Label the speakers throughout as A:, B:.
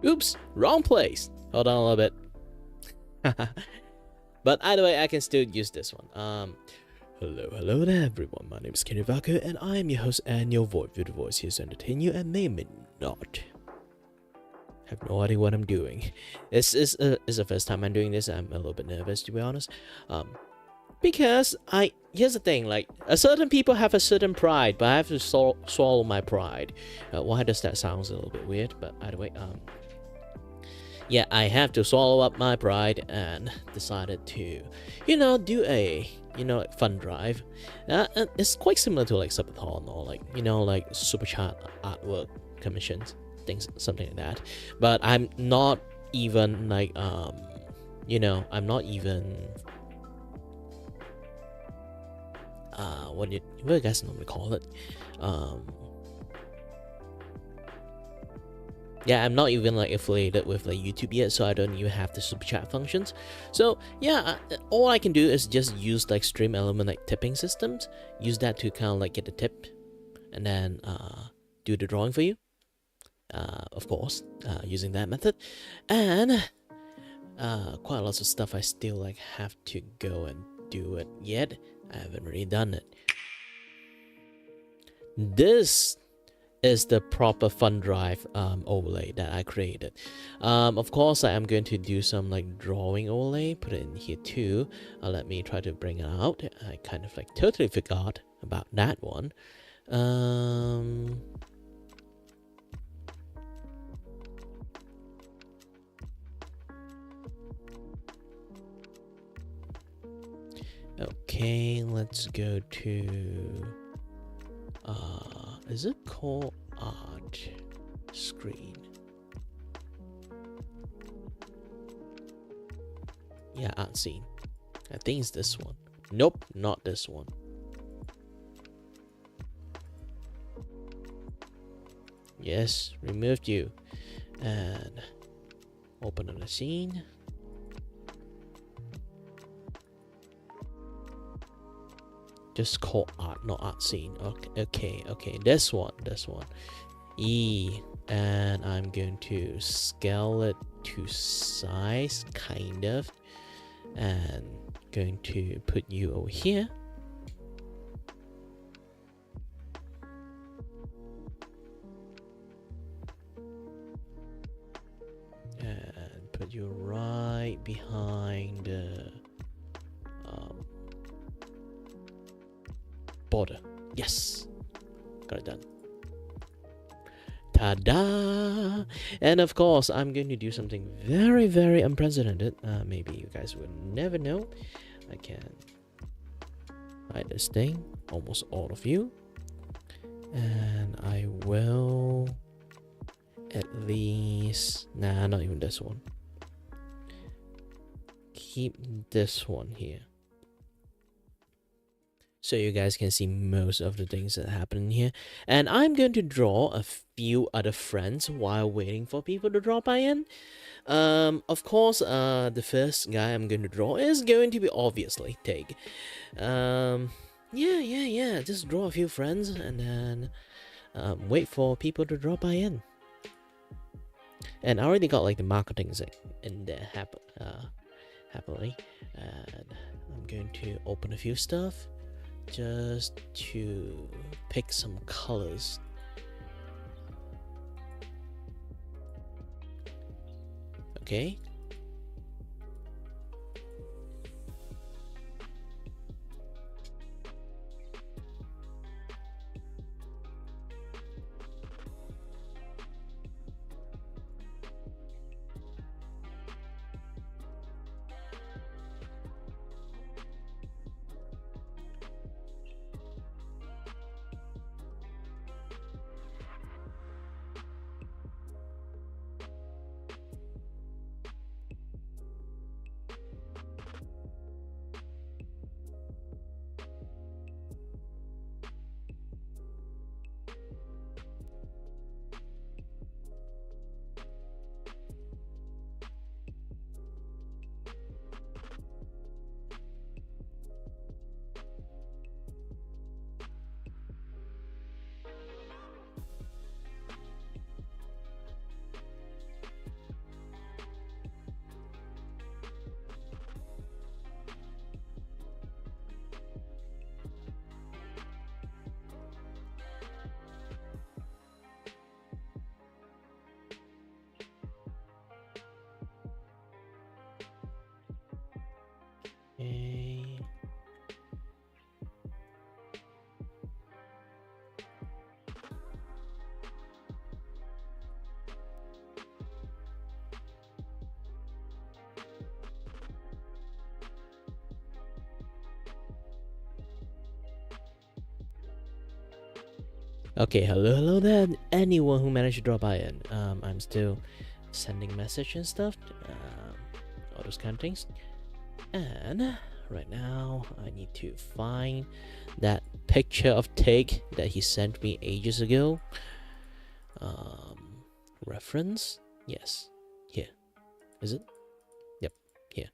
A: Oops, wrong place. Hold on a little bit. But either way, I can still use this one. Hello there everyone, my name is Kenny Vaca and I am your host and your voice here to entertain you and may not. Have no idea what I'm doing. This is the first time I'm doing this. I'm a little bit nervous, to be honest. Because here's the thing, like, a certain people have a certain pride, but I have to swallow my pride. Why does that sound a little bit weird? But either way, yeah, I have to swallow up my pride and decided to, do a, fun drive. It's quite similar to like Subathon or like, like super chat artwork commissions, things, something like that. But I'm not even like, I'm not even, what do you guys normally call it? Yeah, I'm not even like affiliated with like YouTube yet, so I don't even have the super chat functions. So yeah, all I can do is just use like stream element like tipping systems. Use that to kind of like get the tip, and then do the drawing for you. Of course, using that method, and quite a lot of stuff I still like have to go and do it yet. I haven't really done it. This is the proper fun drive overlay that I created. Of course, I am going to do some like drawing overlay, put it in here too. Let me try to bring it out. I kind of like totally forgot about that one. Okay, let's go to is it called art screen? Yeah, art scene. I think it's this one. Nope, not this one. Yes, removed you. And open on the scene. Just call art, not art scene. Okay. This one. And I'm going to scale it to size, kind of, and going to put you over here. And put you right behind the border. Yes, got it done. Ta-da! And of course, I'm going to do something very, very unprecedented. Maybe you guys will never know. I can hide this thing, almost all of you, and I will at least, nah, not even this one. Keep this one here, so you guys can see most of the things that happen in here. And I'm going to draw a few other friends while waiting for people to drop by in. Of course, the first guy I'm going to draw is going to be obviously Tig. Yeah, just draw a few friends and then wait for people to drop by in. And I already got like the marketing in there happily. And I'm going to open a few stuff just to pick some colors. Okay. Okay. Okay, hello there, anyone who managed to drop by in. I'm still sending message and stuff, all those kind of things. And right now, I need to find that picture of Take that he sent me ages ago. Reference? Yes. Here. Is it? Yep. Here.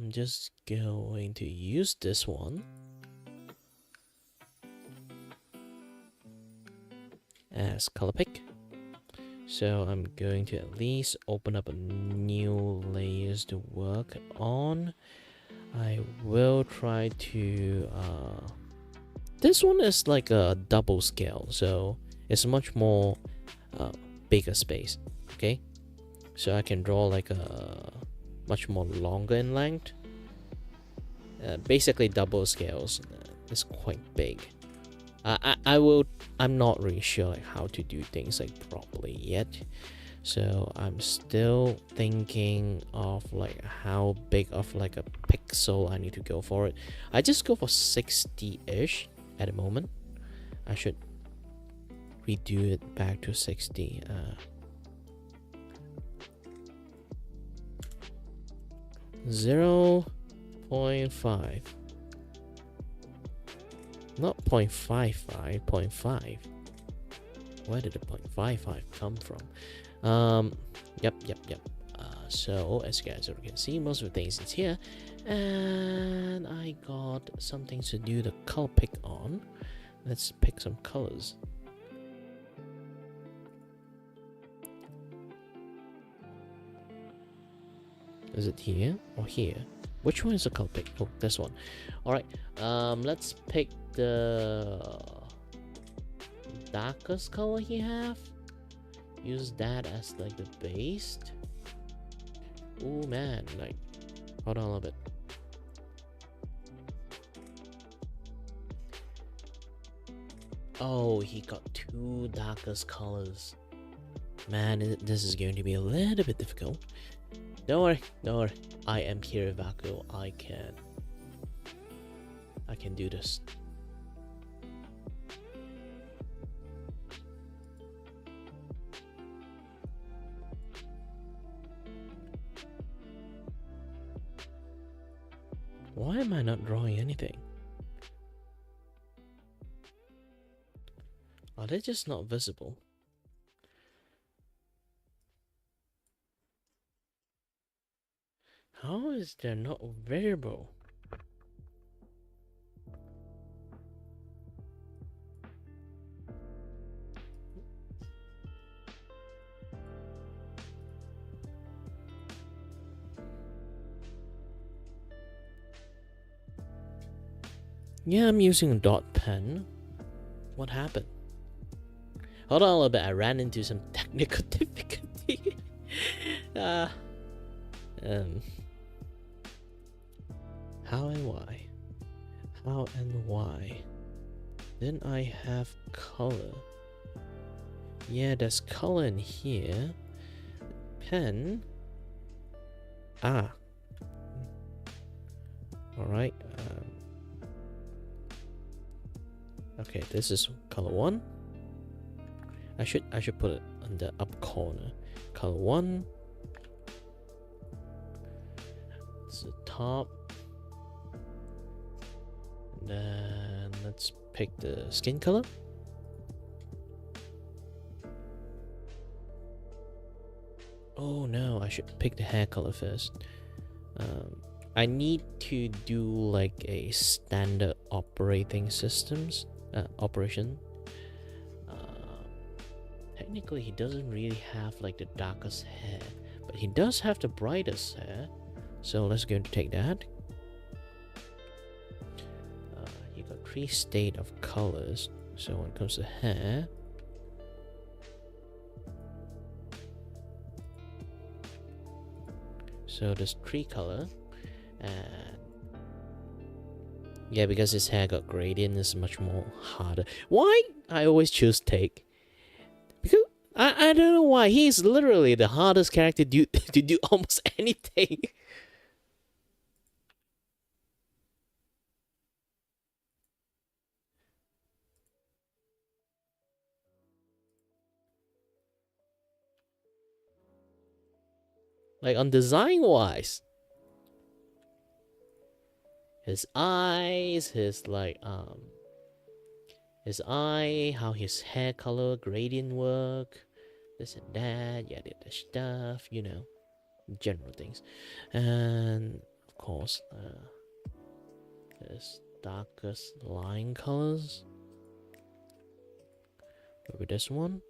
A: Just going to use this one as color pick. So I'm going to at least open up a new layers to work on. I will try to this one is like a double scale, so it's much more bigger space. Okay, so I can draw like a much more longer in length. Basically double scales is quite big. I'm not really sure like how to do things like properly yet, so I'm still thinking of like how big of like a pixel I need to go for it. I just go for 60-ish at the moment. I should redo it back to 60. 0.5. Not 0.55, 0.5. Where did the 0.55 come from? Yep. So as you guys already can see, most of the things is here, and I got something to do the color pick on. Let's pick some colors. Is it here or here? Which one is the color pick? Oh, this one. All right. Let's pick the darkest color he have. Use that as like the base. Oh man, like, hold on a little bit. Oh, he got two darkest colors. Man, this is going to be a little bit difficult. Don't worry. I am here, Vaku. I can do this. Why am I not drawing anything? Are they just not visible? How is there not variable? Yeah, I'm using a dot pen. What happened? Hold on a little bit, I ran into some technical difficulty. How and why? How and why? Then I have color. Yeah, there's color in here. Pen. Alright. Okay, this is color 1. I should put it on the up corner. Color 1. It's the top. And then let's pick the skin color. Oh no, I should pick the hair color first. I need to do like a standard operating systems operation. Technically he doesn't really have like the darkest hair, but he does have the brightest hair, so let's go to take that. You got 3 state of colors, so when it comes to hair, so there's 3 color, And yeah, because his hair got gradient, it's much more harder. Why I always choose Take? Because I don't know why. He's literally the hardest character to do almost anything. Like on design wise. His eyes, his how his hair color gradient work, this and that, yeah, the stuff, you know, general things. And of course, his darkest line colors. Maybe this one.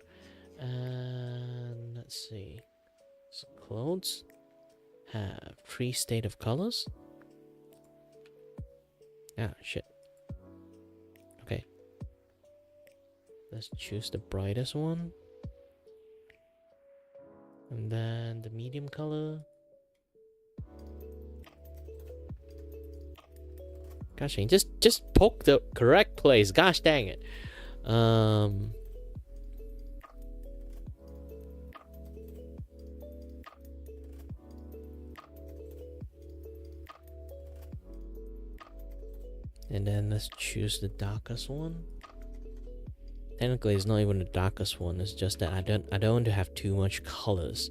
A: And let's see. So clothes have 3 state of colors. Ah, shit. Okay. Let's choose the brightest one. And then the medium color. Gosh dang, just poke the correct place. Gosh dang it. And then let's choose the darkest one. Technically, it's not even the darkest one. It's just that I don't want to have too much colors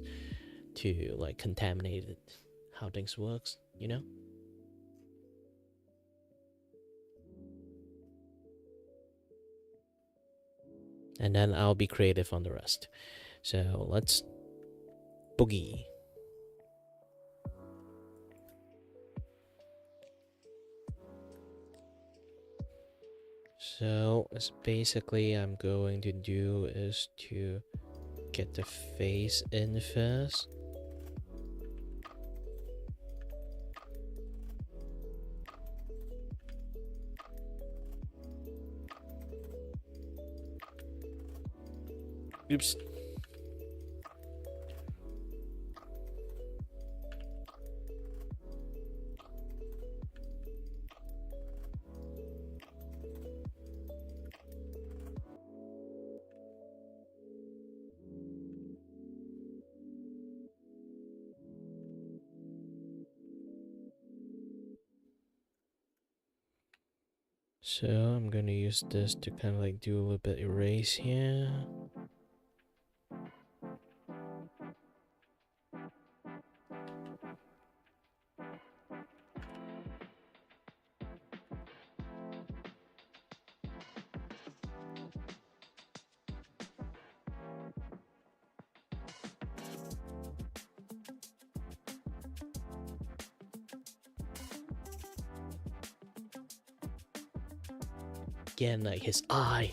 A: to like contaminate it, how things works, you know. And then I'll be creative on the rest. So let's boogie. So it's basically I'm going to do is to get the face in first. Oops. So I'm gonna use this to kind of like do a little bit erase here. Again, like his eye.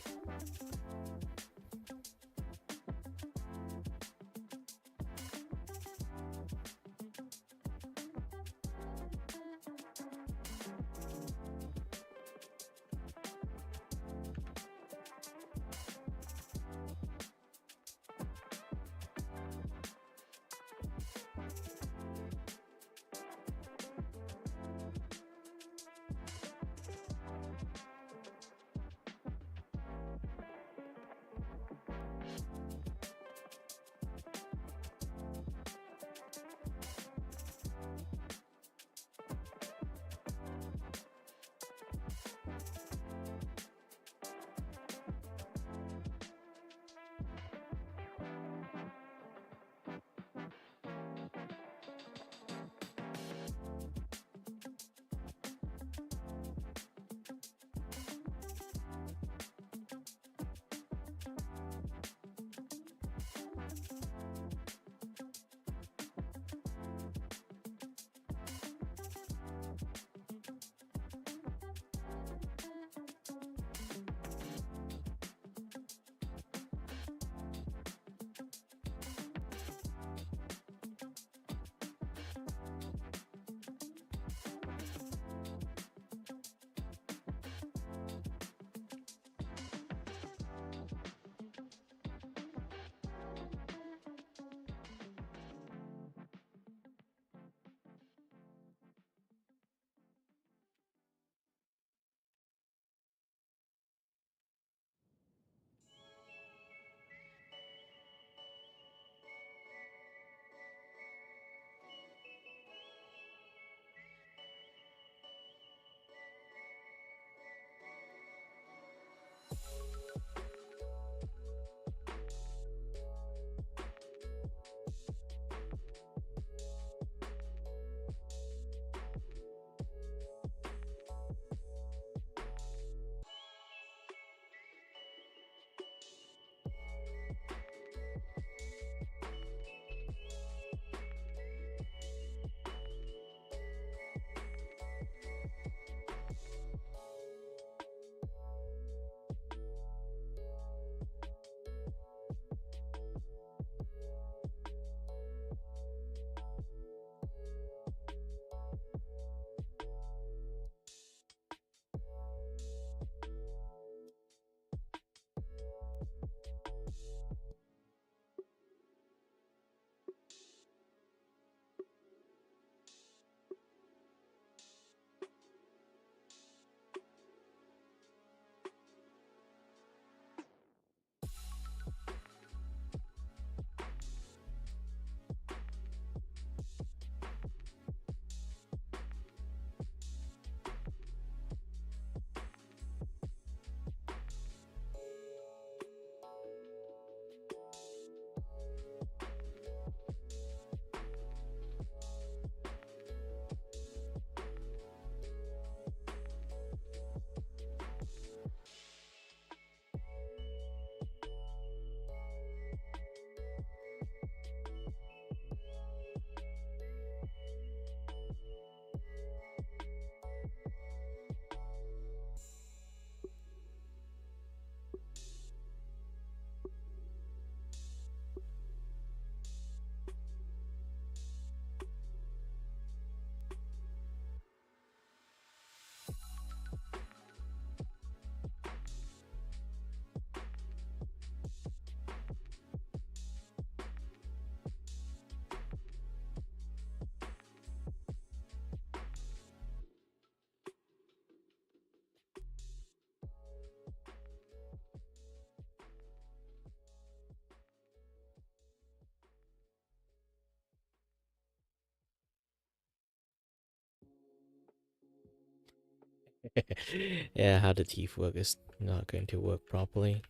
A: Yeah, how the teeth work is not going to work properly.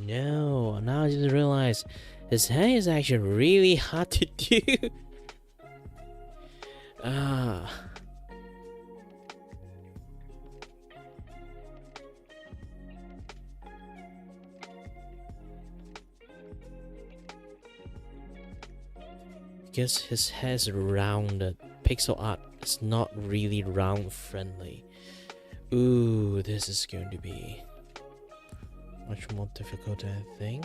A: No, now I just realized his hair is actually really hard to do. Ah. Because his hair is rounded. Pixel art is not really round friendly. Ooh, this is going to be much more difficult, I think.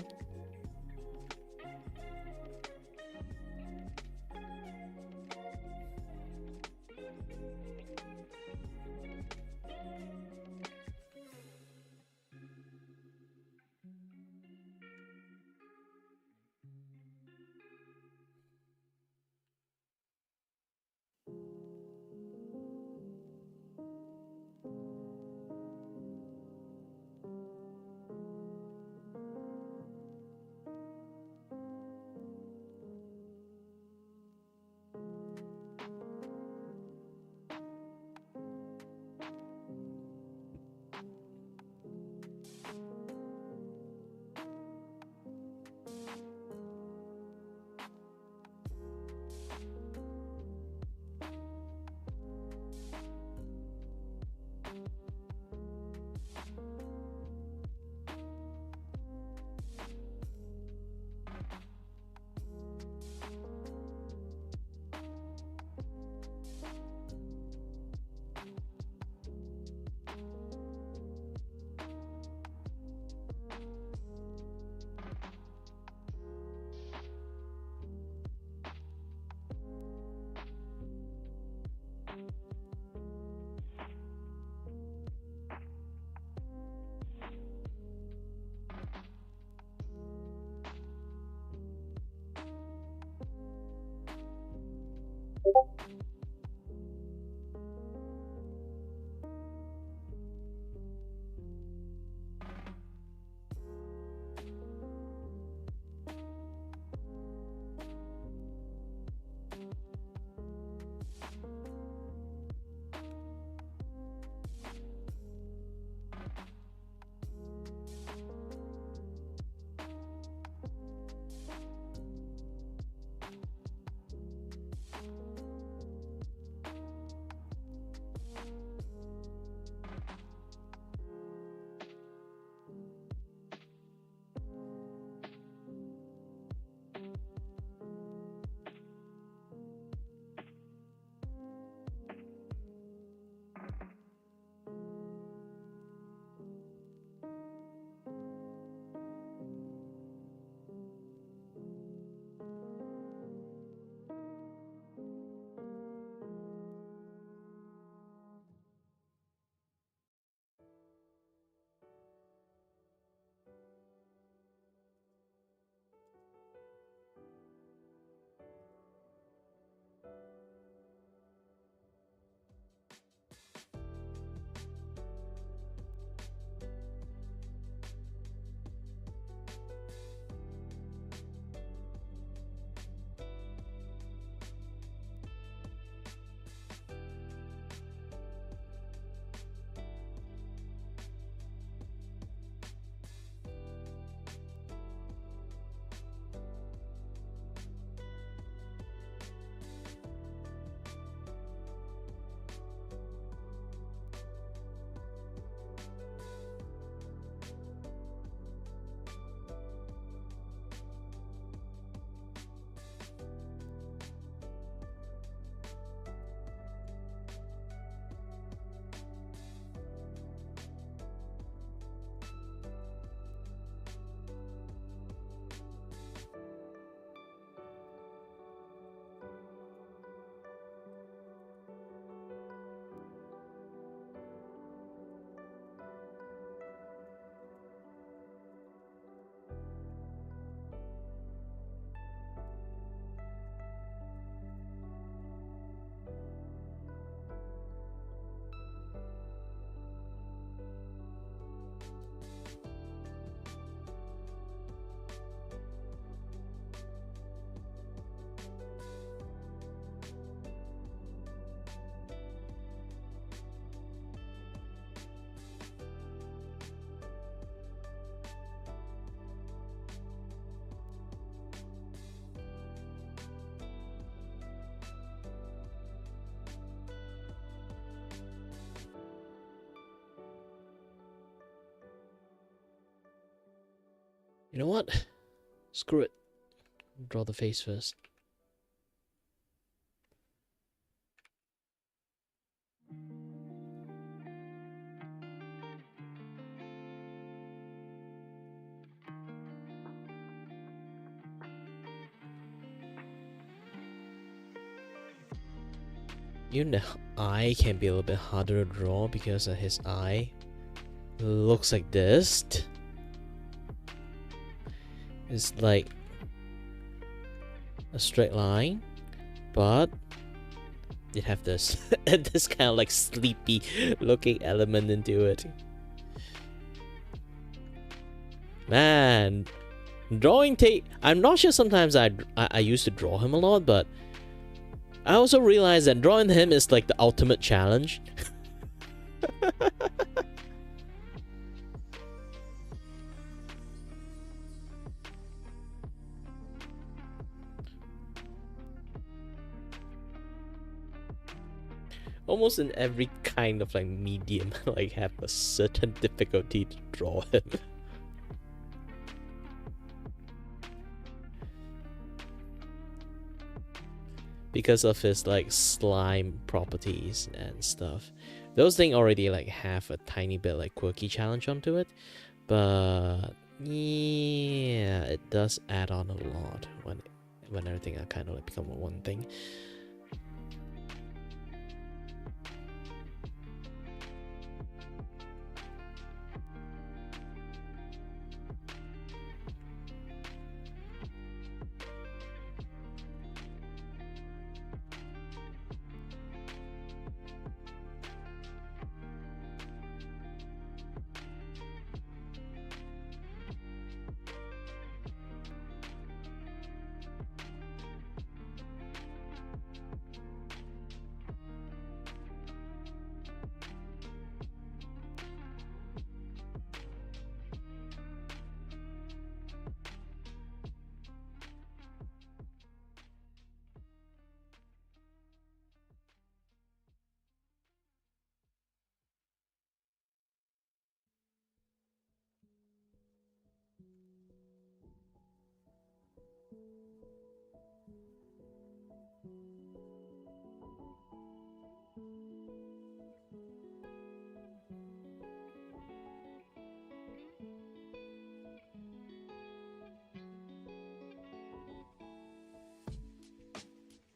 A: You know what? Screw it. Draw the face first. You know, eye can be a little bit harder to draw because of his eye. Looks like this. It's like a straight line, but it have this this kind of like sleepy looking element into it. Man, drawing take. I'm not sure. Sometimes I used to draw him a lot, but I also realized that drawing him is like the ultimate challenge. Almost in every kind of like medium, like have a certain difficulty to draw him. Because of his like slime properties and stuff. Those things already like have a tiny bit like quirky challenge onto it, but yeah, it does add on a lot when everything are kind of like become one thing.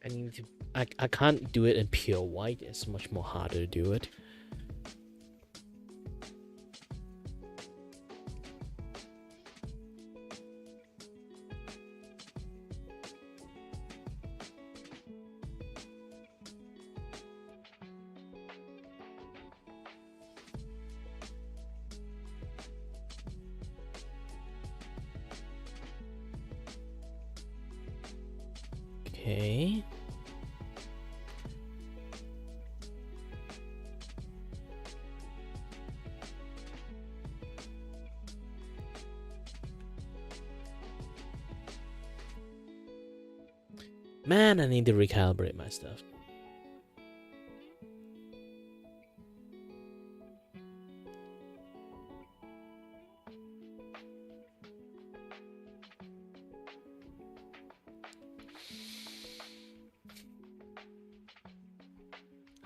A: I need to. I can't do it in pure white. It's much more harder to do it. Okay. Man, I need to recalibrate my stuff.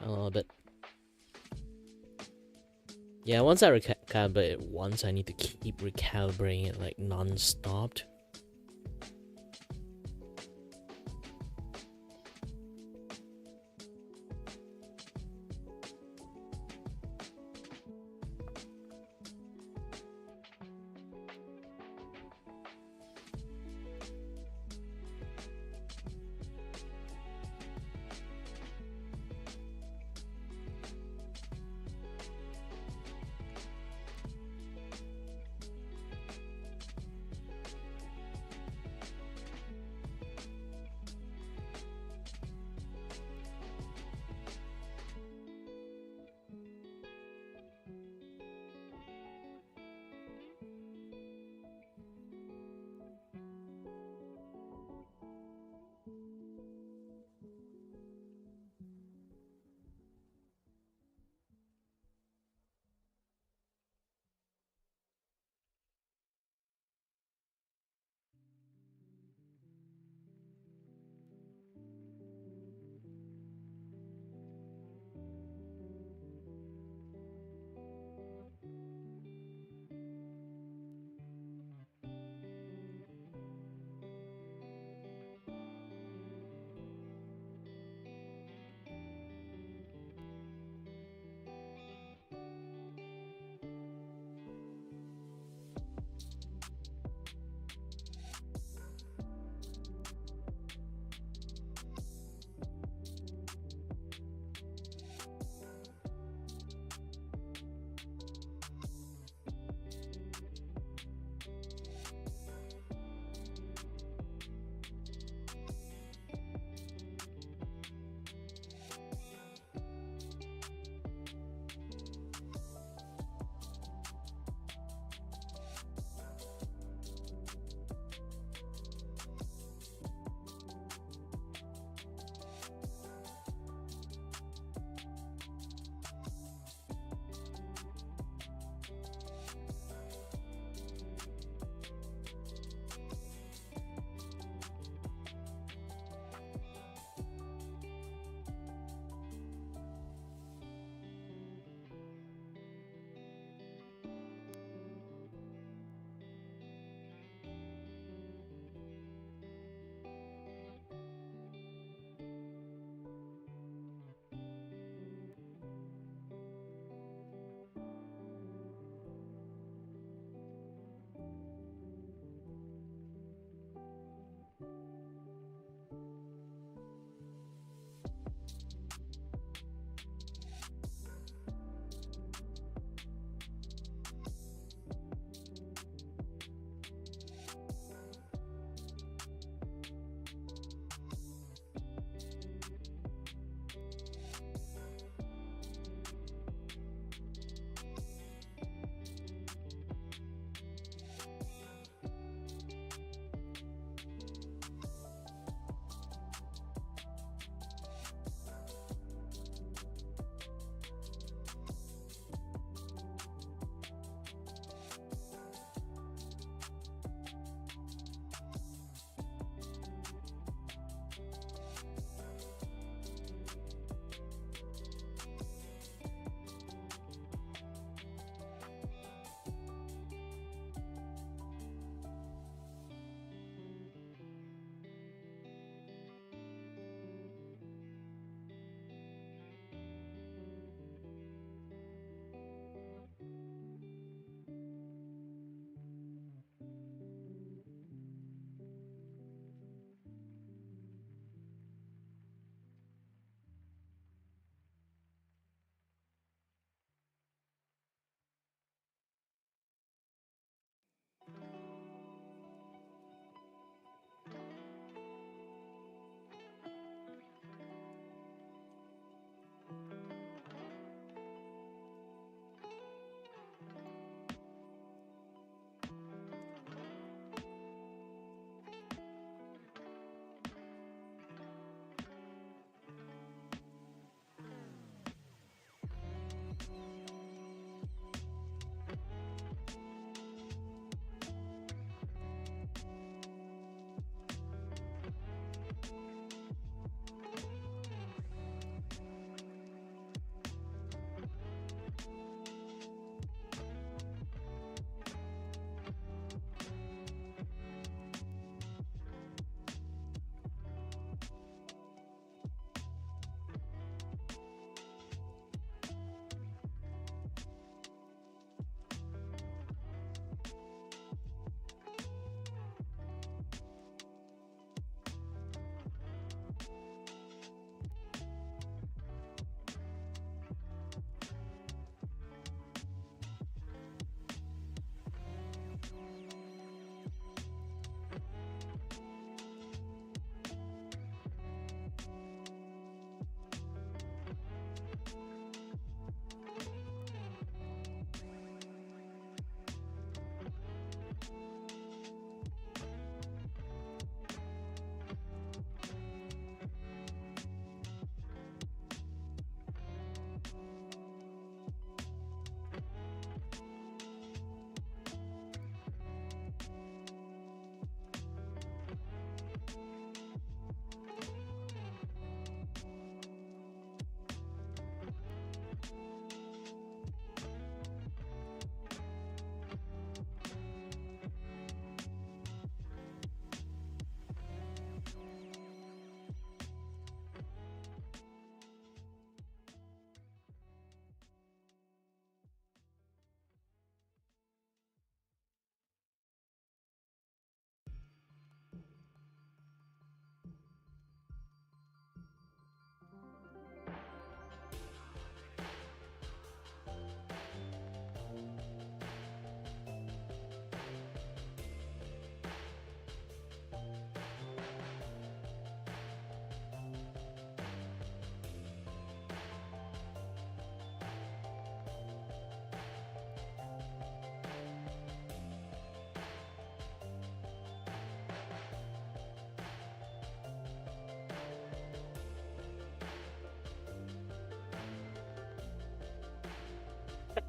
A: A little bit. Yeah, once I recalibrate it once, I need to keep recalibrating it like non-stop.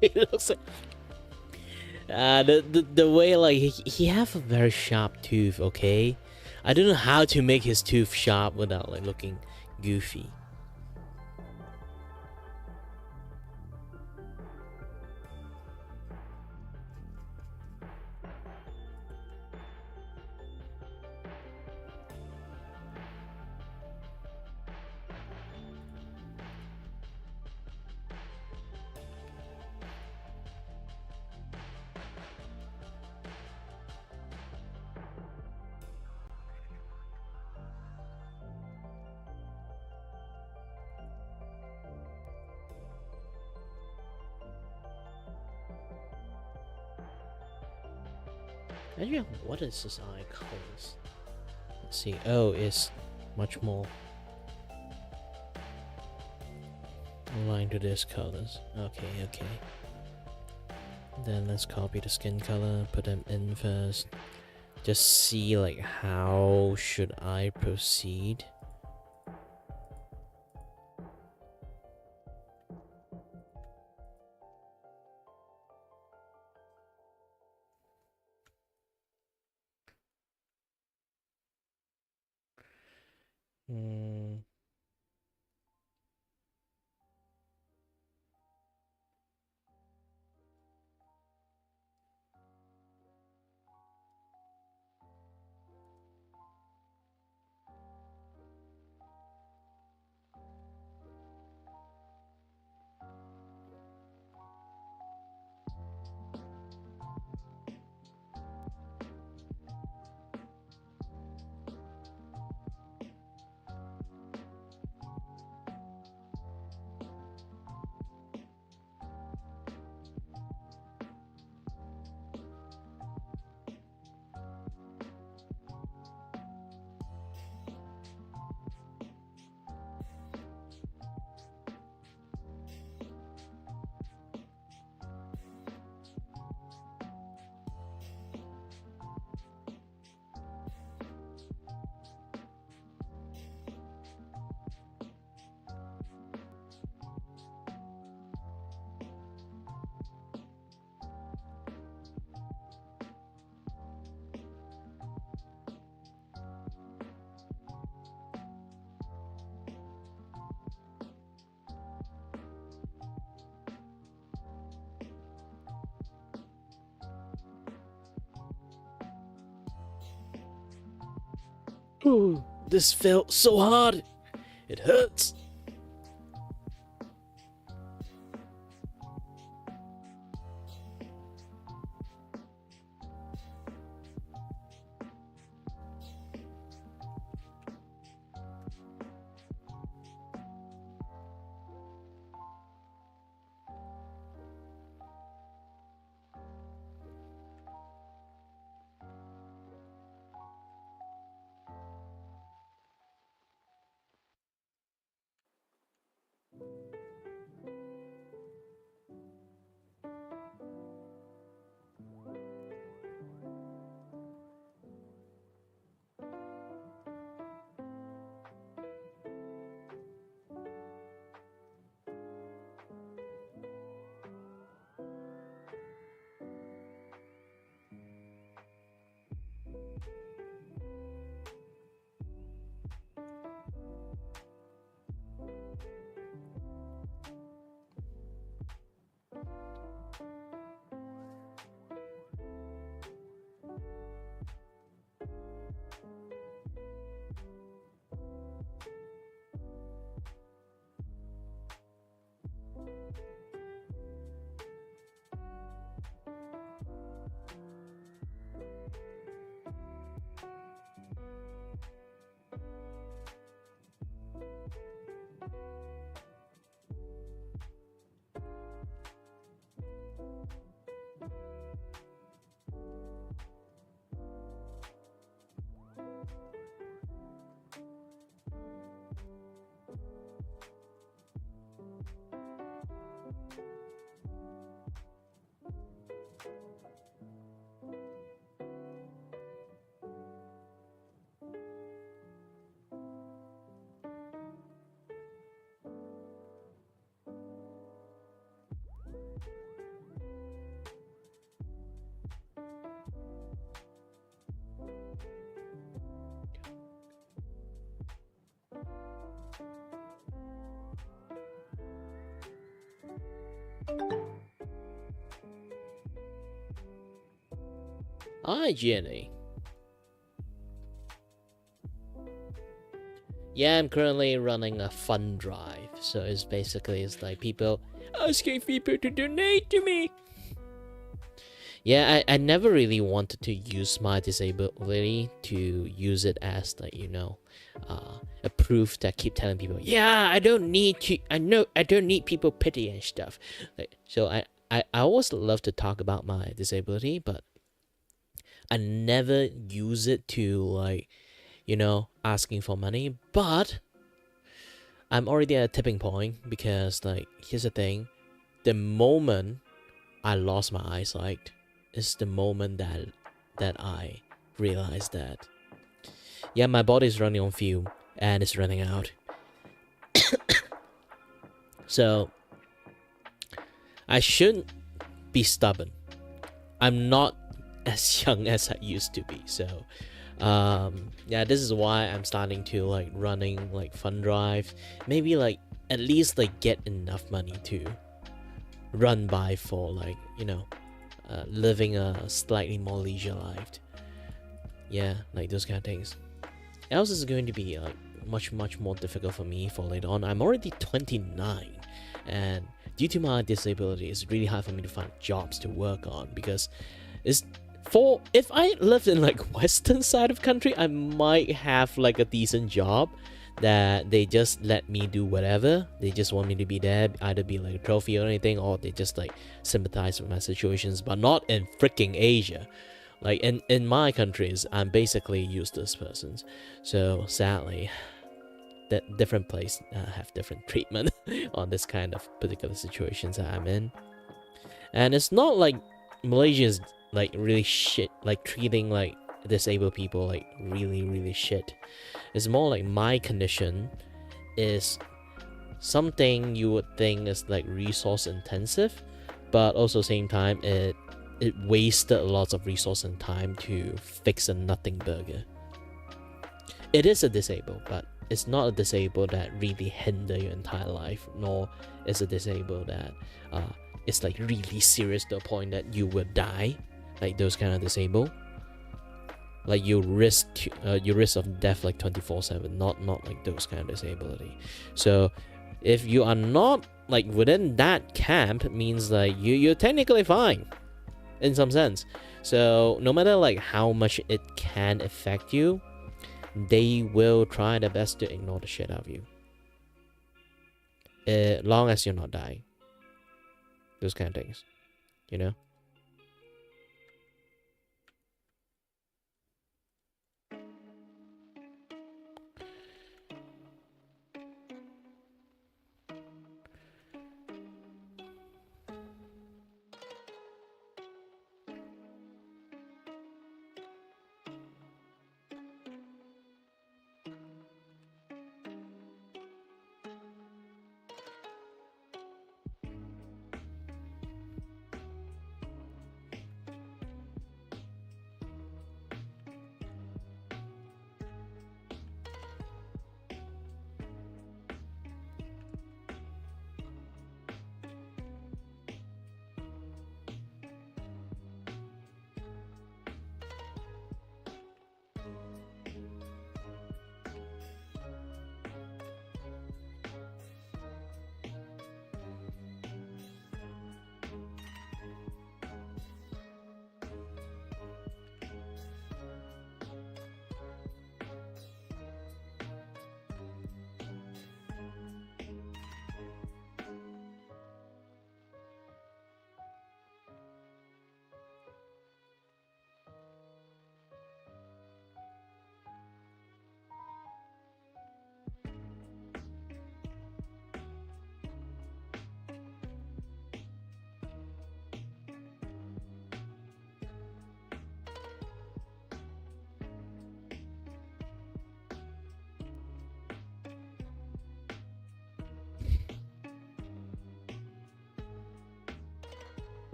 A: It looks like the way like he have a very sharp tooth. Okay, I don't know how to make his tooth sharp without like looking goofy. Actually, what is his eye colors? Let's see. Oh, it's much more aligned to this colors. Okay, okay. Then let's copy the skin color, put them in first. Just see like how should I proceed. Hmm. Ooh, this felt so hard. It hurts. Hi, Jenny. Yeah, I'm currently running a fund drive, so it's like people asking people to donate to me. Yeah, I never really wanted to use my disability to use it as like, a proof that keep telling people, yeah, I don't need to, I don't need people pity and stuff. Like, so I always love to talk about my disability, but I never use it to like, asking for money. But I'm already at a tipping point because like, here's the thing, the moment I lost my eyesight is the moment that I realized that, yeah, my body's running on fume and it's running out. So I shouldn't be stubborn. I'm not as young as I used to be. So yeah, this is why I'm starting to like running like fund drive. Maybe like at least like get enough money to run by for like, living a slightly more leisure life. Yeah, like those kind of things. Else is going to be like much more difficult for me for later on. I'm already 29, and due to my disability, it's really hard for me to find jobs to work on because if I lived in like western side of country, I might have like a decent job that they just let me do whatever. They just want me to be there, either be like a trophy or anything, or they just like sympathize with my situations. But not in freaking Asia. Like in my countries, I'm basically useless persons. So sadly, that different place have different treatment on this kind of particular situations that I'm in. And it's not like Malaysia is like really shit, like treating like disabled people like really shit. It's more like my condition is something you would think is like resource intensive, but also same time it wasted lots of resource and time to fix a nothing burger. It is a disabled, but it's not a disabled that really hinder your entire life, nor is a disabled that it's like really serious to a point that you will die, like those kind of disabled. Like you risk of death like 24/7, not like those kind of disability. So if you are not like within that camp, it means like you're technically fine in some sense. So no matter like how much it can affect you, they will try their best to ignore the shit out of you, long as you're not dying. Those kind of things, you know.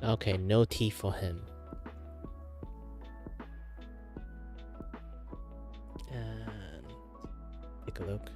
A: Okay, no tea for him. And take a look.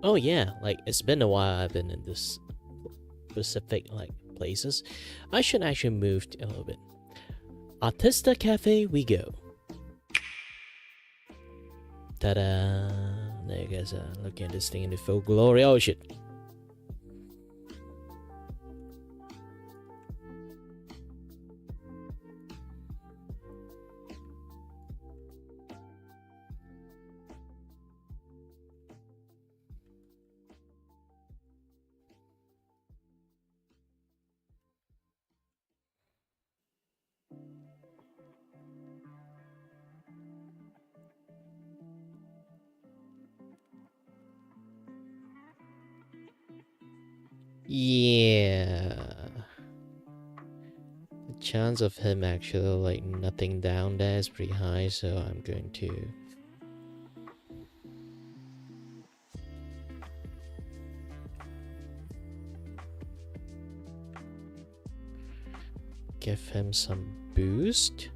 A: Oh yeah, like it's been a while I've been in this specific like places. I should actually move a little bit. Artista Cafe we go. Ta-da! There you guys are looking at this thing in the full glory. Oh shit. Yeah. The chance of him actually like nothing down there is pretty high, so I'm going to give him some boost.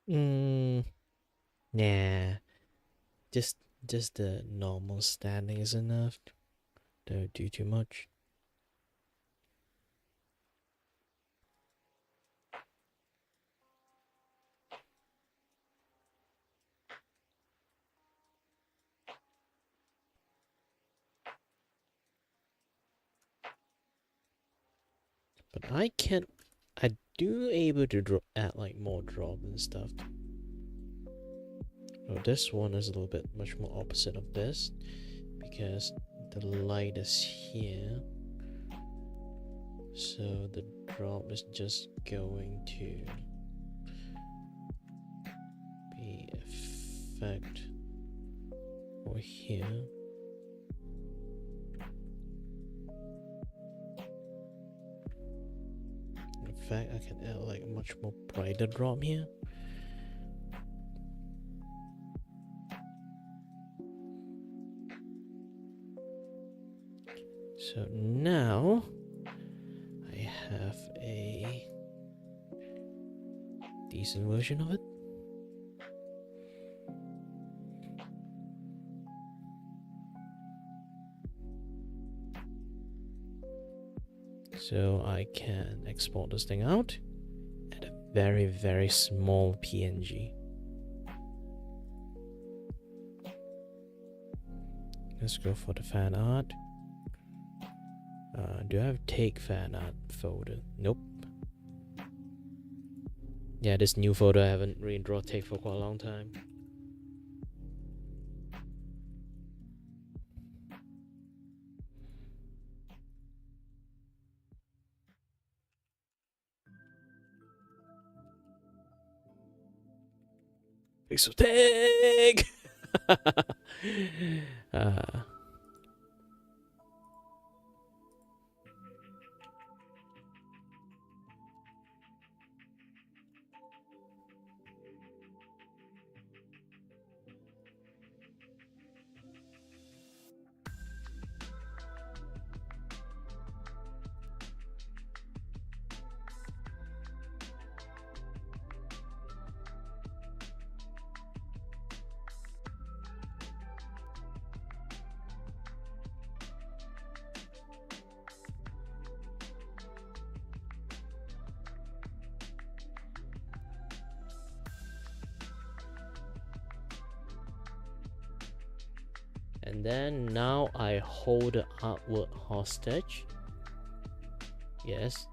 A: Mm, nah. Just just the normal standing is enough. Don't do too much. But I can't. I do able to add like more drop and stuff. Oh, this one is a little bit much more opposite of this because the light is here, so the drop is just going to be effect over here. In fact, I can add like a much more brighter drop here. So now I have a decent version of it. So I can export this thing out at a very, very small PNG. Let's go for the fan art. Do I have take fan art folder? Nope. Yeah, this new folder I haven't really draw take for quite a long time. Pixel tag. And then now I hold the artwork hostage. Yes.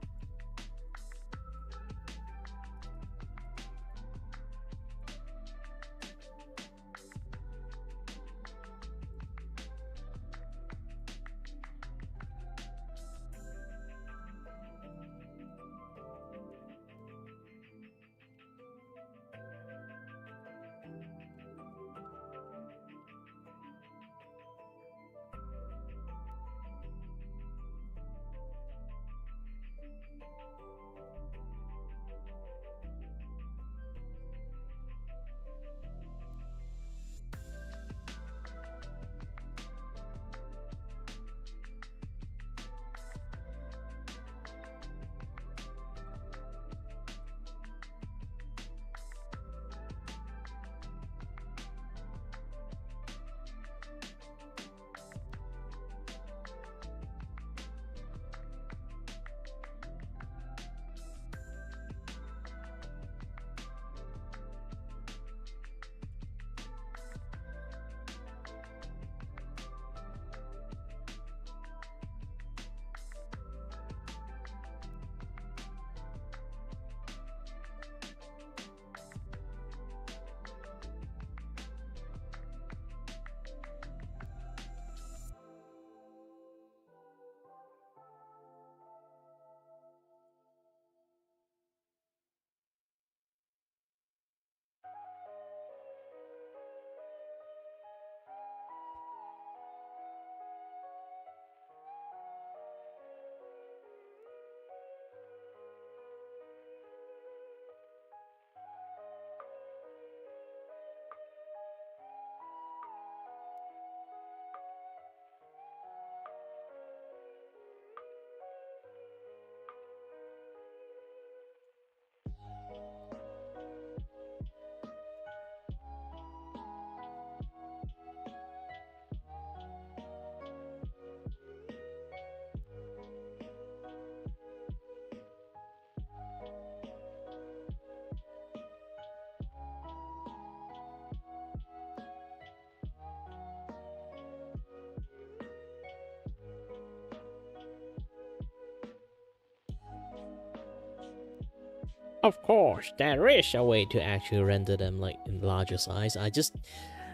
A: Of course, there is a way to actually render them like in larger size. I just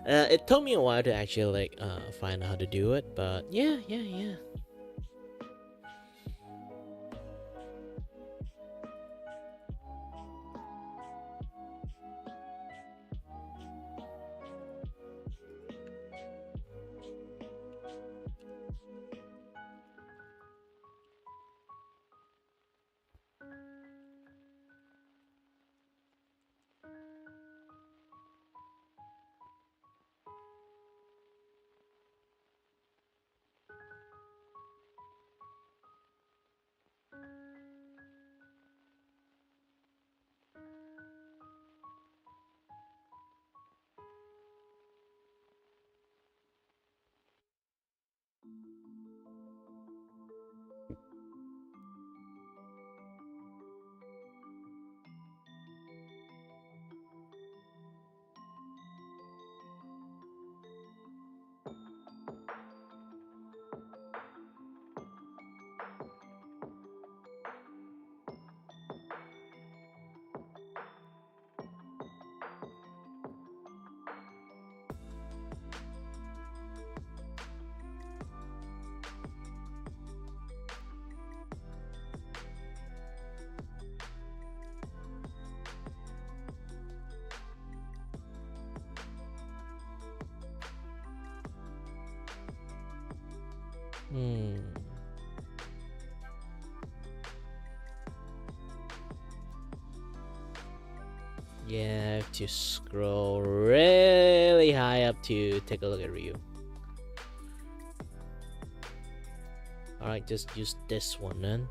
A: it took me a while to actually like find out how to do it, but yeah. Yeah, I have to scroll really high up to take a look at Ryu. Alright, just use this one then.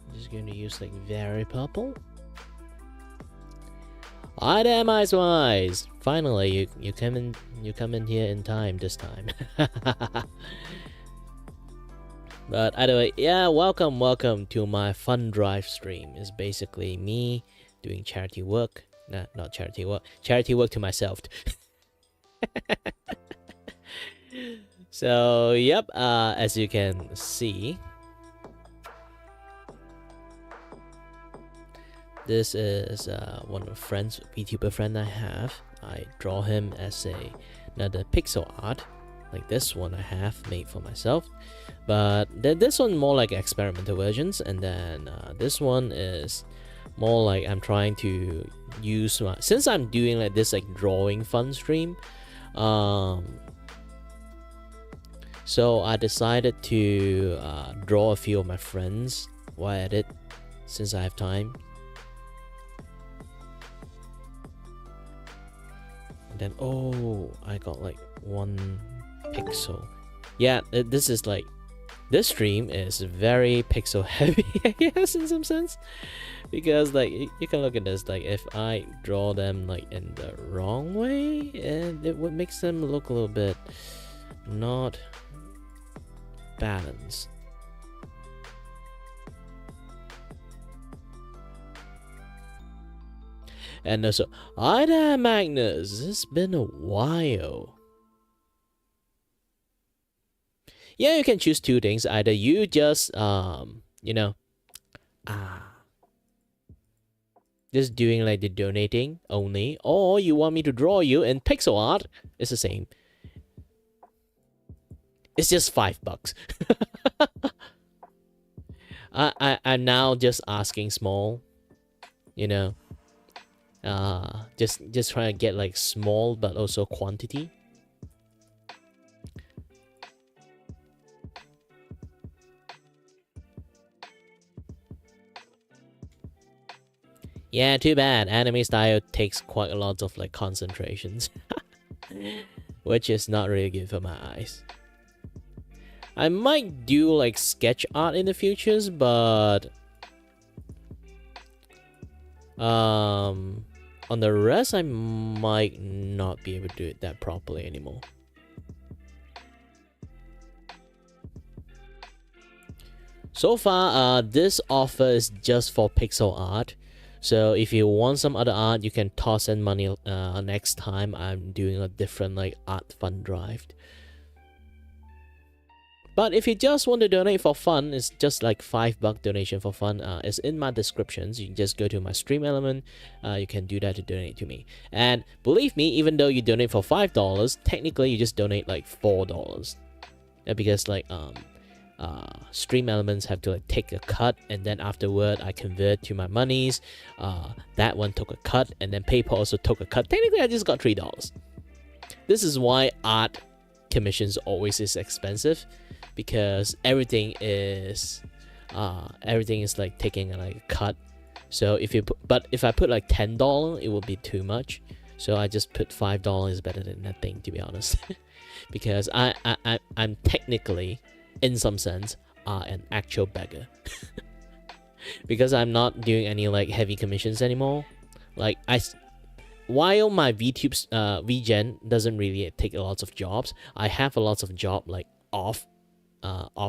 A: I'm just going to use like very purple. Hi there, Mice. Finally, you come in here in time this time. But either way, yeah, welcome to my fun drive stream. It's basically me doing charity work. Nah, not charity work. Charity work to myself. So, yep, as you can see, this is one of the friends, Vtuber friend I have. I draw him as another pixel art, like this one I have made for myself. But this one more like experimental versions, and then this one is more like I'm trying to use my, since I'm doing like this like drawing fun stream, so I decided to draw a few of my friends while at it, since I have time. And then oh, I got like 1 pixel. Yeah, this is like, this stream is very pixel heavy, I guess, in some sense, because like you can look at this, like if I draw them like in the wrong way, and it would make them look a little bit not balanced. And also, hi there, Magnus. It's been a while. Yeah, you can choose 2 things. Either you just you know, just doing like the donating only, or you want me to draw you in pixel art. It's the same. It's just $5. I'm now just asking small, you know. Just trying to get like small but also quantity. Yeah, too bad. Anime style takes quite a lot of like concentrations, which is not really good for my eyes. I might do like sketch art in the futures, but on the rest I might not be able to do it that properly anymore. So far, this offer is just for pixel art. So if you want some other art, you can toss in money next time I'm doing a different like art fund drive. But if you just want to donate for fun, it's just like $5 donation for fun. It's in my descriptions. You can just go to my stream element. You can do that to donate to me. And believe me, even though you donate for $5, technically you just donate like $4. Because like stream elements have to like take a cut, and then afterward I convert to my monies. That one took a cut, and then PayPal also took a cut. Technically I just got $3. This is why art commissions always is expensive, because everything is like taking like a cut. So if you put, but if I put like $10, it will be too much. So I just put $5 better than nothing, to be honest. Because I'm technically, in some sense, an actual beggar. Because I'm not doing any like heavy commissions anymore. Like while my VTube's VGen doesn't really take a lot of jobs, I have a lot of job like off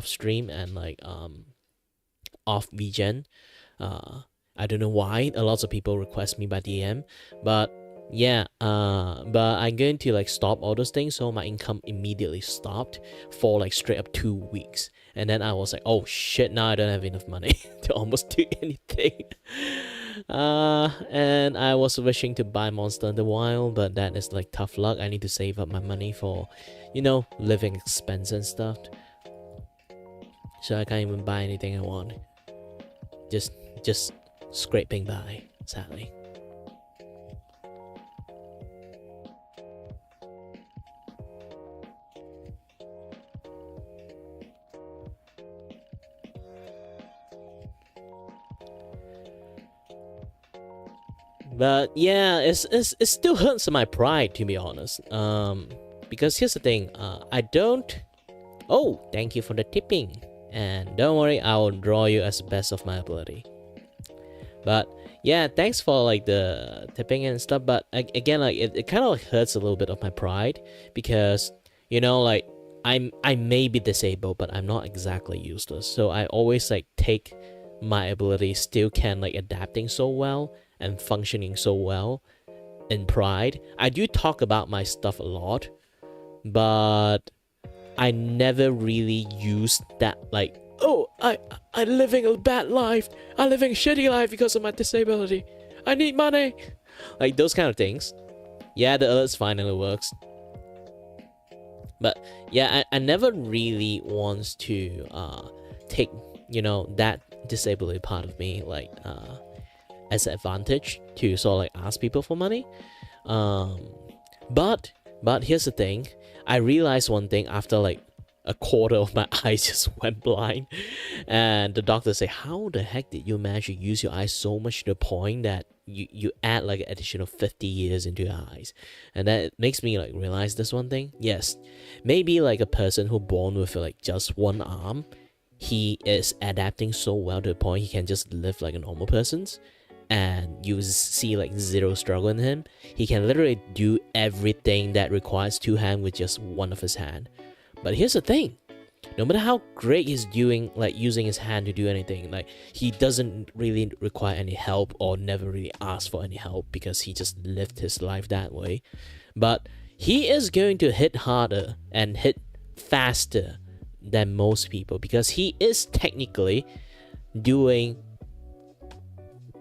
A: stream and like off VGen. I don't know why a lot of people request me by DM, but yeah, but I'm going to like stop all those things, so my income immediately stopped for like straight up 2 weeks. And then I was like, oh shit, now I don't have enough money to almost do anything. And I was wishing to buy Monster Hunter Wild, but that is like tough luck. I need to save up my money for, you know, living expense and stuff. So I can't even buy anything I want. Just scraping by, sadly. But yeah, it still hurts my pride, to be honest. Because here's the thing, I don't. Oh, thank you for the tipping, and don't worry, I will draw you as best of my ability. But yeah, thanks for like the tipping and stuff. But again, like it kind of like hurts a little bit of my pride, because you know, like I may be disabled, but I'm not exactly useless. So I always like take my ability, still can like adapting so well and functioning so well in pride. I do talk about my stuff a lot, but I never really used that like, oh, I'm living a bad life, I'm living a shitty life because of my disability, I need money, like those kind of things. Yeah, the alerts finally works, but yeah, I never really wants to take, you know, that disability part of me like as an advantage to sort of like ask people for money. But here's the thing, I realized one thing after like a quarter of my eyes just went blind, and the doctor said, how the heck did you manage to use your eyes so much to the point that you add like an additional 50 years into your eyes? And that makes me like realize this one thing. Yes, maybe like a person who born with like just one arm, he is adapting so well to the point he can just live like a normal person's, and you see like zero struggle in him. He can literally do everything that requires two hands with just one of his hand. But here's the thing, no matter how great he's doing like using his hand to do anything, like he doesn't really require any help or never really ask for any help, because he just lived his life that way. But he is going to hit harder and hit faster than most people, because he is technically doing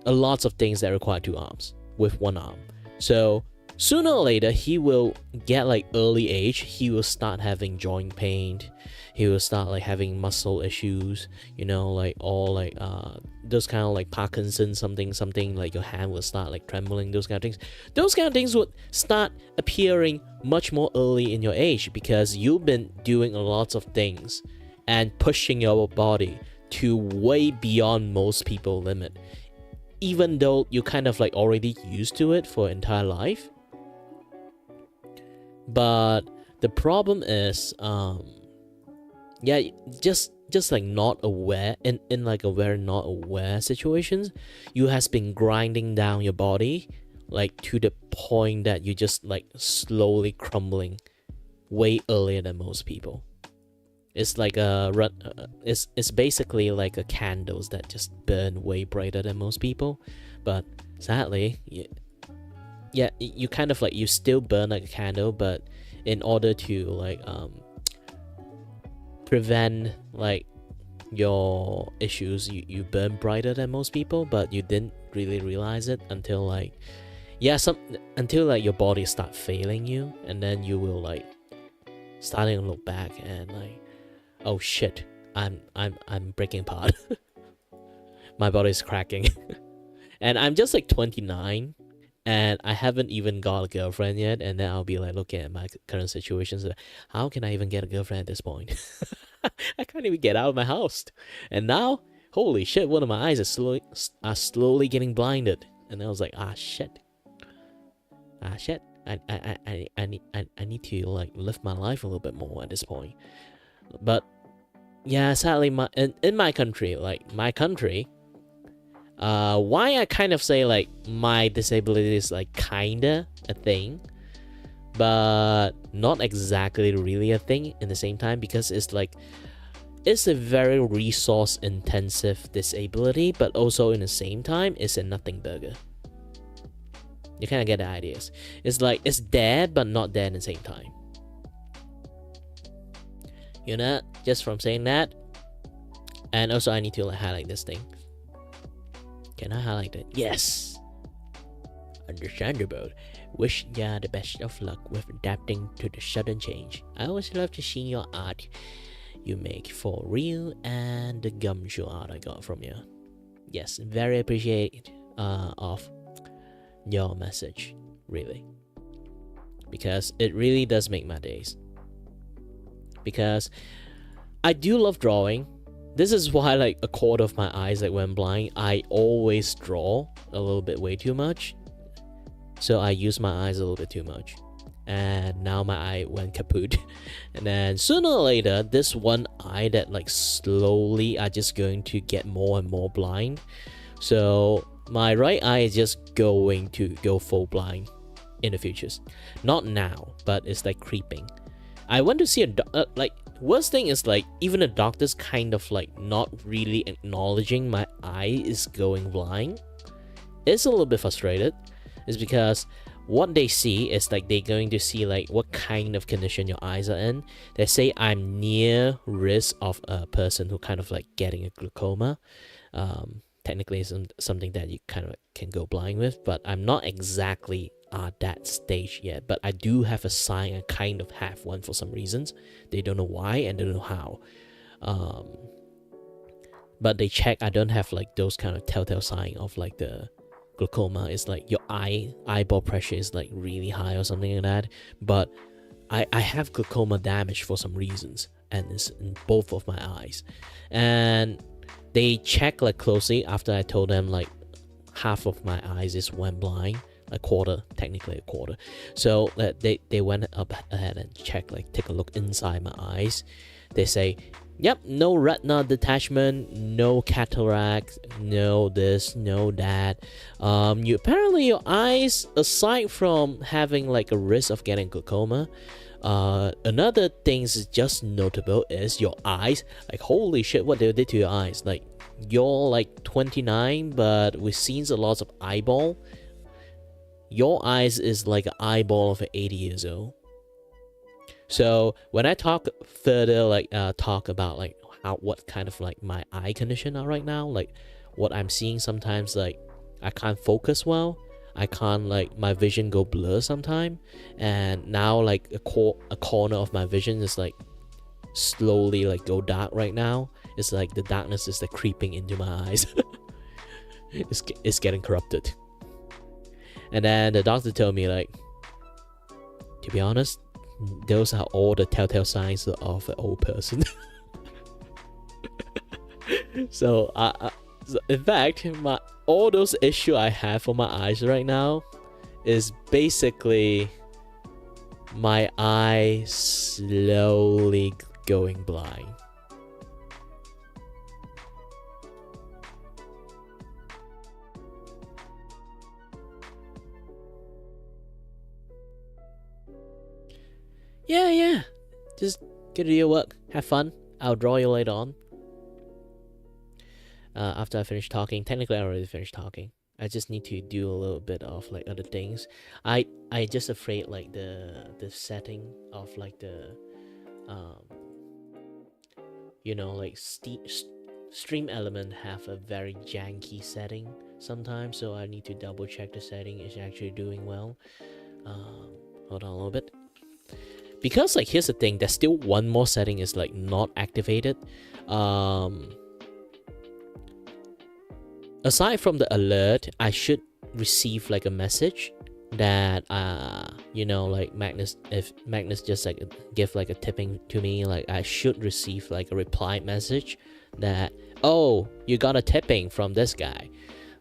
A: a lot of things that require two arms with one arm. So sooner or later he will get like early age, he will start having joint pain, he will start like having muscle issues, you know, like all like those kind of like Parkinson's, something like your hand will start like trembling, those kind of things. Those kind of things would start appearing much more early in your age, because you've been doing a lot of things and pushing your body to way beyond most people's limit, even though you kind of like already used to it for entire life. But the problem is, yeah, just like not aware, in like a very not aware situations, you has been grinding down your body like to the point that you just like slowly crumbling way earlier than most people. It's like a it's basically like a candles that just burn way brighter than most people, but sadly, yeah, you kind of like, you still burn like a candle, but in order to like prevent like your issues, you burn brighter than most people, but you didn't really realize it until like until like your body start failing you, and then you will like starting to look back and like, oh shit, I'm breaking apart. My body's cracking. And I'm just like 29 and I haven't even got a girlfriend yet, and then I'll be like looking at my current situation, so how can I even get a girlfriend at this point? I can't even get out of my house. And now, holy shit, one of my eyes are slowly getting blinded. And I was like, shit. I need to like live my life a little bit more at this point. But yeah, sadly, in my country, why I kind of say like my disability is like kinda a thing, but not exactly really a thing in the same time, because it's a very resource intensive disability, but also in the same time it's a nothing burger. You kind of get the ideas. It's like it's there but not there at the same time. You know, just from saying that. And also I need to like highlight this thing. Can I highlight it? Yes. Understandable. Wish ya the best of luck with adapting to the sudden change. I always love to see your art you make for real, and the gumshoe art I got from you. Yes, very appreciate of your message, really, because it really does make my days. Because I do love drawing. This is why like a quarter of my eyes, like when blind, I always draw a little bit way too much. So I use my eyes a little bit too much. And now my eye went kaput. And then sooner or later, this one eye that like slowly are just going to get more and more blind. So my right eye is just going to go full blind in the futures. Not now, but it's like creeping. I went to see a worst thing is like even the doctors kind of like not really acknowledging my eye is going blind. It's a little bit frustrated. It's because what they see is like they're going to see like what kind of condition your eyes are in. They say I'm near risk of a person who kind of like getting a glaucoma. Technically it's something that you kind of can go blind with, but I'm not exactly at that stage yet. But I do have a sign. I kind of have one for some reasons. They don't know why and they don't know how. But they check. I don't have like those kind of telltale sign of like the glaucoma. It's like your eyeball pressure is like really high or something like that. But I have glaucoma damage for some reasons, and it's in both of my eyes. And they check like closely after I told them like half of my eyes is went blind, technically a quarter. So they went up ahead and checked, like take a look inside my eyes. They say, yep, no retina detachment, no cataract, no this, no that. You apparently your eyes, aside from having like a risk of getting glaucoma, another thing is just notable is your eyes. Like holy shit, what they did to your eyes. Like you're like 29, but we've seen a lot of eyeball. Your eyes is like an eyeball of an 80 years old. So when I talk further, like talk about like what kind of like my eye condition are right now, like what I'm seeing sometimes, like I can't focus well. I can't, like my vision go blur sometime, and now like a corner of my vision is like slowly like go dark right now. It's like the darkness is like creeping into my eyes. It's getting corrupted. And then the doctor told me, like, to be honest, those are all the telltale signs of an old person. So in fact, all those issues I have for my eyes right now is basically my eye slowly going blind. Yeah. Just go do your work. Have fun. I'll draw you later on. After I finish talking. Technically, I already finished talking. I just need to do a little bit of like other things. I just afraid like the setting of like the you know, like stream element have a very janky setting sometimes, so I need to double check the setting is actually doing well. Hold on a little bit, because like here's the thing, there's still one more setting is like not activated. Aside from the alert, I should receive like a message that you know, like Magnus, if Magnus just like give like a tipping to me, like I should receive like a reply message that, oh, you got a tipping from this guy.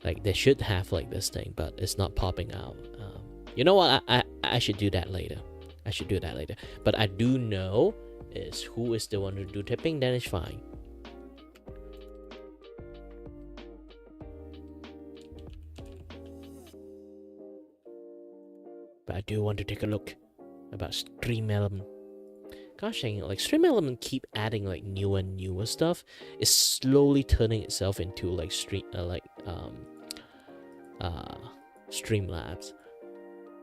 A: Like they should have like this thing, but it's not popping out. You know what, I should do that later. I should do that later. But I do know is who is the one to do tipping, then it's fine. But I do want to take a look about Stream Element. Gosh dang it, like Stream Element keep adding like newer and newer stuff. It's slowly turning itself into like Streamlabs.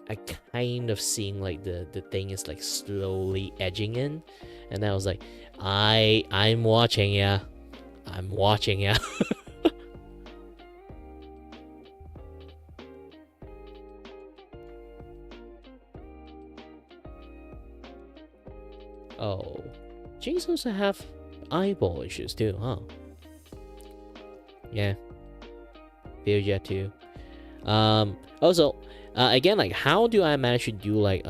A: I kind of seeing like the thing is like slowly edging in, and I was like, I'm watching ya. I'm watching ya. Oh, James also have eyeball issues too, huh? Yeah, Vtuber too. Also, again, like how do I manage to do like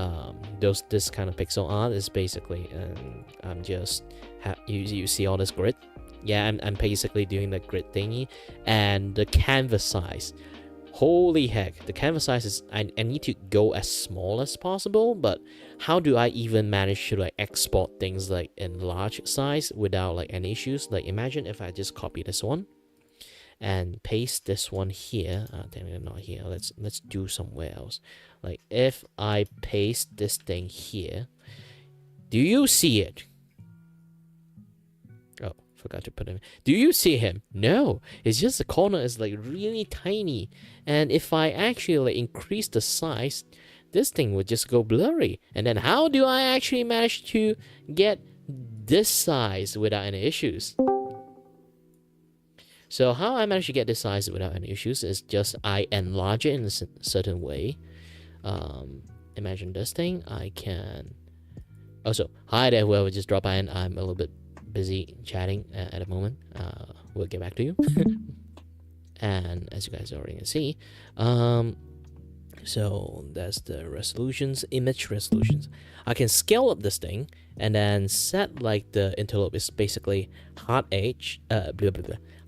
A: this kind of pixel art is basically I'm just you see all this grid. Yeah, I'm basically doing the grid thingy, and the canvas size. Holy heck, the canvas size is, I need to go as small as possible, but how do I even manage to like export things like in large size without like any issues? Like imagine if I just copy this one and paste this one here. Technically not here. Let's do somewhere else. Like if I paste this thing here, do you see it? Oh, forgot to put him. Do you see him? No, it's just the corner is like really tiny, and if I actually like increase the size, this thing would just go blurry. And then how do I actually manage to get this size without any issues? So how I manage to get this size without any issues is just I enlarge it in a certain way. Imagine this thing. I can also, hi there, whoever just dropped by, and I'm a little bit busy chatting at the moment. We'll get back to you. And as you guys already can see, so that's the resolutions, image resolutions. I can scale up this thing and then set like the interlope is basically hard edge,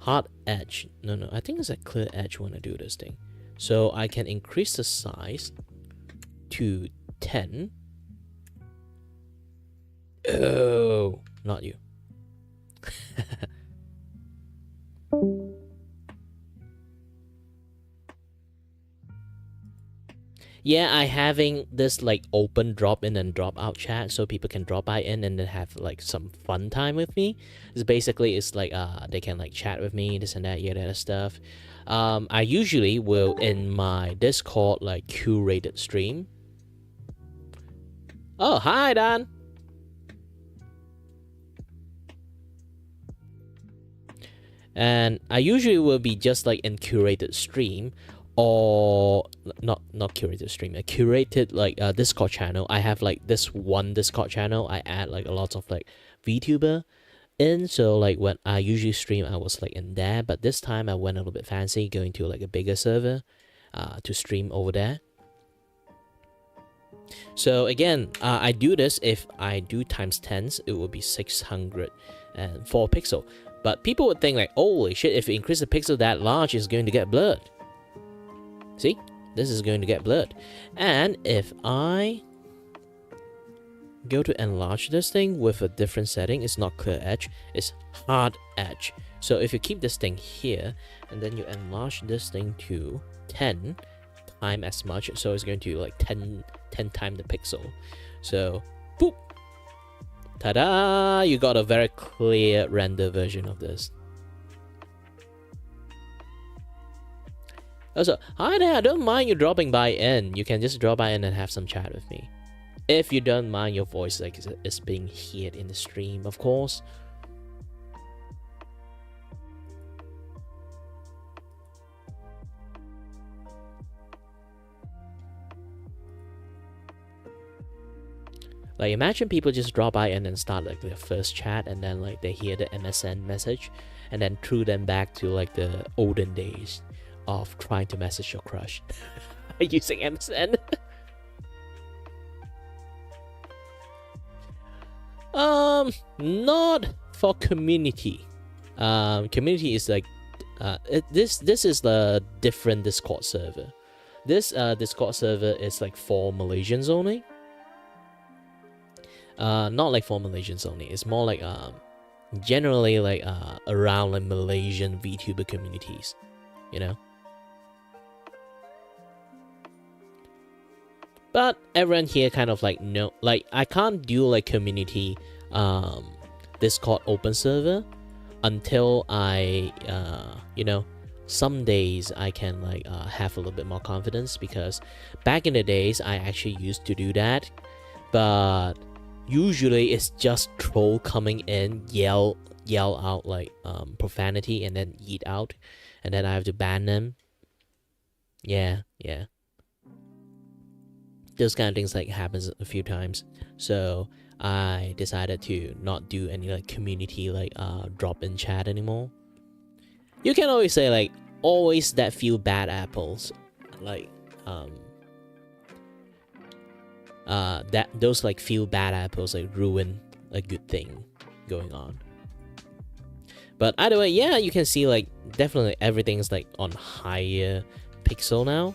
A: hard edge. No, I think it's a clear edge when I do this thing. So I can increase the size to 10. Oh, not you. Yeah, I having this like open drop in and drop out chat so people can drop by in and then have like some fun time with me. It's basically it's like they can like chat with me, this and that, yeah, that stuff. I usually will in my Discord like curated stream. Oh, hi Dan. And I usually will be just like in curated stream, or not curated stream, a curated like Discord channel. I have like this one Discord channel. I add like a lot of like Vtuber in, so like when I usually stream I was like in there, but this time I went a little bit fancy, going to like a bigger server to stream over there. So again, I do this, if I do times 10s, it will be 604 pixel. But people would think like, holy shit, if you increase the pixel that large, it's going to get blurred. See? This is going to get blurred. And if I go to enlarge this thing with a different setting, it's not clear edge, it's hard edge. So if you keep this thing here, and then you enlarge this thing to 10 times as much, so it's going to like 10 times the pixel. So, boop! Ta-da! You got a very clear render version of this. Also, hi there, I don't mind you dropping by in. You can just drop by in and have some chat with me. If you don't mind your voice like is being heard in the stream, of course. Like, imagine people just drop by and then start like their first chat, and then like they hear the MSN message, and then threw them back to like the olden days of trying to message your crush using MSN. Not for community. Community is like this is the different Discord server. This Discord server is like for Malaysians only. Not like for Malaysians only. It's more like generally like around like Malaysian Vtuber communities, you know. But everyone here kind of like know, like I can't do like community Discord open server until I you know, some days I can like have a little bit more confidence, because back in the days I actually used to do that, but usually it's just troll coming in, yell out like profanity, and then eat out, and then I have to ban them. Yeah. Those kind of things like happens a few times, so I decided to not do any like community like drop-in chat anymore. You can always say like always that few bad apples, like that those like few bad apples like ruin a good thing going on. But either way, yeah, you can see like definitely everything's like on higher pixel now,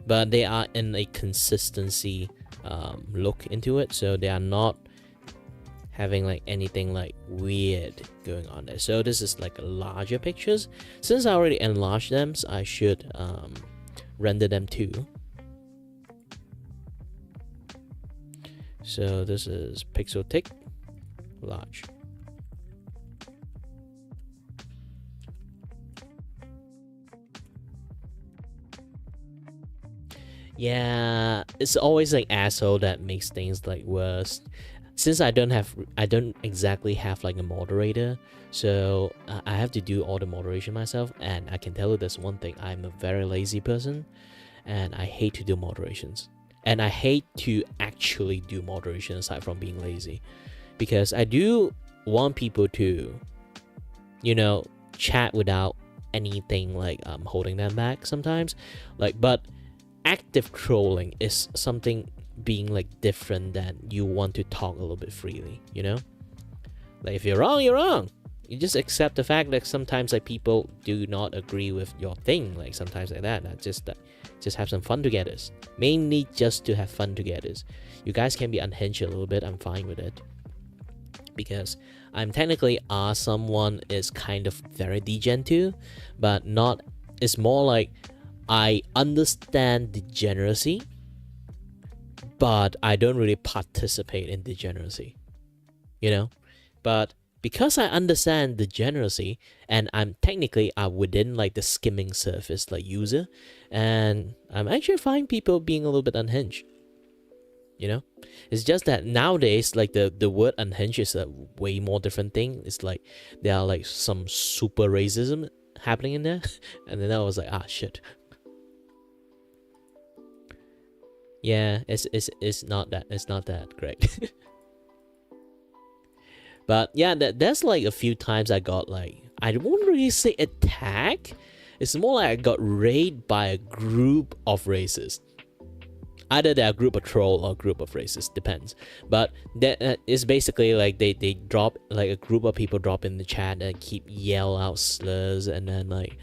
A: but they are in a consistency look into it, so they are not having like anything like weird going on there. So this is like larger pictures. Since I already enlarged them, so I should render them too. So this is pixel tick large. Yeah, it's always like asshole that makes things like worse. Since I don't exactly have like a moderator, so I have to do all the moderation myself. And I can tell you this one thing: I'm a very lazy person, and I hate to do moderations. And I hate to actually do moderation aside from being lazy, because I do want people to, you know, chat without anything like holding them back sometimes. Like, but active trolling is something being like different, than you want to talk a little bit freely, you know. Like, if you're wrong, you're wrong. You just accept the fact that sometimes like people do not agree with your thing, like sometimes like that. Just have some fun together. Mainly just to have fun together. You guys can be unhinged a little bit, I'm fine with it, because I'm technically someone is kind of very degen too, but not. It's more like I understand degeneracy, but I don't really participate in degeneracy, you know. But because I understand degeneracy, and I'm technically within like the skimming surface like user, and I'm actually fine people being a little bit unhinged, you know. It's just that nowadays like the word unhinged is a way more different thing. It's like there are like some super racism happening in there and then I was like, shit. Yeah, it's not that great. But yeah, there's like a few times I got like, I won't really say attack. It's more like I got raided by a group of racists. Either they're a group of troll or a group of racists, depends. But that is basically like they drop, like a group of people drop in the chat and keep yell out slurs, and then like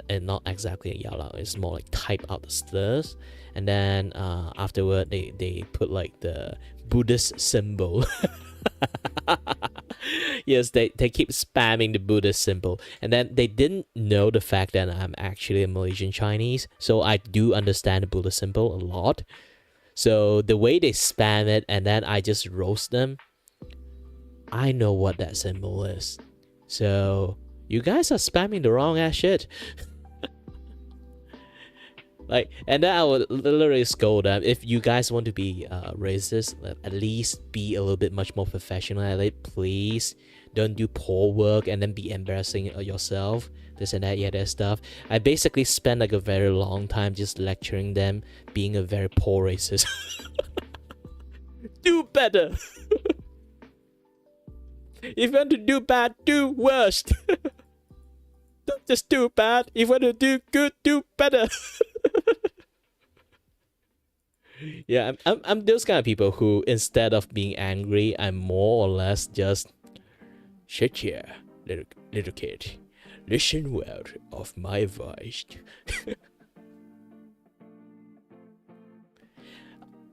A: and not exactly yell out, it's more like type out the slurs, and then afterward they put like the Buddhist symbol. Yes, they keep spamming the Buddhist symbol, and then they didn't know the fact that I'm actually a Malaysian Chinese, so I do understand the Buddhist symbol a lot. So the way they spam it, and then I just roast them, I know what that symbol is. So you guys are spamming the wrong ass shit. Like, and then I would literally scold them. If you guys want to be racist, at least be a little bit much more professional at it, please. Don't do poor work and then be embarrassing yourself. This and that, yeah, that stuff. I basically spent like a very long time just lecturing them being a very poor racist. better. If you want to do bad, do worst. Don't just do bad. If you want to do good, do better. Yeah, I'm those kind of people who, instead of being angry, I'm more or less just shut here, little kid. Listen well of my voice.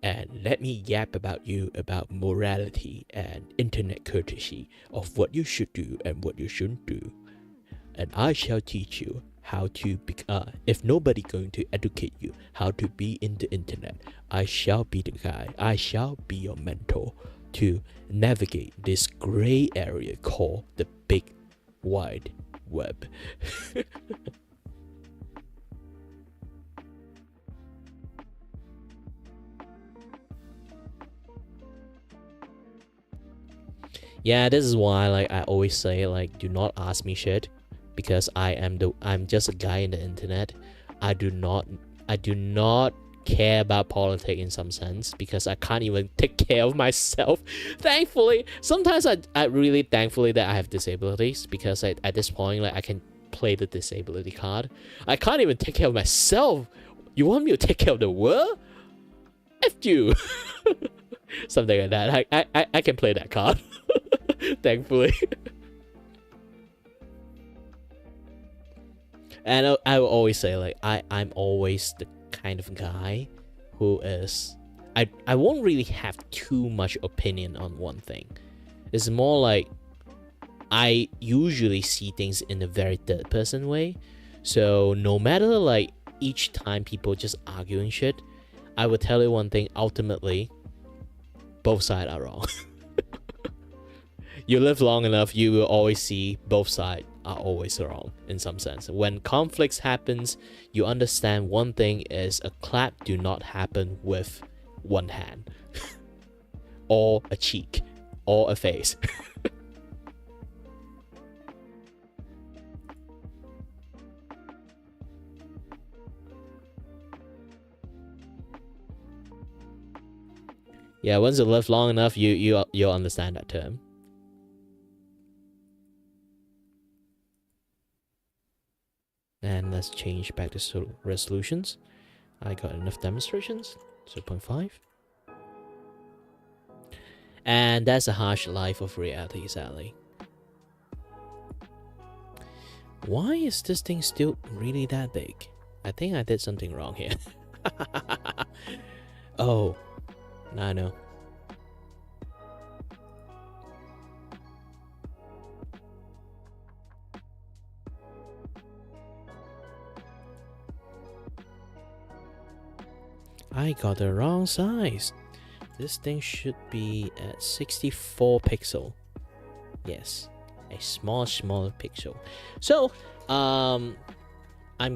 A: And let me yap about you about morality and internet courtesy of what you should do and what you shouldn't do. And I shall teach you how to be, if nobody going to educate you how to be in the internet, I shall be the guy, I shall be your mentor to navigate this gray area called the big wide web. Yeah, this is why like I always say like do not ask me shit, because I'm just a guy in the internet. I do not care about politics in some sense, because I can't even take care of myself. Thankfully, sometimes I really thankfully that I have disabilities, because at this point like I can play the disability card. I can't even take care of myself. You want me to take care of the world? F you. Something like that. I can play that card. Thankfully. And I will always say like I'm always the kind of guy who is I won't really have too much opinion on one thing. It's more like I usually see things in a very third person way. So no matter like each time people just arguing shit, I will tell you one thing, ultimately both sides are wrong. You live long enough, you will always see both sides are always wrong in some sense. When conflicts happens, you understand one thing is a clap do not happen with one hand or a cheek or a face. Yeah, once you live long enough, you'll understand that term. And let's change back to resolutions. I got enough demonstrations. 0.5. And that's a harsh life of reality, sadly. Why is this thing still really that big? I think I did something wrong here. Oh, now I know. I got the wrong size. This thing should be at 64 pixel. Yes, a small pixel. So, I'm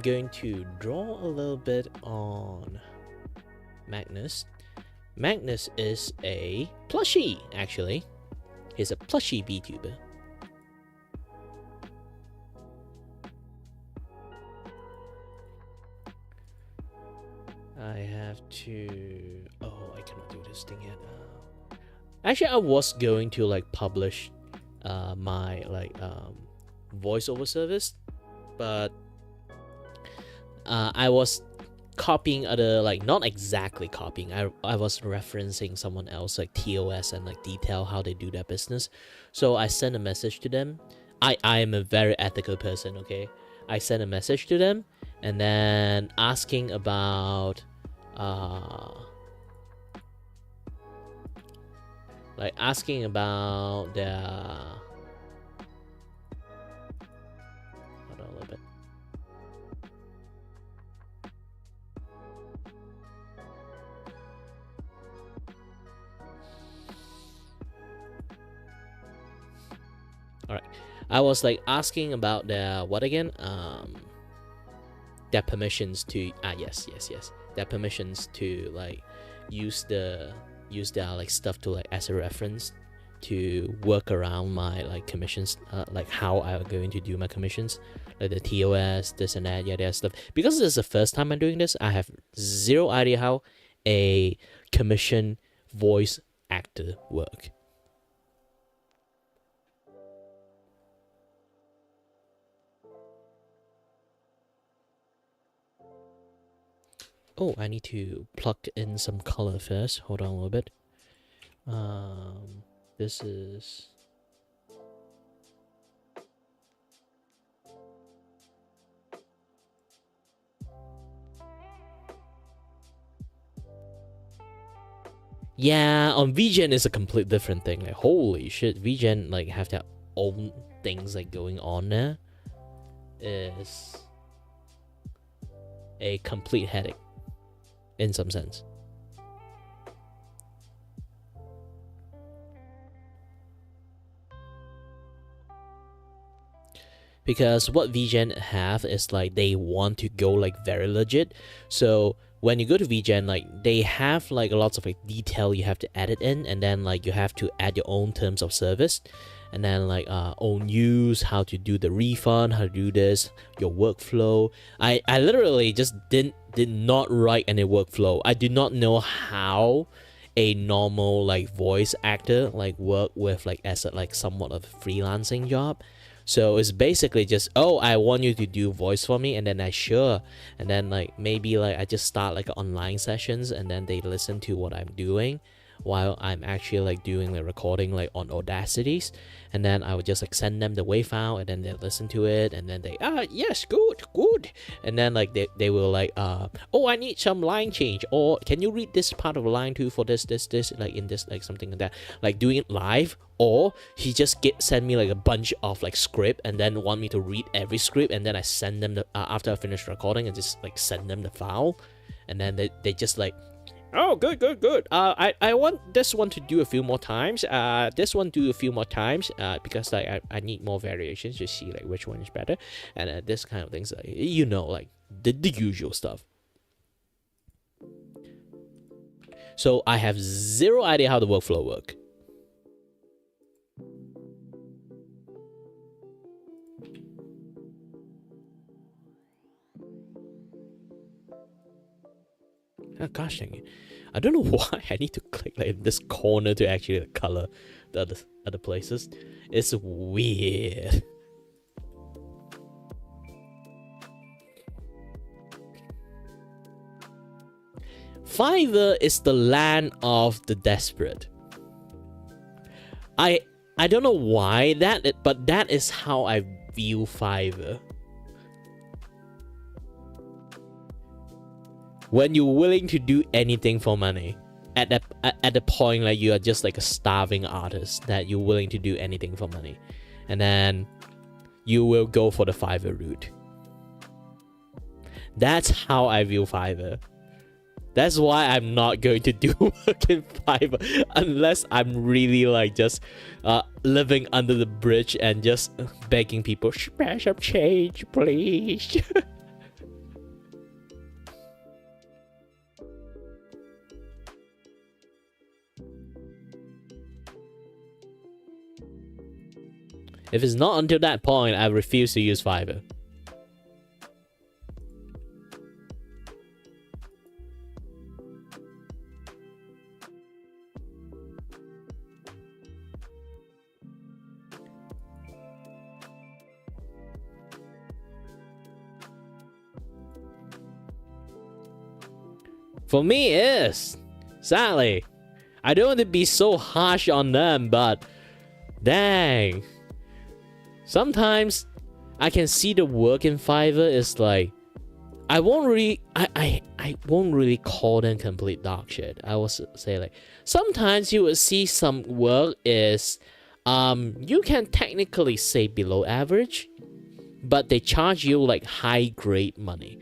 A: going to draw a little bit on Magnus. Magnus is a plushie, actually. He's a plushie Vtuber. I have to... Oh, I cannot do this thing yet. Actually, I was going to like publish my like voiceover service, but I was copying other, like not exactly copying. I was referencing someone else like TOS and like detail how they do their business. So I sent a message to them. I am a very ethical person, okay? I sent a message to them and then asking about like asking about their... Hold on a little bit. Alright, I was like asking about their what again? Their permissions to yes, their permissions to like use their like stuff to like as a reference to work around my like commissions, like how I'm going to do my commissions, like the TOS, this and that, yeah, that stuff. Because this is the first time I'm doing this, I have zero idea how a commission voice actor work. Oh, I need to plug in some color first. Hold on a little bit. This is... Yeah, on VGen is a complete different thing. Like, holy shit, VGen like have their own things like going on there. Is a complete headache in some sense. Because what VGen have is like they want to go like very legit. So when you go to VGen, like they have like lots of like detail you have to edit in, and then like you have to add your own terms of service, and then like own use, how to do the refund, how to do this, your workflow. I literally just did not write any workflow. I do not know how a normal like voice actor like work with like as a like somewhat of a freelancing job. So it's basically just, oh, I want you to do voice for me, and then I sure, and then like maybe like I just start like online sessions, and then they listen to what I'm doing while I'm actually like doing the recording like on Audacities, and then I would just like send them the WAV file, and then they listen to it, and then they yes, good, and then like they will like oh, I need some line change, or can you read this part of the line too for this like in this like something like that, like doing it live. Or he just send me like a bunch of like script, and then want me to read every script, and then I send them the after I finish recording, and just like send them the file, and then they just like, oh, good. I want this one to do a few more times. This one do a few more times. Because like I need more variations to see like which one is better, and this kind of things. You know, like the usual stuff. So I have zero idea how the workflow work. Oh, gosh dang it. I don't know why I need to click like in this corner to actually color the other places. It's weird. Fiverr is the land of the desperate. I don't know why but that is how I view Fiverr. When you're willing to do anything for money, at the point like you are just like a starving artist that you're willing to do anything for money, and then you will go for the Fiverr route. That's how I view Fiverr. That's why I'm not going to do work in Fiverr unless I'm really like just living under the bridge and just begging people, spare some change, please. If it's not until that point, I refuse to use Fiverr. For me, it is. Sadly. I don't want to be so harsh on them, but dang. Sometimes I can see the work in Fiverr is like, I won't really call them complete dog shit. I will say like, sometimes you will see some work is, you can technically say below average, but they charge you like high grade money.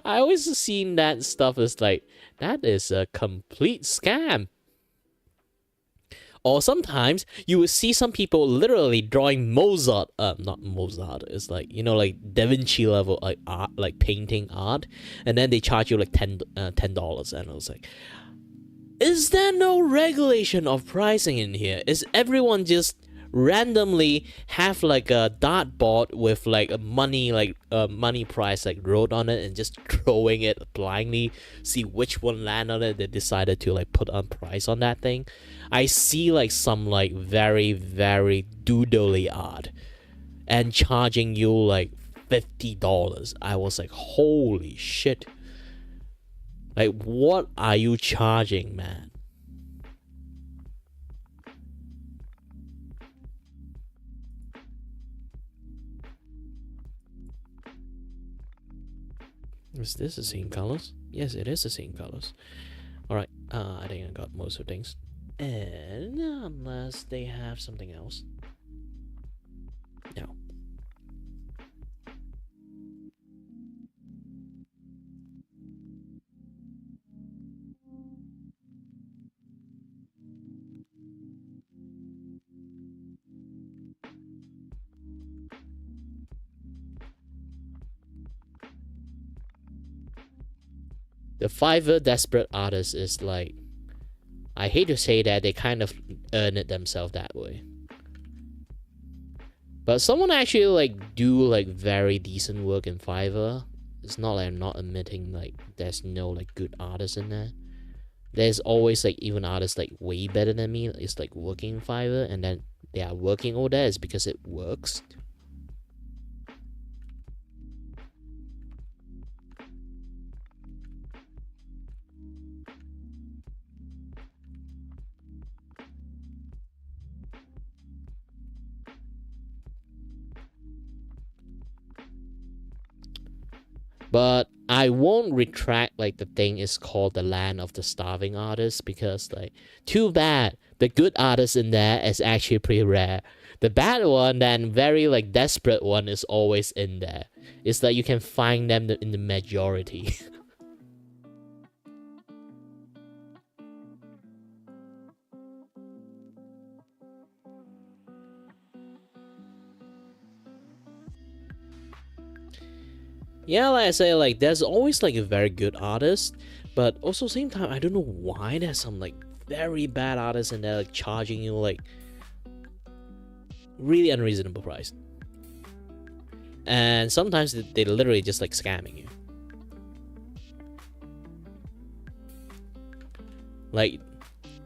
A: I always seen that stuff as like, that is a complete scam. Or sometimes you will see some people literally drawing Mozart, not Mozart, it's like, you know, like Da Vinci level like art, like painting art, and then they charge you like $10, and I was like, is there no regulation of pricing in here? Is everyone just randomly have like a dartboard with like a money prize like wrote on it and just throwing it blindly, see which one land on it. They decided to like put on price on that thing. I see like some like very doodly odd and charging you like $50. I was like, holy shit. Like, what are you charging, man? Is this the same colors? Yes, it is the same colors. Alright, I think I got most of things. And unless they have something else. No. The Fiverr desperate artist is like, I hate to say that, they kind of earn it themselves that way. But someone actually like do like very decent work in Fiverr. It's not like I'm not admitting like there's no like good artists in there. There's always like even artists like way better than me. It's like working in Fiverr, and then they are working over there is because it works. But I won't retract like the thing is called the land of the starving artists, because like, too bad, the good artist in there is actually pretty rare. The bad one, then very like desperate one, is always in there. It's like you can find them in the majority. Yeah, like I say, like there's always like a very good artist, but also same time I don't know why there's some like very bad artists and they're like charging you like really unreasonable price. And sometimes they literally just like scamming you. Like,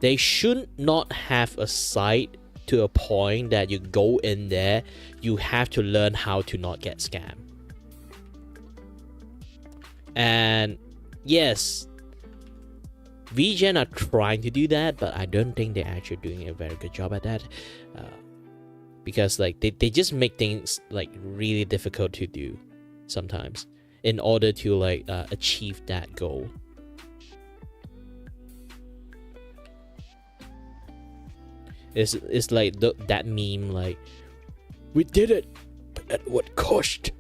A: they should not have a site to a point that you go in there, you have to learn how to not get scammed. And yes, VGen are trying to do that, but I don't think they're actually doing a very good job at that. Because like they just make things like really difficult to do sometimes in order to like achieve that goal. It's like that meme like, we did it, but at what cost?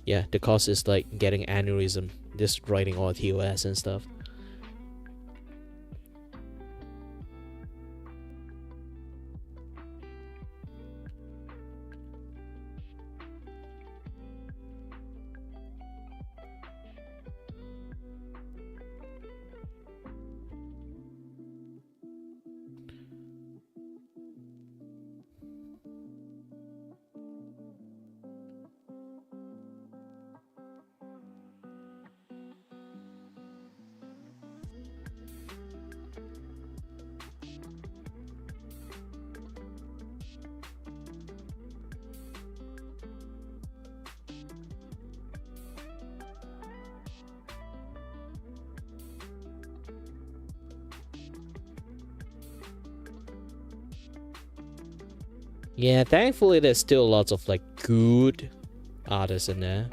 A: Yeah, the cost is like getting aneurysm, just writing all TOS and stuff. Yeah, thankfully there's still lots of like good artists in there.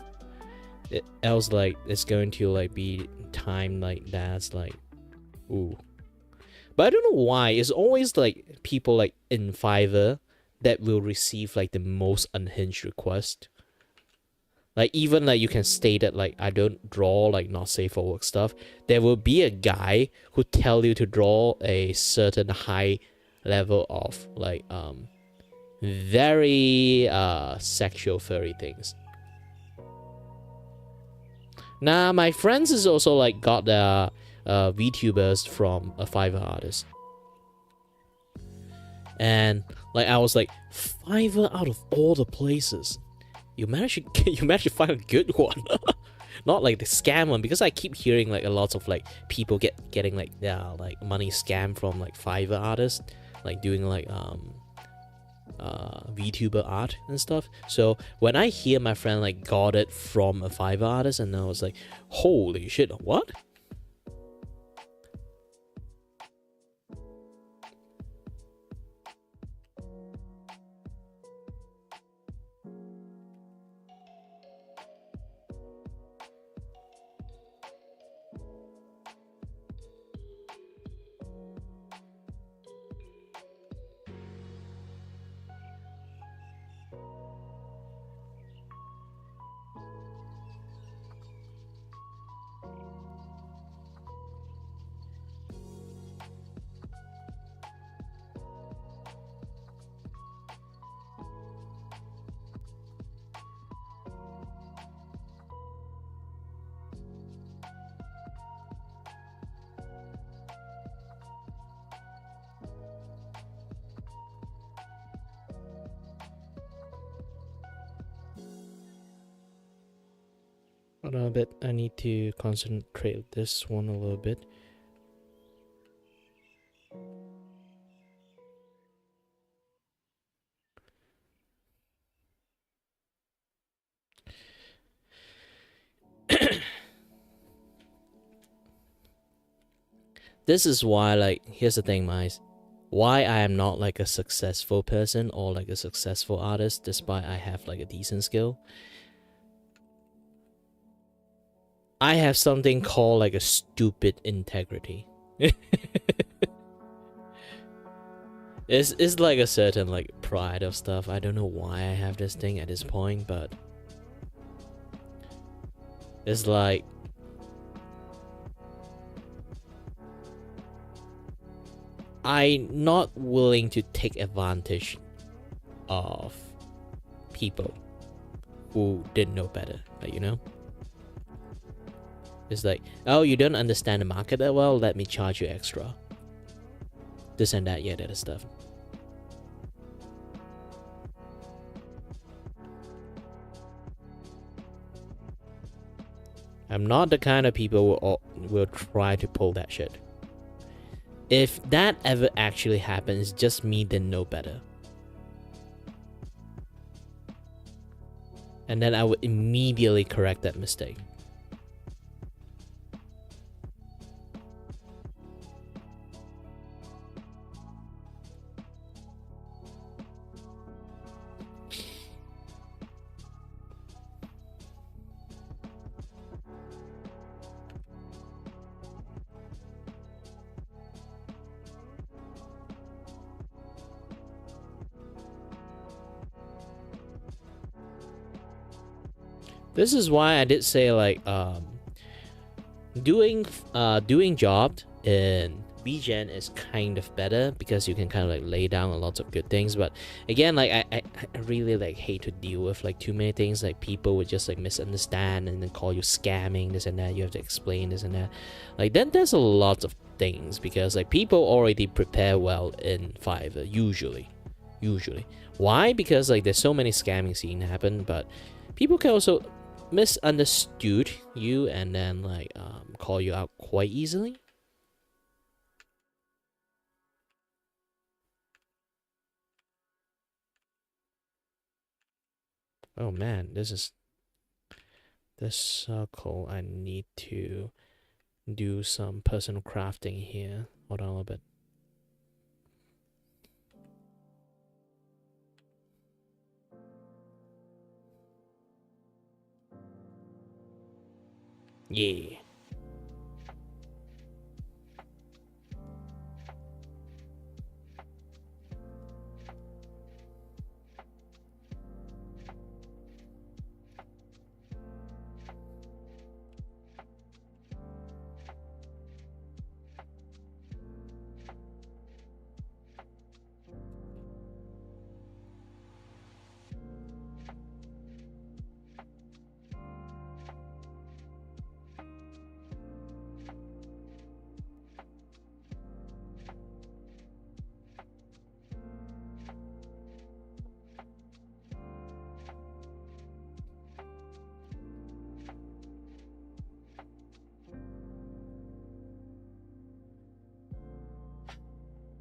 A: Else like it's going to like be time like that's like, ooh. But I don't know why it's always like people like in Fiverr that will receive like the most unhinged request. Like even like you can state that like I don't draw like not safe for work stuff. There will be a guy who tell you to draw a certain high level of like very sexual furry things. Now my friends is also like got the VTubers from a Fiverr artist. and like I was like, Fiverr out of all the places, you managed to you managed to find a good one. Not like the scam one, because I keep hearing like a lot of like people getting like like money scam from like Fiverr artists, like doing like Vtuber art and stuff. So when I hear my friend like got it from a Fiverr artist, and I was like, holy shit, what? Hold on a bit, I need to concentrate this one a little bit. This is why, like, here's the thing, guys. Why I am not like a successful person or like a successful artist, despite I have like a decent skill. I have something called like a stupid integrity. It's like a certain like pride of stuff. I don't know why I have this thing at this point, but it's like I'm not willing to take advantage of people who didn't know better, like, you know? It's like, oh, you don't understand the market that well, let me charge you extra. This and that, yeah, that stuff. I'm not the kind of people who will try to pull that shit. If that ever actually happens, just me didn't know better. And then I would immediately correct that mistake. This is why I did say like doing job in BGen is kind of better, because you can kind of like lay down a lot of good things. But again, like I really like hate to deal with like too many things. Like people would just like misunderstand and then call you scamming, this and that. You have to explain this and that. Like then there's a lot of things, because like people already prepare well in Fiverr usually. Why? Because like there's so many scamming scene happen, but people can also misunderstood you and then like call you out quite easily. Oh man, this circle. I need to do some personal crafting here. Hold on a little bit. Yeah.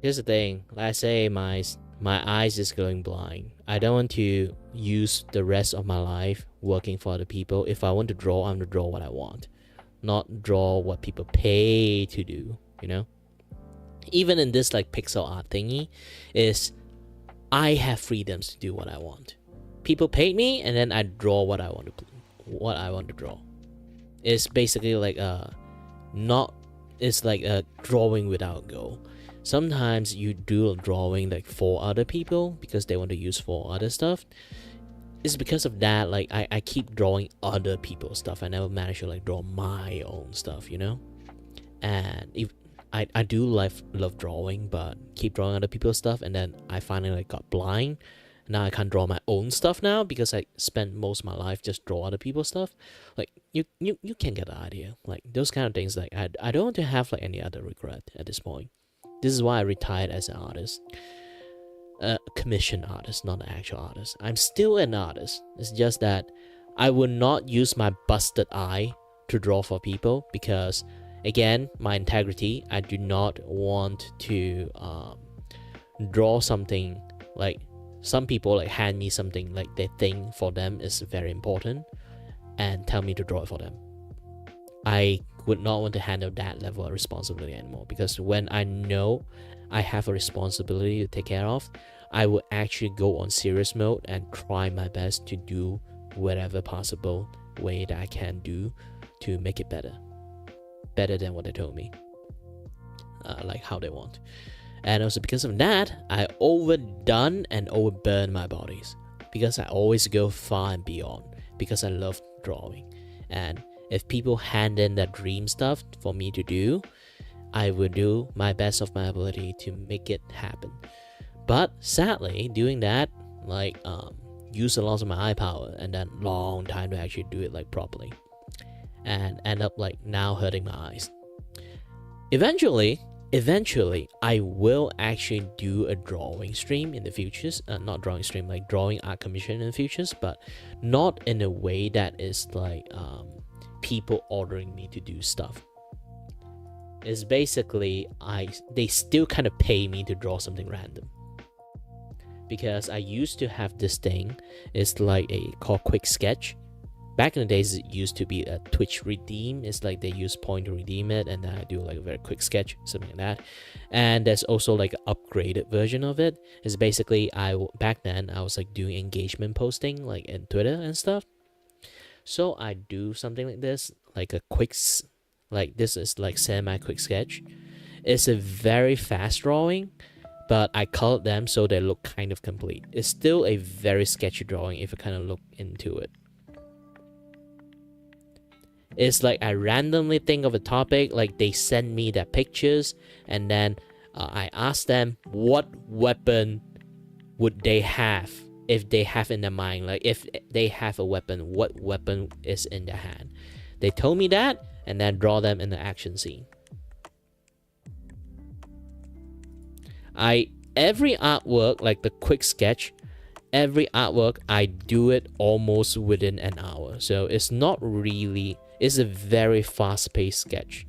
A: here's the thing. Let's say my eyes is going blind. I don't want to use the rest of my life working for other people. If I want to draw, I'm gonna draw what I want, not draw what people pay to do. You know. Even in this like pixel art thingy, is I have freedoms to do what I want. People pay me, and then I draw what I want to draw. It's basically like it's like a drawing without goal. Sometimes you do a drawing like for other people because they want to use for other stuff. It's because of that, like I keep drawing other people's stuff. I never manage to like draw my own stuff, you know. And if I do love drawing, but keep drawing other people's stuff, and then I finally like got blind. Now I can't draw my own stuff now because I spent most of my life just draw other people's stuff. Like you can get the idea. Like those kind of things. Like I don't want to have like any other regret at this point. This is why I retired as an artist, a commission artist, not an actual artist. I'm still an artist. It's just that I would not use my busted eye to draw for people because, again, my integrity. I do not want to draw something like. Some people like hand me something like they think for them is very important and tell me to draw it for them. I would not want to handle that level of responsibility anymore, because when I know I have a responsibility to take care of, I will actually go on serious mode and try my best to do whatever possible way that I can do to make it better than what they told me, like how they want. And also because of that, I overdone and overburn my bodies, because I always go far and beyond, because I love drawing. And if people hand in that dream stuff for me to do, I will do my best of my ability to make it happen. But sadly, doing that like use a lot of my eye power, and then long time to actually do it like properly, and end up like now hurting my eyes. Eventually I will actually do a drawing stream in the futures. Not drawing stream, like drawing art commission in the futures, but not in a way that is like people ordering me to do stuff. It's basically they still kind of pay me to draw something random. Because I used to have this thing, it's like called quick sketch. Back in the days, it used to be a Twitch redeem. It's like they use point to redeem it, and then I do like a very quick sketch, something like that. And there's also like an upgraded version of it. It's basically back then I was like doing engagement posting like in Twitter and stuff. So I do something like this, like a like this is like semi quick sketch. It's a very fast drawing, but I colored them so they look kind of complete. It's still a very sketchy drawing if you kind of look into it. It's like I randomly think of a topic, like they send me their pictures, and then I ask them what weapon would they have if they have in their mind. Like if they have a weapon, what weapon is in their hand. They told me that, and then draw them in the action scene. Every artwork, like the quick sketch, every artwork I do it almost within an hour. So it's not really, it's a very fast-paced sketch.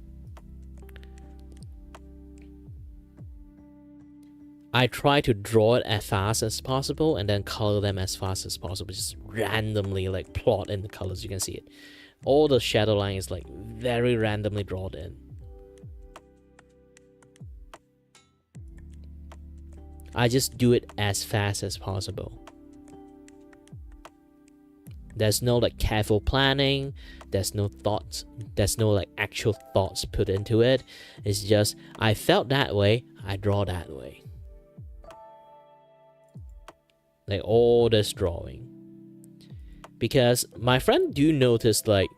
A: I try to draw it as fast as possible and then color them as fast as possible. Just randomly like plot in the colors, you can see it. All the shadow line is like very randomly drawn in. I just do it as fast as possible. There's no like careful planning, there's no thoughts, there's no like actual thoughts put into it. It's just, I felt that way, I draw that way. Like all this drawing. Because my friend do notice, like,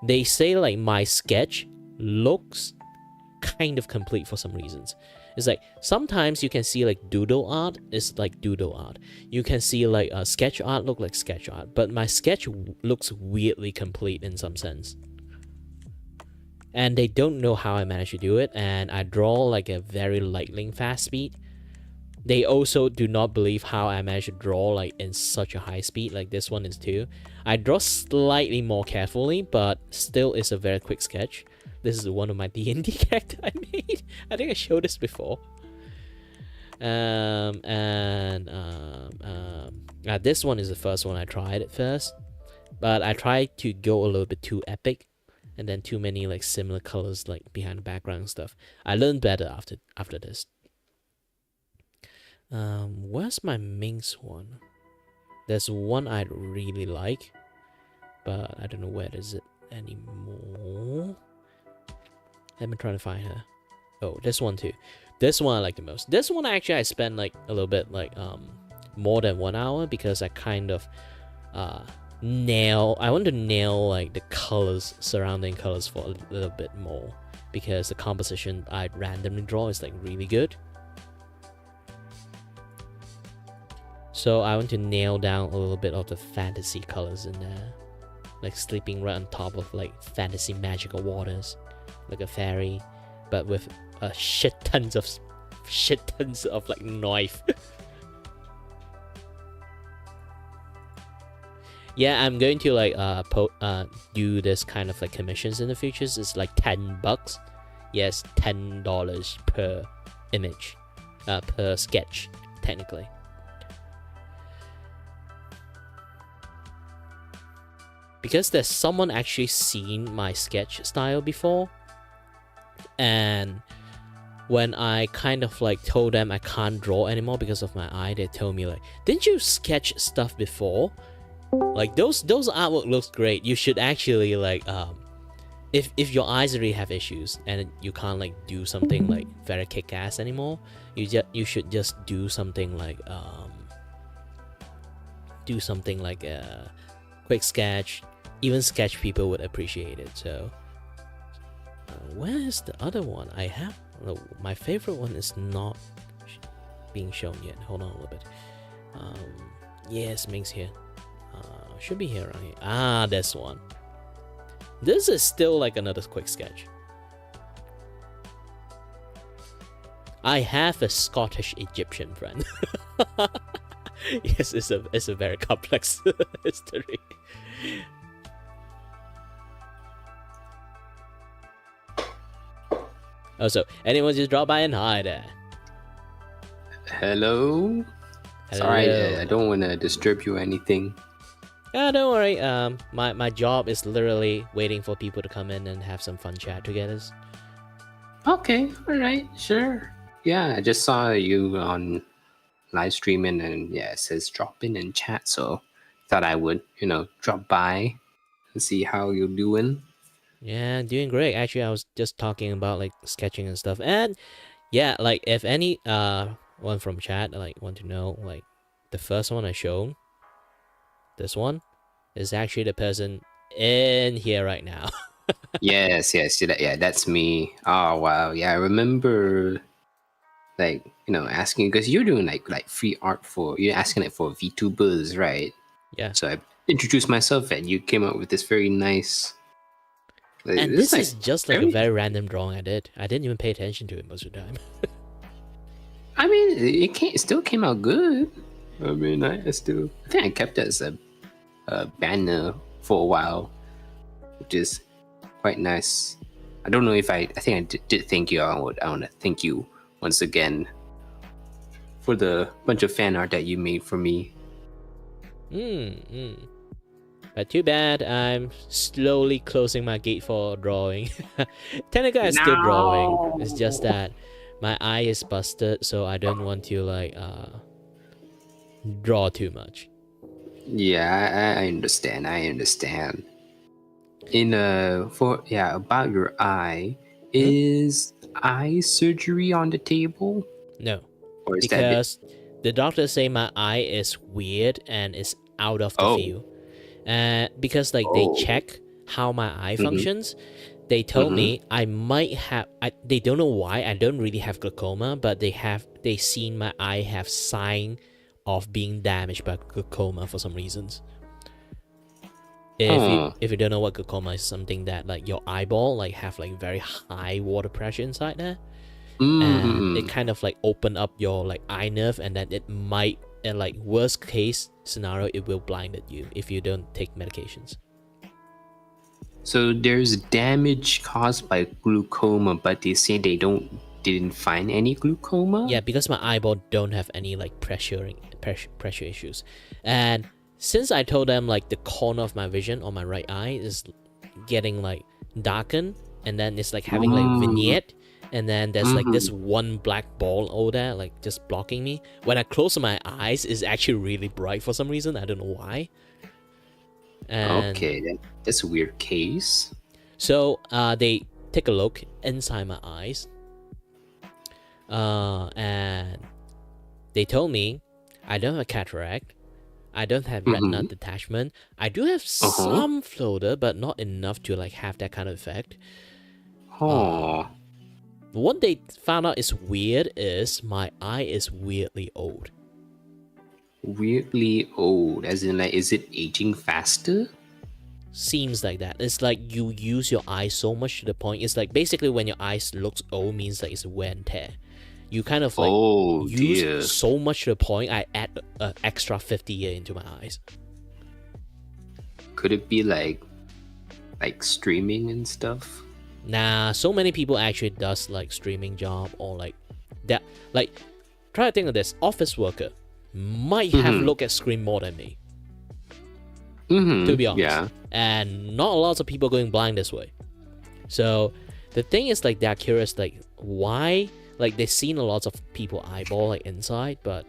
A: they say like my sketch looks kind of complete for some reasons. It's like sometimes you can see like doodle art is like doodle art. You can see like sketch art look like sketch art. But my sketch looks weirdly complete in some sense. And they don't know how I managed to do it. And I draw like a very lightning fast speed. They also do not believe how I managed to draw like in such a high speed. Like this one is too. I draw slightly more carefully, but still it's a very quick sketch. This is one of my D&D character I made. I think I showed this before. This one is the first one I tried at first, but I tried to go a little bit too epic, and then too many like similar colors like behind the background and stuff. I learned better after this. Where's my minx one? There's one I really like, but I don't know where is it anymore. Let me try to find her. Oh, this one too. This one I like the most. This one actually I spent like a little bit like more than 1 hour, because I kind of I want to nail like the colors, surrounding colors, for a little bit more, because the composition I randomly draw is like really good. So I want to nail down a little bit of the fantasy colors in there, like sleeping right on top of like fantasy magical waters, like a fairy, but with a shit tons of like knife. Yeah, I'm going to like do this kind of like commissions in the future. It's like $10. Yes, $10 per image, per sketch, technically. Because there's someone actually seen my sketch style before, and when I kind of like told them I can't draw anymore because of my eye, they told me like, didn't you sketch stuff before? Like those artwork looks great. You should actually like if your eyes already have issues and you can't like do something like very kick-ass anymore, you should just do something like a quick sketch. Even sketch people would appreciate it. So where is the other one I have? My favorite one is not being shown yet. Hold on a little bit. Yes, Ming's here. Should be here, right? Ah, this one. This is still like another quick sketch. I have a Scottish Egyptian friend. Yes, it's a very complex history. Also, anyone just drop by and hi there.
B: Hello. Sorry, I don't want to disturb you or anything.
A: Don't worry. My job is literally waiting for people to come in and have some fun chat together.
B: Okay, all right, sure. Yeah, I just saw you on live streaming, and yeah, it says drop in and chat, so thought I would, drop by and see how you're doing.
A: Yeah, doing great. Actually, I was just talking about like sketching and stuff, and yeah, like if any one from chat like want to know, like the first one I showed, this one, is actually the person in here right now.
B: yes, yeah, that's me. Oh wow, yeah, I remember, like asking, because you're doing like free art you're asking it for VTubers, right?
A: Yeah.
B: So I introduced myself, and you came up with this very nice.
A: And this is just like a very random drawing I did. I didn't even pay attention to it most of the time.
B: I mean, it still came out good. I mean, I think I kept it as a banner for a while, which is quite nice. I don't know if I think I did thank you. I want to thank you once again for the bunch of fan art that you made for me.
A: But too bad, I'm slowly closing my gate for drawing. Technically, I'm still drawing. It's just that my eye is busted, so I don't want to like draw too much.
B: Yeah, I understand. About your eye, is eye surgery on the table?
A: No, or is because the doctors say my eye is weird and is out of the field. Because like they check how my eye functions, they told me I might have. They don't know why I don't really have glaucoma, but they seen my eye have sign of being damaged by glaucoma for some reasons. If you don't know what glaucoma is, something that like your eyeball like have like very high water pressure inside there, and it kind of like open up your like eye nerve, and then it might, in like worst case scenario, it will blind you if you don't take medications.
B: So there's damage caused by glaucoma, but they say they don't didn't find any glaucoma?
A: Yeah, because my eyeball don't have any like pressure issues. And since I told them like the corner of my vision on my right eye is getting like darkened, and then it's like having like vignette, and then there's like this one black ball over there like just blocking me. When I close my eyes, it's actually really bright for some reason. I don't know why. And
B: okay, that's a weird case.
A: so they take a look inside my eyes, and they told me I don't have a cataract, I don't have retina detachment. I do have some floater, but not enough to like have that kind of effect. What they found out is weird is my eye is weirdly old.
B: Weirdly old, as in like, is it aging faster?
A: Seems like that. It's like you use your eye so much to the point. It's like basically when your eyes looks old means like it's wear and tear. You kind of like use so much to the point I add an extra 50 year into my eyes.
B: Could it be like streaming and stuff?
A: Nah, so many people actually does like streaming job or like that. Like, try to think of this. Office worker might have looked at screen more than me. To be honest.
B: Yeah.
A: And not a lot of people going blind this way. So the thing is like they're curious like why, like they've seen a lot of people eyeball like inside, but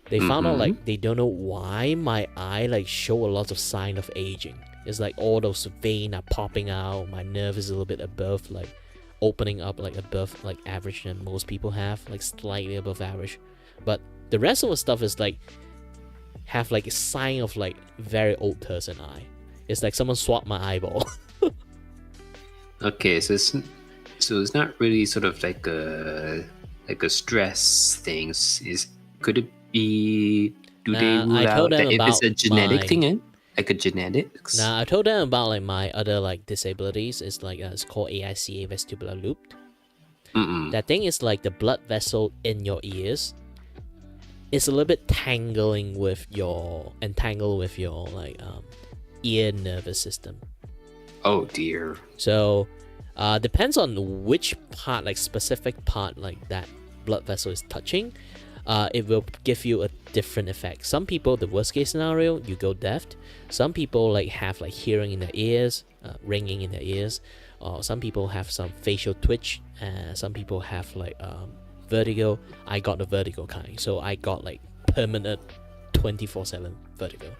A: they found out like they don't know why my eye like show a lot of sign of aging. It's like all those veins are popping out, my nerve is a little bit above, like opening up like above like average than most people have, like slightly above average. But the rest of the stuff is like have like a sign of like very old person eye. It's like someone swapped my eyeball.
B: Okay, so it's not really sort of like a stress thing. Could it be? Do they rule out that if it's a genetic thing? Like a genetics?
A: Nah, I told them about like my other like disabilities. It's like it's called AICA vestibular loop. That thing is like the blood vessel in your ears. It's a little bit entangled with your like ear nervous system.
B: Oh dear.
A: So depends on which part, like specific part like that blood vessel is touching, it will give you a different effect. Some people, the worst case scenario, you go deaf. Some people like have like hearing in their ears, ringing in their ears, or some people have some facial twitch, and some people have like vertigo. I got the vertigo kind, so I got like permanent 24/7 vertigo.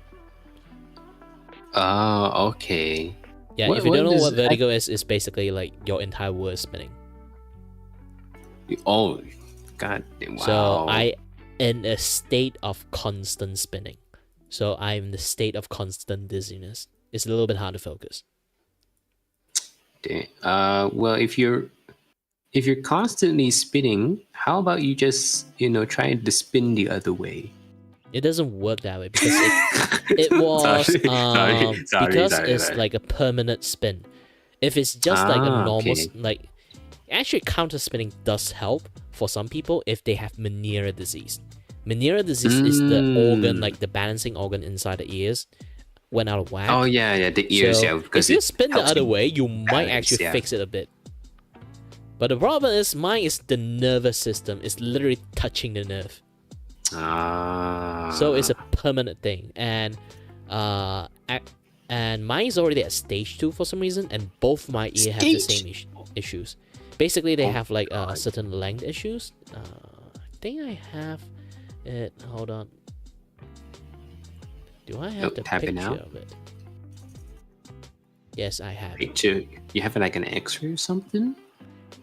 B: Okay.
A: Yeah, if you don't know what vertigo is, it's basically like your entire world is spinning.
B: Oh, God, wow.
A: So I in a state of constant spinning. So I'm in the state of constant dizziness. It's a little bit hard to focus.
B: Well, if you're constantly spinning, how about you just try to spin the other way?
A: It doesn't work that way because it was because it's like a permanent spin. If it's just like a normal like actually counter spinning does help for some people if they have Meniere's disease. Meniere's disease is the organ, like the balancing organ inside the ears went out of whack.
B: Oh yeah, the ears.
A: So
B: because
A: if you spin the other way, you might actually fix it a bit. But the problem is mine is the nervous system. It's literally touching the nerve. So it's a permanent thing, and mine is already at stage 2 for some reason, and both my ear have the same issues. Basically, they have like certain length issues. I think I have it. Hold on. Do I have the picture of it? Yes, I have.
B: Picture? You have like an X-ray or something?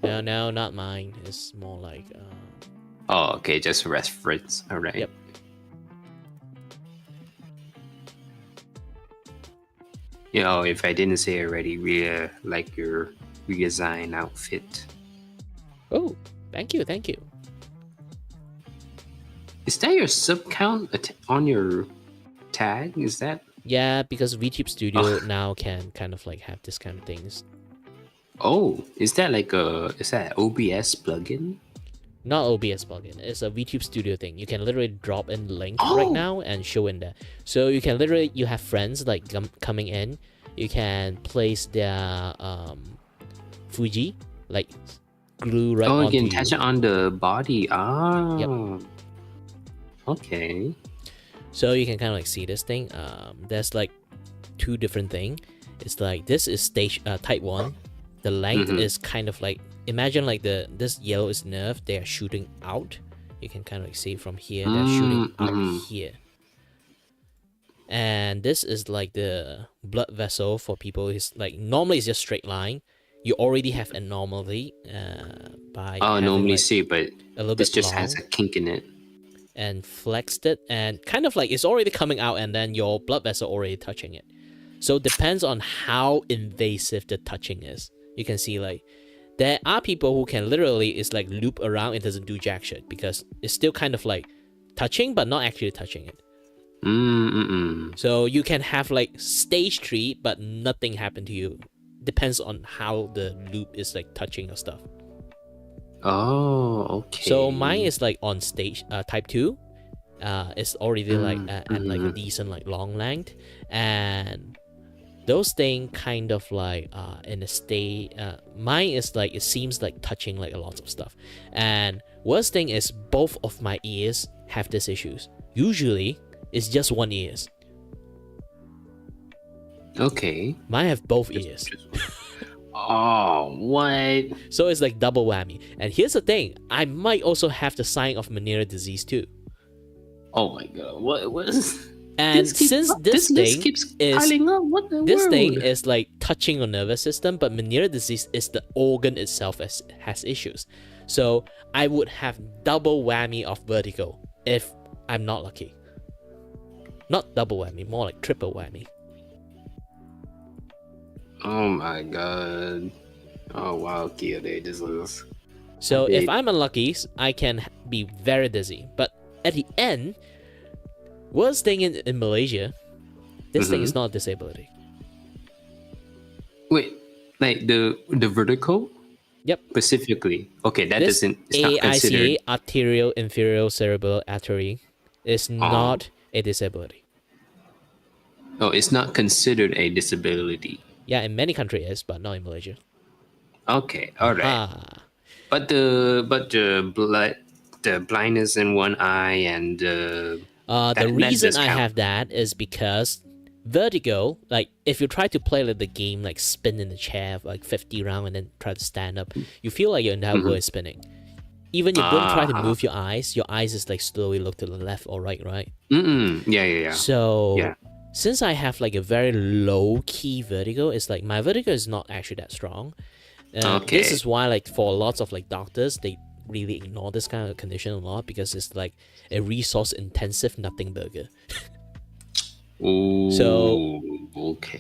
A: No, not mine. It's more like.
B: Oh, okay, just reference. All right.
A: Yep.
B: If I didn't say already, we like your redesign outfit.
A: Oh, thank you.
B: Is that your sub count on your tag? Is that?
A: Yeah, because VTube Studio now can kind of like have this kind of things.
B: Oh, is that OBS plugin?
A: Not OBS plugin. It's a VTube Studio thing. You can literally drop in the link right now and show in there. So you can literally, you have friends like coming in. You can place their Fuji, like glue right
B: Oh, you
A: onto
B: can attach it
A: you.
B: on the body. Ah.
A: Yep.
B: Okay.
A: So you can kind of like see this thing. There's like two different things. It's like this is stage type 1. The length is kind of like, imagine like this yellow is nerve. They are shooting out. You can kind of like see from here. They're shooting out here. And this is like the blood vessel for people. It's like normally it's just straight line. You already have anomaly by having
B: normally
A: like
B: see, but
A: a little
B: this
A: bit
B: just
A: long
B: has a kink in it.
A: and flexed it, and kind of like it's already coming out, and then your blood vessel already touching it. So it depends on how invasive the touching is. You can see like there are people who can literally is like loop around. It doesn't do jack shit because it's still kind of like touching but not actually touching it. So you can have like stage 3 but nothing happened to you. Depends on how the loop is like touching your stuff.
B: Oh, okay.
A: So mine is like on stage type 2. It's already like at like a decent like long length, and those things kind of like in a state. Mine is like it seems like touching like a lot of stuff, and worst thing is both of my ears have these issues. Usually it's just one ears.
B: Okay.
A: Mine have both ears.
B: Oh, what?
A: So it's like double whammy. And here's the thing, I might also have the sign of Meniere's disease too.
B: Oh my god, what is...
A: And since this thing
B: keeps
A: is
B: piling up, what the
A: this
B: world?
A: thing is like touching your nervous system, but Meniere's disease is the organ itself has issues. So I would have double whammy of vertigo if I'm not lucky. Not double whammy, more like triple whammy.
B: Oh my god. Oh wow, Kia, this is...
A: So if I'm unlucky, I can be very dizzy. But at the end, worst thing in Malaysia, this thing is not a disability.
B: Wait, like the vertical?
A: Yep.
B: Specifically. Okay, that
A: This
B: doesn't... It's not considered...
A: AICA, arterial inferior cerebral artery, is not a disability.
B: Oh, it's not considered a disability.
A: Yeah, in many countries it is, but not in Malaysia.
B: Okay, alright. But the blindness in one eye and
A: the reason I have that is because vertigo, like if you try to play like the game, like spin in the chair for like 50 rounds and then try to stand up, you feel like your entire world is spinning. Even you don't try to move your eyes is like slowly look to the left or right, right?
B: Yeah.
A: So since I have like a very low key vertigo, it's like my vertigo is not actually that strong. This is why like for lots of like doctors, they really ignore this kind of condition a lot because it's like a resource intensive nothing burger.
B: Ooh,
A: so
B: okay.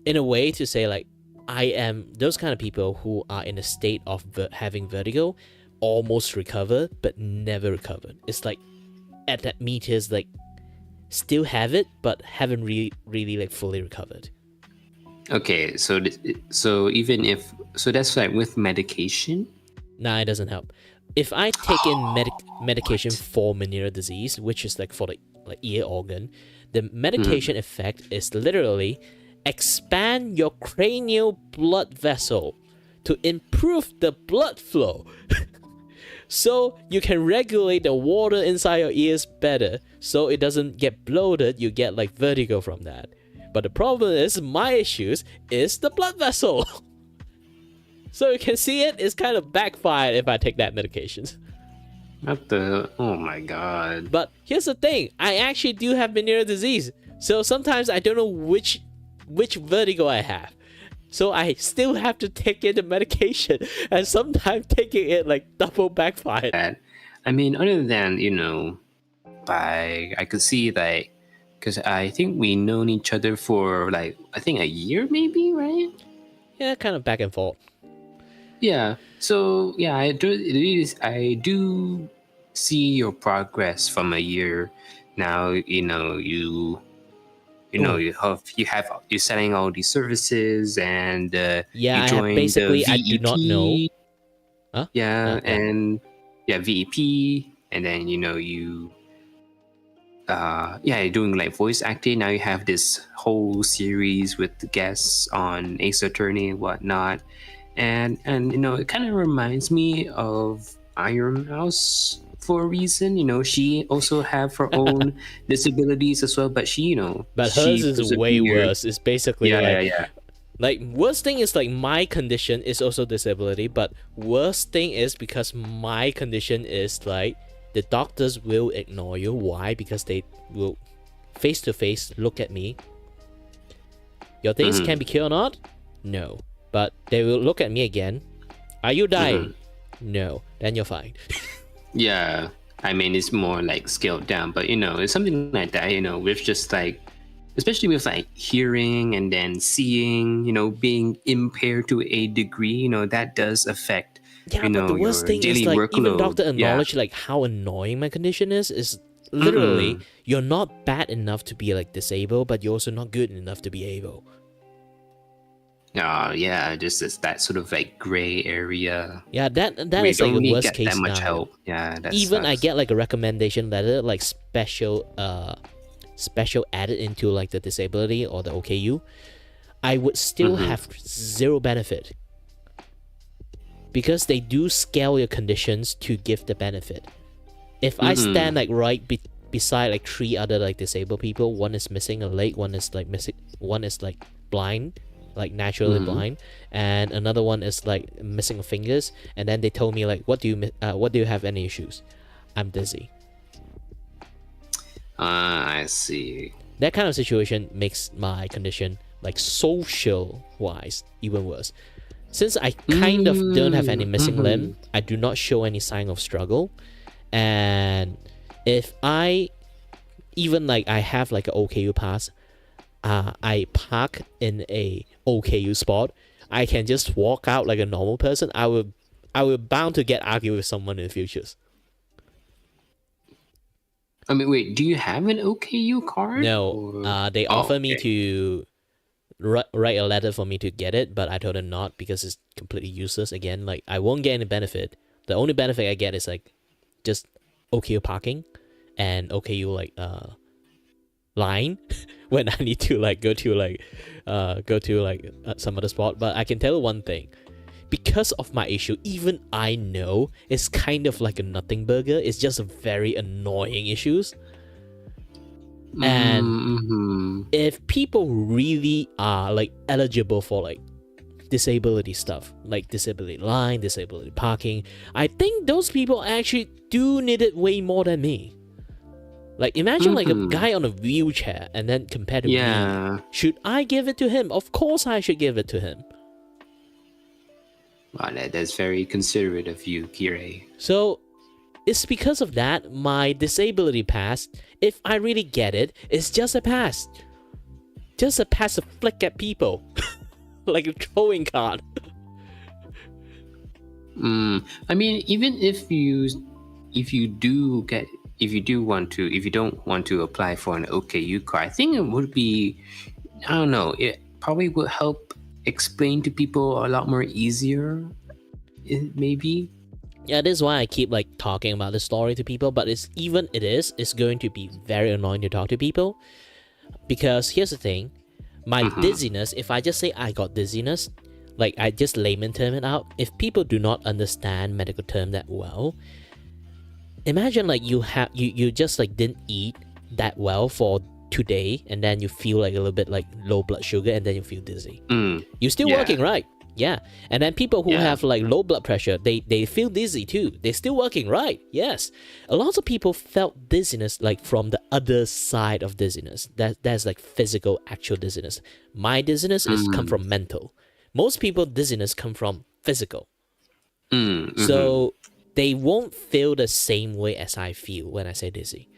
A: In a way to say like I am those kind of people who are in a state of having vertigo, almost recovered but never recovered. It's like at that meters like still have it but haven't really like fully recovered.
B: Okay, so even if that's like with medication.
A: Nah, it doesn't help. If I take in medication for Meniere's disease, which is like for the like ear organ, the medication effect is literally expand your cranial blood vessel to improve the blood flow. So you can regulate the water inside your ears better so it doesn't get bloated, you get like vertigo from that. But the problem is my issues is the blood vessel. So you can see it's kind of backfired if I take that medication.
B: What the... Oh my god.
A: But here's the thing, I actually do have Meniere's disease. So sometimes I don't know which vertigo I have. So I still have to take in the medication, and sometimes taking it like double backfired.
B: I mean, other than, I could see like, because I think we known each other for like, I think a year maybe, right?
A: Yeah, kind of back and forth.
B: Yeah. So yeah, I do see your progress from a year now. You're selling all these services and you joined
A: basically
B: the VEP.
A: I do not know. Huh?
B: And VEP, and then you're doing like voice acting. Now you have this whole series with the guests on Ace Attorney and whatnot. and it kind of reminds me of Iron Mouse for a reason. She also have her own disabilities as well, but
A: But hers
B: she
A: is way
B: persevered.
A: worse. It's basically
B: Yeah, yeah, yeah.
A: like worst thing is like my condition is also disability, but worst thing is because my condition is like the doctors will ignore you. Why? Because they will face to face look at me. Your things can be cured or not? No. But they will look at me again. Are you dying? No. Then you're fine.
B: Yeah, I mean, it's more like scaled down, but it's something like that, with just like, especially with like hearing and then seeing, being impaired to a degree, that does affect,
A: Yeah, but the worst
B: your
A: thing is
B: daily
A: like even
B: workload.
A: doctor
B: Yeah.
A: acknowledge like how annoying my condition is literally you're not bad enough to be like disabled, but you're also not good enough to be able.
B: Oh, yeah, just that sort of like gray area.
A: Yeah, that
B: We
A: is like
B: don't
A: a
B: really
A: worst
B: get
A: case
B: that much
A: scenario.
B: help. Yeah, that
A: Even I
B: sucks.
A: get like a recommendation letter, like special added into like the disability or the OKU, I would still have zero benefit because they do scale your conditions to give the benefit. If I stand like right beside like three other like disabled people, one is missing a leg, one is like blind, like naturally blind, and another one is like missing fingers, and then they told me like, what do you have any issues? I'm dizzy.
B: I see.
A: That kind of situation makes my condition like social wise even worse. Since I kind of don't have any missing limb, I do not show any sign of struggle, and if I even like I have like an OKU pass, I park in a OKU spot, I can just walk out like a normal person. I will bound to get argued with someone in the futures.
B: I mean, wait, do you have an OKU card?
A: No, they offer me to write a letter for me to get it, but I told them not because it's completely useless. Again, like I won't get any benefit. The only benefit I get is like just OKU parking and OKU like line when I need to like go to some other spot. But I can tell you one thing. Because of my issue, even I know it's kind of like a nothing burger. It's just a very annoying issues. And if people really are like eligible for like disability stuff, like disability line, disability parking, I think those people actually do need it way more than me. Like imagine like a guy on a wheelchair and then compare to me. Should I give it to him? Of course I should give it to him.
B: Wow, that's very considerate of you, Kirei.
A: So it's because of that, my disability pass, if I really get it, it's just a pass. Just a pass to flick at people. Like a throwing card.
B: I mean, even if you don't want to apply for an OKU card, I think it would be, I don't know, it probably would help explain to people a lot more easier, maybe.
A: Yeah, this is why I keep like talking about the story to people, but it's going to be very annoying to talk to people. Because here's the thing, my dizziness, if I just say I got dizziness, like I just layman term it out, if people do not understand medical term that well, imagine like you just like didn't eat that well for today, and then you feel like a little bit like low blood sugar, and then you feel dizzy. You're still working, right? Yeah. And then people who have like low blood pressure, they feel dizzy too. They're still working, right? Yes. A lot of people felt dizziness like from the other side of dizziness. That's like physical, actual dizziness. My dizziness is come from mental. Most people dizziness come from physical. So they won't feel the same way as I feel when I say dizzy.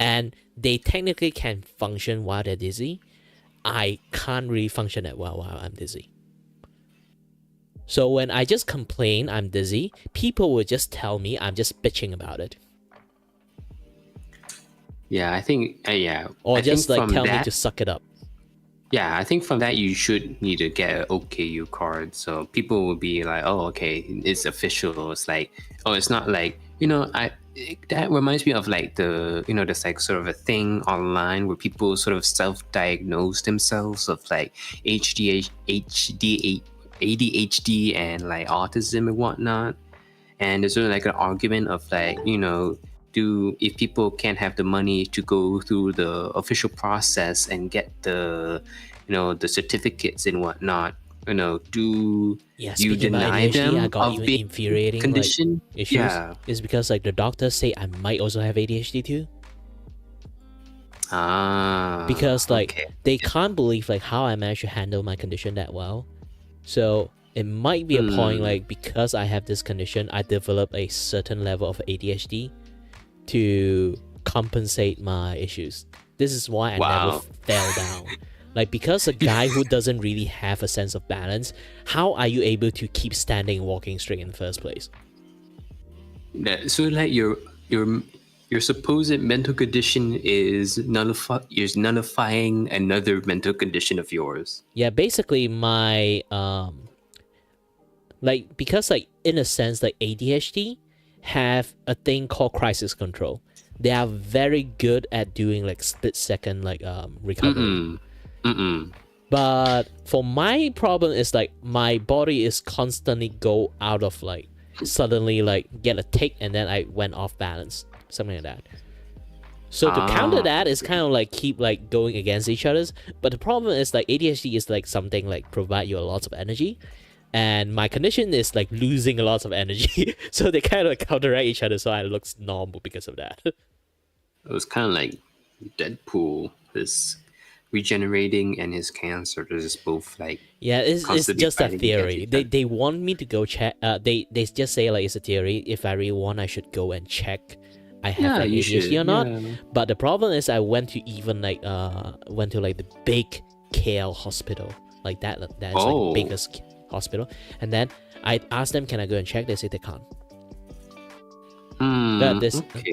A: And they technically can function while they're dizzy. I can't really function that well while I'm dizzy. So when I just complain I'm dizzy, people will just tell me I'm just bitching about it.
B: Yeah, I think,
A: Or
B: I
A: just
B: think
A: like tell me to suck it up.
B: Yeah, I think from that you should need to get an OKU card, so people will be like, "Oh, okay, it's official." It's like, oh, it's not like that reminds me of like there's like sort of a thing online where people sort of self-diagnose themselves of like ADHD and like autism and whatnot. And there's sort of like an argument of like, if people can't have the money to go through the official process and get the certificates and whatnot, do
A: Yeah,
B: you
A: speaking about
B: deny
A: ADHD, I
B: them
A: got
B: of
A: even
B: being
A: infuriating
B: condition?
A: like issues.
B: Yeah.
A: It's because like the doctors say I might also have ADHD too. Because like
B: okay.
A: they can't believe like how I managed to handle my condition that well. So it might be a point like because I have this condition, I develop a certain level of ADHD to compensate my issues. This is why I never fell down. Like, because a guy who doesn't really have a sense of balance, how are you able to keep standing and walking straight in the first place?
B: So like your supposed mental condition is nullifying another mental condition of yours.
A: Yeah, basically my like, because like in a sense like ADHD have a thing called crisis control. They are very good at doing like split second like recovery. But for my problem is like my body is constantly go out of like suddenly like get a tick and then I went off balance, something like that. So to counter that is kind of like keep like going against each other's. But the problem is like ADHD is like something like provide you a lot of energy, and my condition is like losing a lot of energy. So they kind of like counteract each other. So I look normal because of that.
B: It was kind of like Deadpool, his regenerating and his cancer. They're just both like
A: it's just a theory.
B: They
A: They want me to go check. They just say like it's a theory. If I really want, I should go and check I have like ADHD or not. Yeah. But the problem is I went to even like went to like the big KL hospital, like that's like the biggest hospital, and then I asked them, can I go and check? They say they can't.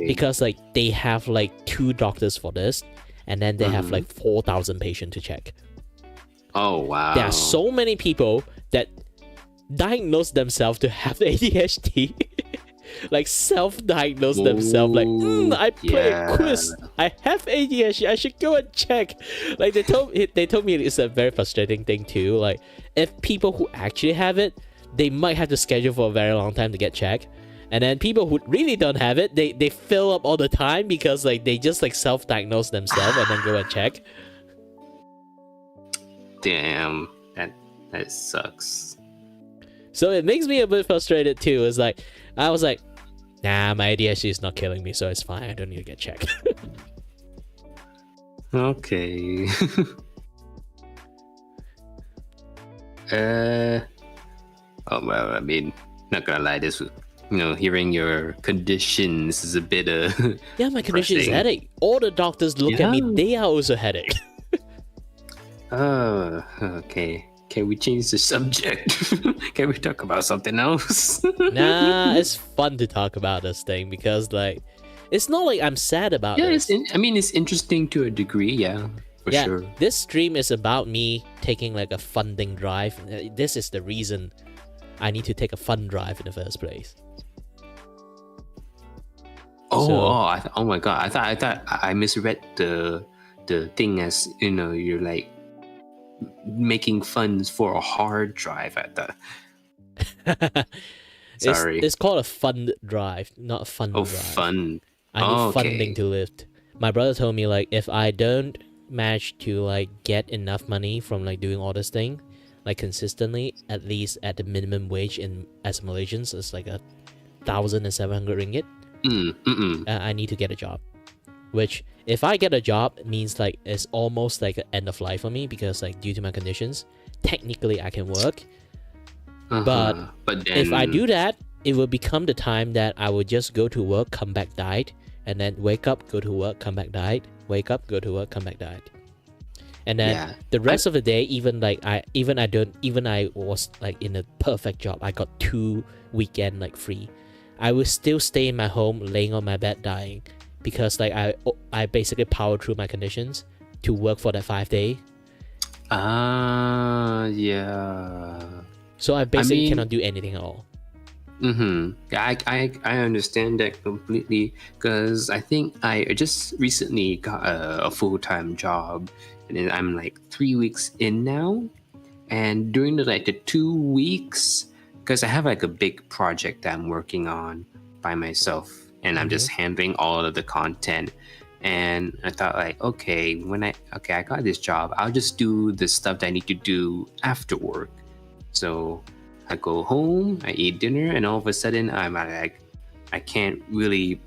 A: Because like they have like 2 doctors for this, and then they have like 4,000 patients to check.
B: Oh wow!
A: There are so many people that diagnose themselves to have ADHD. Like self-diagnose themselves, like I play a quiz, I have ADHD, I should go and check. Like they told me it's a very frustrating thing too. Like if people who actually have it, they might have to schedule for a very long time to get checked, and then people who really don't have it, they fill up all the time because like they just like self-diagnose themselves and then go and check.
B: Damn, that sucks.
A: So it makes me a bit frustrated too. It's like I was like, nah, my ADHD is not killing me, so it's fine. I don't need to get checked.
B: Okay. Oh well, I mean, not gonna lie, this hearing your conditions is a bit
A: yeah, my condition is headache. All the doctors look at me, they are also headache.
B: Oh, okay. Can we change the subject? Can we talk about something else?
A: Nah, it's fun to talk about this thing because like it's not like I'm sad about it.
B: It's interesting to a degree, yeah, for sure.
A: This stream is about me taking like a funding drive. This is the reason I need to take a fund drive in the first place.
B: Oh my god! I thought I misread the thing as you're like making funds for a hard drive at the. Sorry,
A: it's called a fund drive, not a fund drive.
B: Fun.
A: I need funding to lift. My brother told me like if I don't manage to like get enough money from like doing all this thing like consistently, at least at the minimum wage as Malaysians, it's like 1,700 ringgit. I need to get a job, which if I get a job it means like it's almost like an end of life for me because like due to my conditions, technically I can work. But then, if I do that, it will become the time that I will just go to work, come back, died, and then wake up, go to work, come back, died, wake up, go to work, come back, died. And then the rest of the day, even I was like in a perfect job, I got 2 weekend like free, I will still stay in my home laying on my bed dying because like I basically power through my conditions to work for that 5 day.
B: Yeah.
A: So I basically cannot do anything at all.
B: Yeah, I understand that completely because I think I just recently got a full-time job and I'm like 3 weeks in now, And during the 2 weeks, because I have like a big project that I'm working on by myself, and I'm just handling all of the content. And I thought like, okay, I got this job, I'll just do the stuff that I need to do after work. So I go home, I eat dinner, and all of a sudden I'm like, I can't really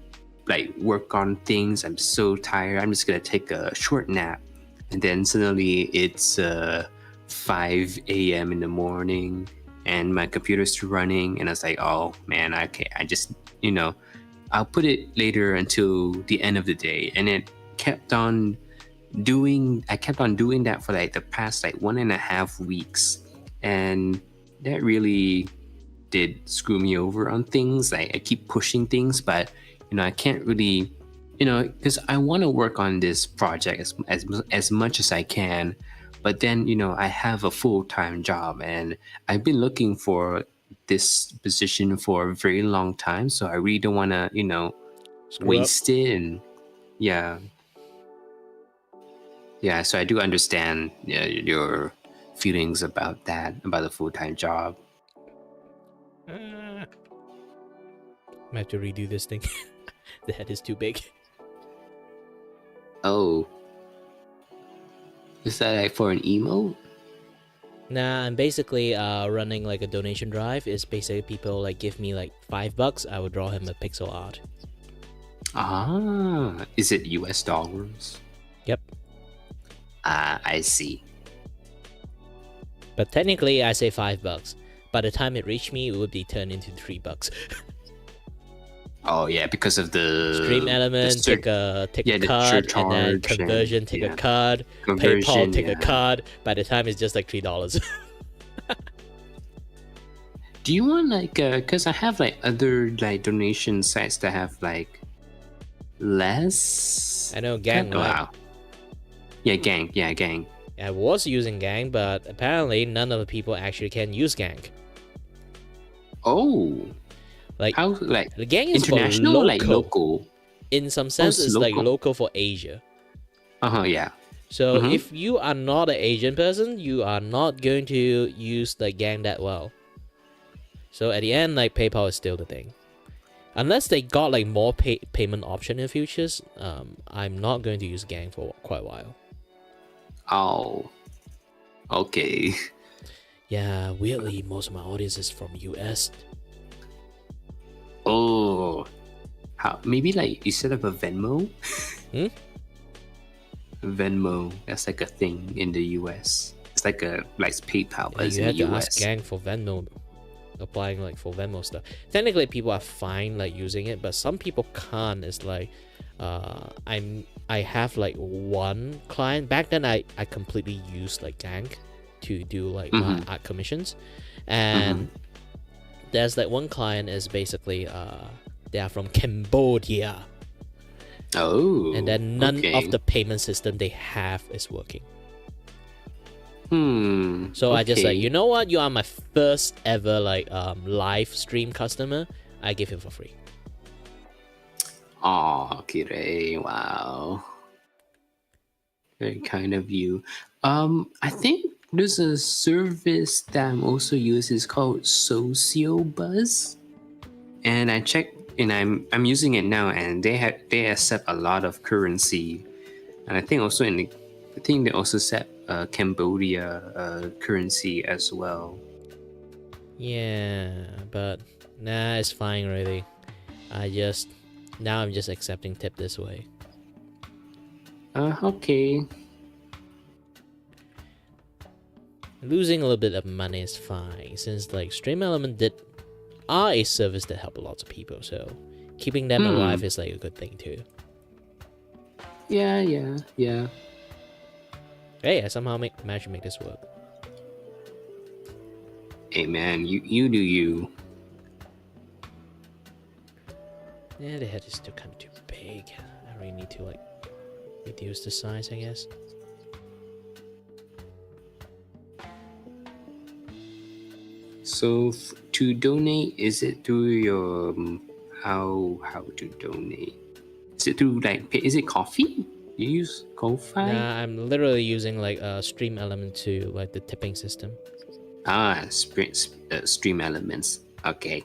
B: like work on things. I'm so tired. I'm just gonna take a short nap, and then suddenly it's 5 a.m. in the morning, and my computer's still running, and I was like, oh man, okay, I just I'll put it later until the end of the day, and it kept on doing. I kept on doing that for like the past 1.5 weeks, and that really did screw me over on things. Like I keep pushing things, but I can't really, because I want to work on this project as much as I can, but then I have a full-time job, and I've been looking for this position for a very long time, so I really don't want to waste it. And yeah, so I do understand your feelings about that, about a full-time job.
A: I have to redo this thing. The head is too big.
B: Oh, is that like for an emote?
A: Nah, I'm basically running like a donation drive. It's basically people like give me like $5. I would draw him a pixel art.
B: Ah, is it US dollars?
A: Yep.
B: I see.
A: But technically, I say $5. By the time it reached me, it would be turned into $3.
B: Oh yeah, because of the
A: stream element, take a card, and then conversion, take a card, PayPal, take a card. By the time it's just like $3.
B: Do you want like because I have like other like donation sites that have like less?
A: I know Gang.
B: Wow. Yeah, Gang. Yeah, Gang.
A: I was using Gang, but apparently none of the people actually can use Gang.
B: Oh.
A: Like
B: how, like
A: the Gang is
B: international,
A: for
B: or like local?
A: In some sense, it's like local for Asia.
B: Yeah.
A: So if you are not an Asian person, you are not going to use the Gang that well. So at the end, like PayPal is still the thing. Unless they got like more payment option in the futures, I'm not going to use Gang for quite a while.
B: Oh. Okay.
A: Yeah, weirdly, most of my audience is from US.
B: Oh, how? Maybe like you set up a Venmo. Venmo, that's like a thing in the US. It's like PayPal, but
A: you have to ask Gang for Venmo, applying like for Venmo stuff. Technically, people are fine like using it, but some people can't. It's like, I have like one client back then. I completely used like Gang to do like my art commissions, and. There's like one client is basically they are from Cambodia.
B: Oh.
A: And then none of the payment system they have is working. So I just like, you know what? You are my first ever like live stream customer. I give it for free.
B: Oh, Kire, wow. Very kind of you. I think there's a service that I'm also using. It's called SocioBuzz, and I checked, and I'm using it now, and they accept a lot of currency, and I think also they also accept Cambodia currency as well.
A: Yeah, but nah, it's fine really. I'm just accepting tip this way.
B: Okay.
A: Losing a little bit of money is fine, since like Stream Element are a service that help lots of people, so keeping them alive is like a good thing too.
B: Yeah.
A: Hey, I somehow managed to make this work.
B: Hey man, you do you.
A: Yeah, the head is still kind of too big. I really need to like reduce the size, I guess.
B: So to donate, is it through your how to donate? Is it through like is it coffee? You use Ko-Fi?
A: Nah, I'm literally using like a stream element to like the tipping system.
B: Stream elements. Okay.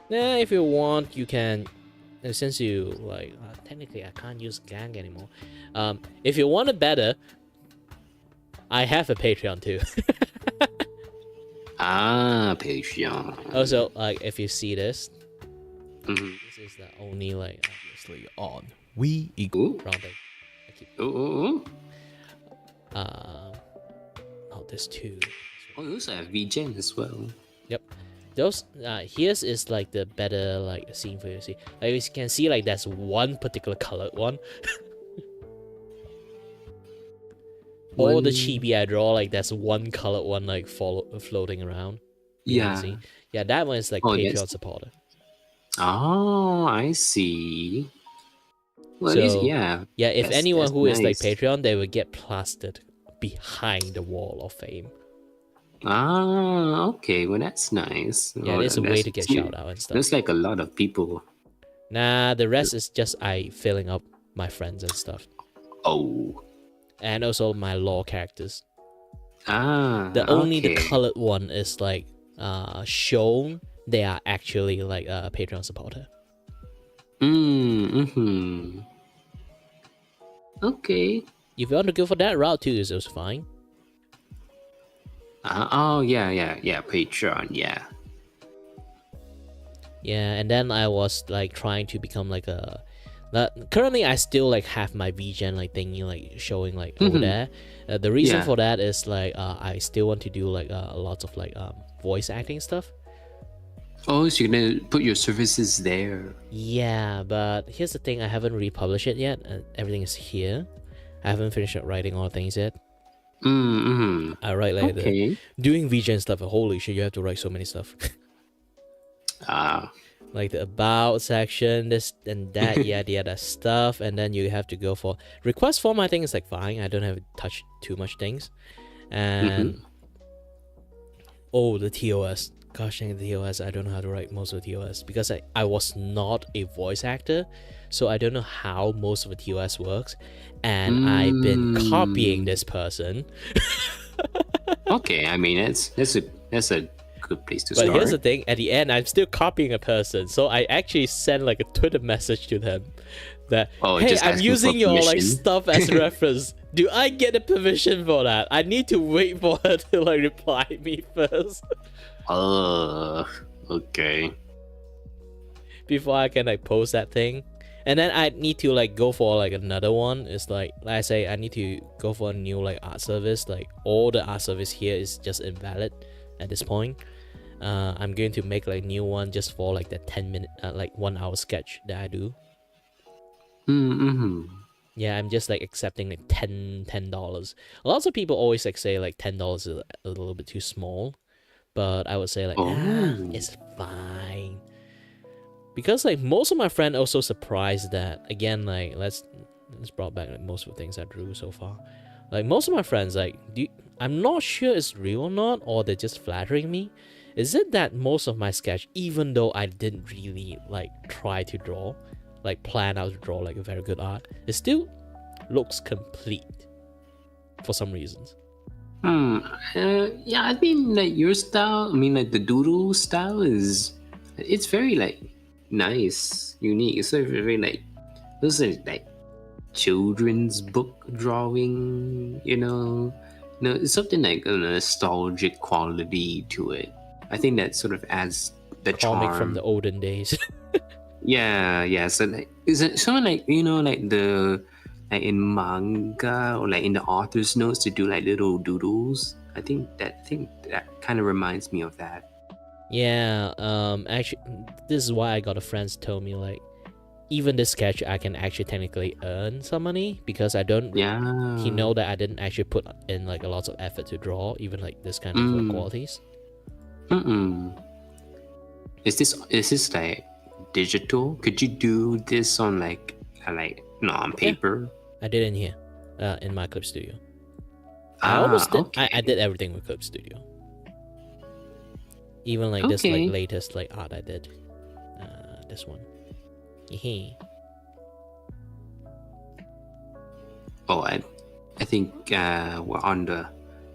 A: Yeah, if you want, you can. Since you like, technically, I can't use gang anymore. If you want it better, I have a Patreon too.
B: Patreon.
A: Also, like, if you see this,
B: Mhm.
A: this is the only like obviously on we
B: Ooh.
A: rounding. I keep.
B: Ooh.
A: Oh, there's two.
B: Oh, you also have VGen as well.
A: Yep. Those here's is like the better like scene for you to see. Like you can see, like there's one particular colored one. All the chibi I draw, like there's one colored one like floating around.
B: Yeah.
A: Yeah, that one is like Patreon supporter.
B: Oh, I see. Well,
A: So
B: yeah.
A: If anyone who
B: nice.
A: is like Patreon, they will get plastered behind the wall of fame.
B: Okay. Well, that's nice.
A: Yeah, there's a way to get shout out and stuff.
B: There's like a lot of people.
A: Nah, the rest is just I filling up my friends and stuff.
B: Oh.
A: And also my lore characters. Only the colored one is like shown they are actually like a Patreon supporter.
B: Okay.
A: If you want to go for that route too, it's also fine.
B: Yeah, Patreon, yeah.
A: Yeah, and then I was like trying to become like a. Currently, I still like have my VGen like thingy like showing like over there. The reason for that is like I still want to do like lots of like voice acting stuff.
B: Oh, so you're gonna put your services there?
A: Yeah, but here's the thing: I haven't republished it yet. Everything is here. I haven't finished writing all things yet. I write like doing VGen stuff. Holy shit, you have to write so many stuff. Like the about section, this and that, yada stuff, and then you have to go for request form. I think it's like fine. I don't have to touch too much things, and the TOS. Gosh dang the TOS. I don't know how to write most of the TOS because I was not a voice actor, so I don't know how most of the TOS works, and I've been copying this person.
B: Okay, I mean that's a good place to start.
A: But here's the thing: at the end, I'm still copying a person, so I actually send like a Twitter message to them that hey, I'm using your like stuff as reference. Do I get the permission for that? I need to wait for her to like reply me first.
B: Okay.
A: Before I can like post that thing, and then I need to like go for like another one. It's like I say, I need to go for a new like art service. Like all the art service here is just invalid at this point. I'm going to make like new one just for like the 10-minute like 1 hour sketch that I do. Yeah, I'm just like accepting like $10. Lots of people always like say like $10 is a little bit too small, but I would say like it's fine, because like most of my friends also surprised that again like let's brought back like most of the things I drew so far. Like most of my friends like I'm not sure it's real or not, or they're just flattering me. Is it that most of my sketch, even though I didn't really like try to draw, like plan out to draw like a very good art, it still looks complete for some reasons?
B: Yeah, I mean like your style, I mean like the doodle style it's very like nice, unique. It's very like those are like children's book drawing, it's something like a nostalgic quality to it. I think that sort of adds the
A: Comic
B: charm
A: from the olden days.
B: yeah. So like, is it something like like the like in manga or like in the author's notes to do like little doodles? I think that kind of reminds me of that.
A: Yeah. Actually, this is why I got a friend to tell me like, even this sketch I can actually technically earn some money, because I don't.
B: Yeah.
A: He know that I didn't actually put in like a lot of effort to draw even like this kind of qualities.
B: Is this like digital? Could you do this on like on paper?
A: Yeah, I did in here, in my Clip Studio. I almost did.
B: Okay.
A: I did everything with Clip Studio. Even like this like latest like art I did. This one.
B: Oh, I think we're on the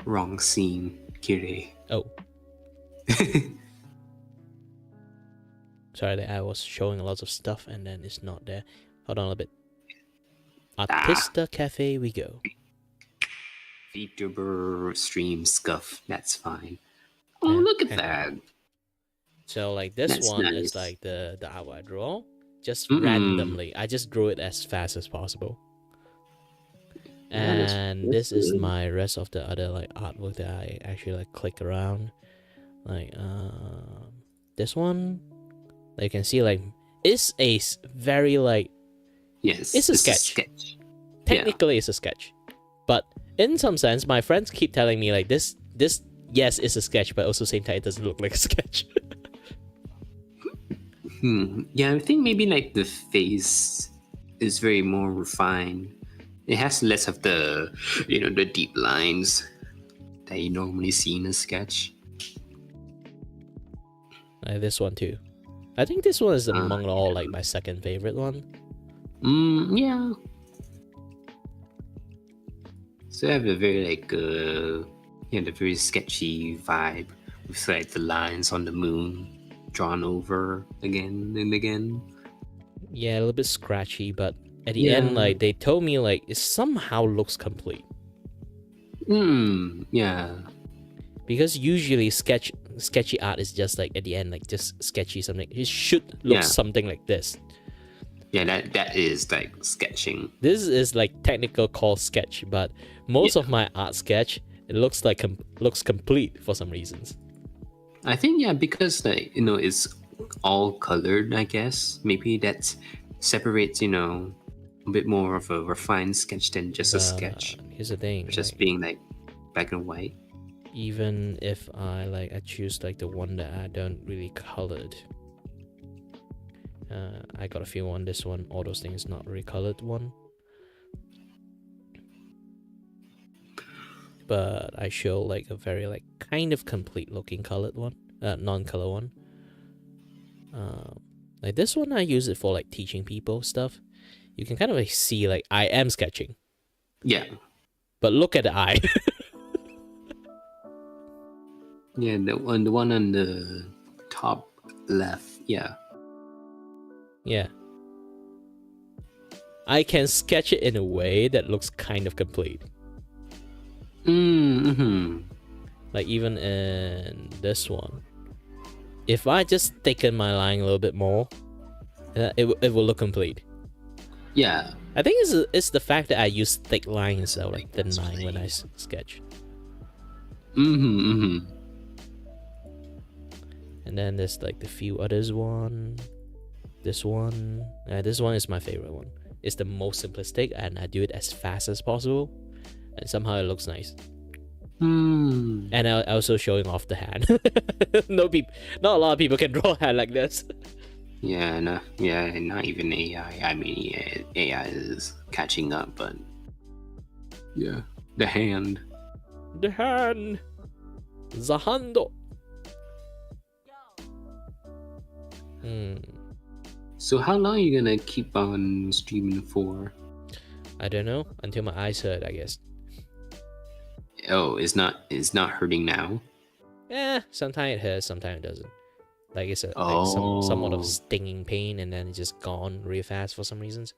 B: wrong scene, Kire.
A: Oh, sorry that I was showing lots of stuff and then it's not there. Hold on a bit. Artista Cafe we go.
B: Vtuber stream scuff. That's fine. Oh,
A: Yeah,
B: look at
A: hang on.
B: that.
A: So like this
B: That's
A: one
B: nice.
A: is like the art I draw. Just
B: Mm-mm.
A: randomly. I just drew it as fast as possible. And
B: that's
A: this is
B: good.
A: my rest of the other like artwork that I actually like click around. Like this one, like, you can see like it's a very like
B: Yes,
A: it's a sketch. Technically it's a sketch, but in some sense my friends keep telling me like this yes it's a sketch, but also same time it doesn't look like a sketch.
B: Yeah, I think maybe like the face is very more refined. It has less of the the deep lines that you normally see in a sketch.
A: Like this one too. I think this one is among all like my second favorite one.
B: Yeah. So I have a very like the very sketchy vibe with like the lines on the moon drawn over again and again.
A: Yeah, a little bit scratchy, but at the end, like they told me like it somehow looks complete.
B: Yeah.
A: Because usually sketchy art is just like at the end, like just sketchy something. It should look something like this.
B: Yeah, that is like sketching.
A: This is like technical called sketch, but most of my art sketch, it looks like looks complete for some reasons.
B: I think because like it's all colored. I guess maybe that separates a bit more of a refined sketch than just a sketch.
A: Here's the thing,
B: just
A: like,
B: being like black and white.
A: Even if I choose like the one that I don't really colored. I got a few on this one. All those things not really colored one. But I show like a very like kind of complete looking colored one, non-color one. Like this one I use it for like teaching people stuff. You can kind of like see like I am sketching.
B: Yeah.
A: But look at the eye.
B: Yeah, the one on the top left. Yeah.
A: Yeah. I can sketch it in a way that looks kind of complete. Like even in this one, if I just thicken my line a little bit more, it will look complete.
B: Yeah.
A: I think it's the fact that I use thick lines instead of like thin line when I sketch. And then there's like the few others one. This one is my favorite one. It's the most simplistic, and I do it as fast as possible, and somehow it looks nice. And I also showing off the hand. Not a lot of people can draw a hand like this.
B: Yeah, no, yeah, not even AI. I mean, AI is catching up, but yeah, the hand.
A: The hand. The hando.
B: So how long are you gonna keep on streaming for?
A: I don't know, until my eyes hurt, I guess.
B: Oh, it's not hurting now?
A: Yeah, sometimes it hurts, sometimes it doesn't. Like it's somewhat of stinging pain, and then it's just gone real fast for some reasons.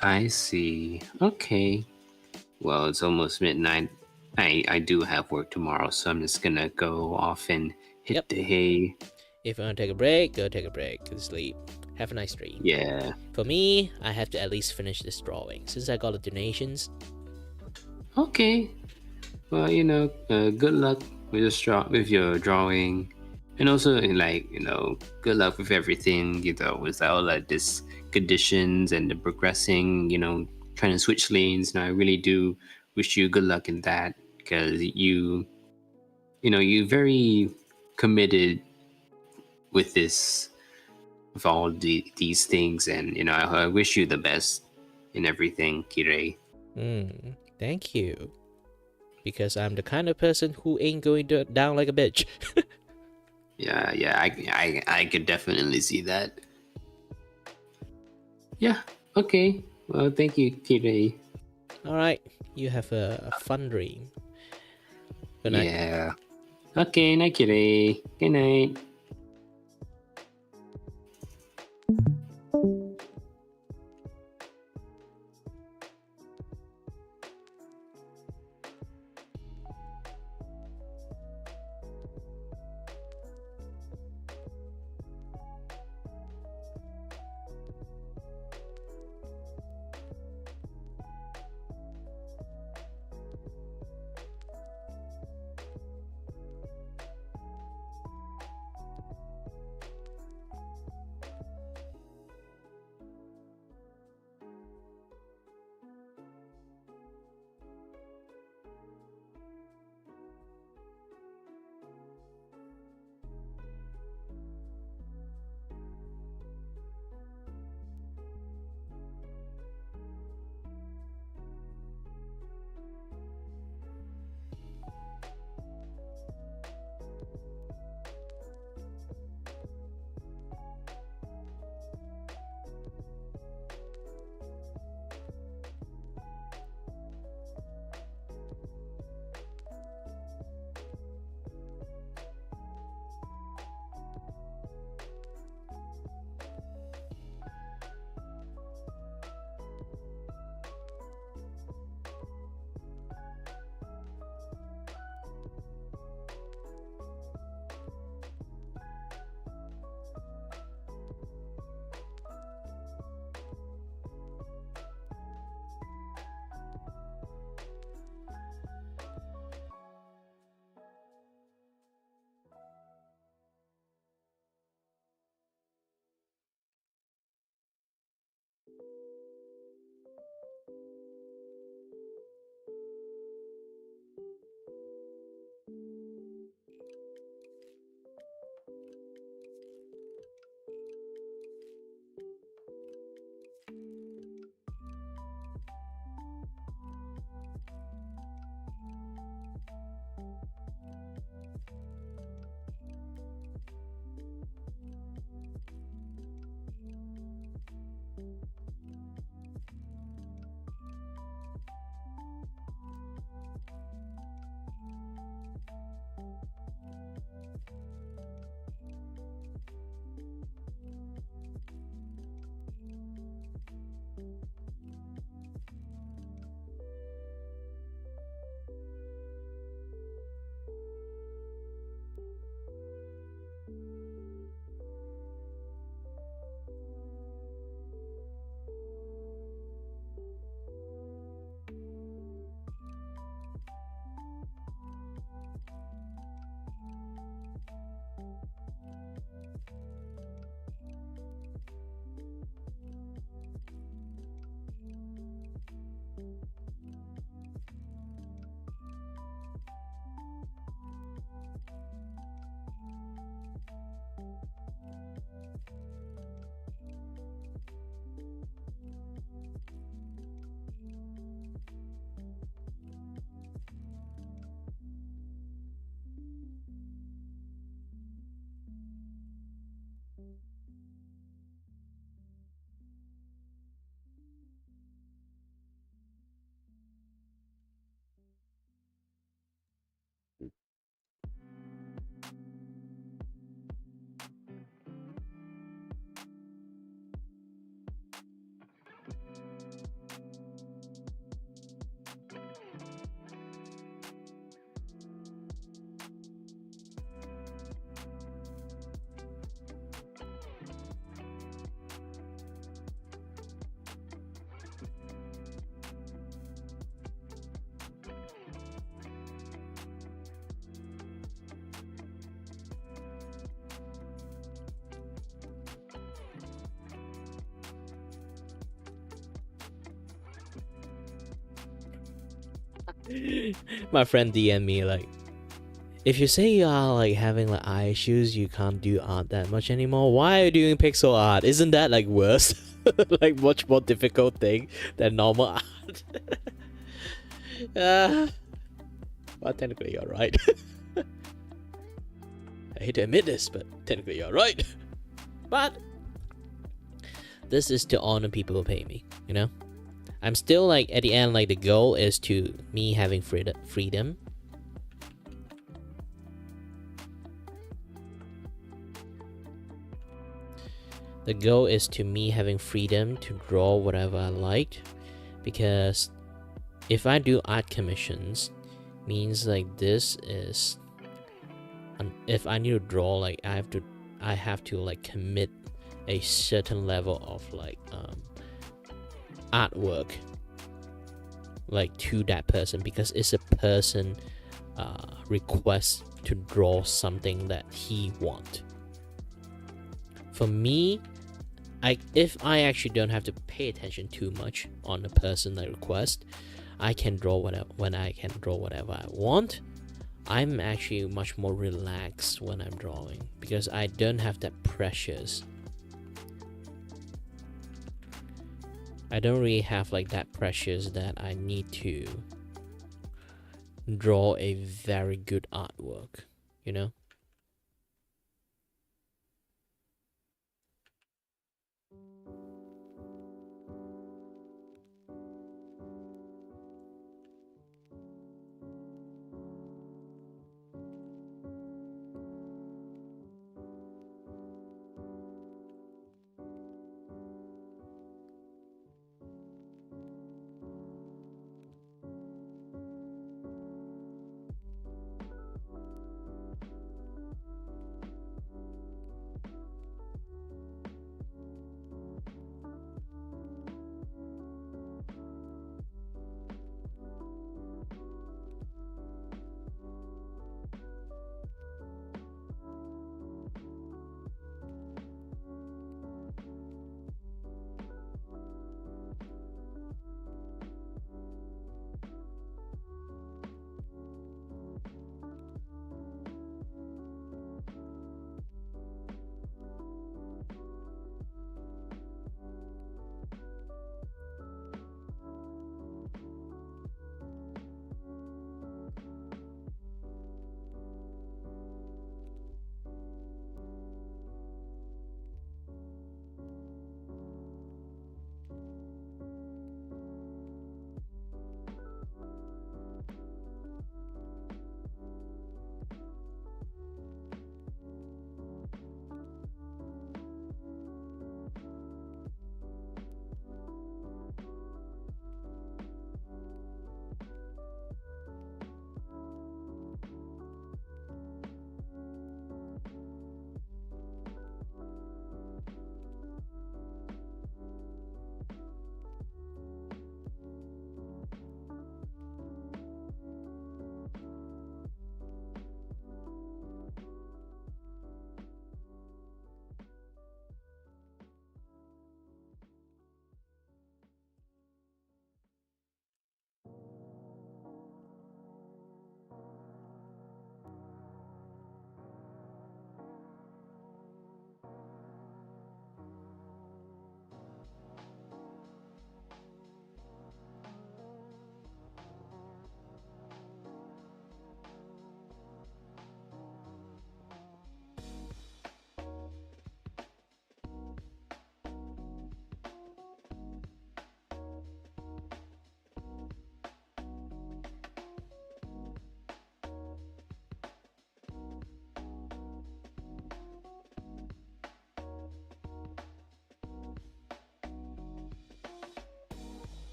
B: I see. Okay. Well, it's almost midnight. I do have work tomorrow, so I'm just gonna go off and hit the hay.
A: If you want to take a break, go take a break. Go to sleep. Have a nice dream.
B: Yeah.
A: For me, I have to at least finish this drawing since I got the donations.
B: Okay. Well, good luck with your drawing, and also good luck with everything. With all like this conditions and the progressing. Trying to switch lanes. And I really do wish you good luck in that, because you're very committed with all these things, and I wish you the best in everything, Kirei.
A: Thank you. Because I'm the kind of person who ain't going down like a bitch.
B: Yeah, I could definitely see that. Yeah, okay. Well, thank you, Kirei.
A: Alright, you have a fun dream. Good night.
B: Yeah. Okay, night kitty. Good night.
A: My friend DM me like, if you say you are like having like eye issues, you can't do art that much anymore. Why are you doing pixel art? Isn't that like worse? Like much more difficult thing than normal art. Well, technically you're right. I hate to admit this, but technically you're right. But this is to honor people who pay me, you know? I'm still like at the end, like the goal is to me having freedom. The goal is to me having freedom to draw whatever I like, because if I do art commissions, means like this is, if I need to draw, like I have to like commit a certain level of like artwork like to that person, because it's a person request to draw something that he want. For me, if I actually don't have to pay attention too much on the person that request, I can draw whatever when I can draw whatever I want. I'm actually much more relaxed when I'm drawing because I don't have that pressures. I don't really have like that pressures that I need to draw a very good artwork, you know?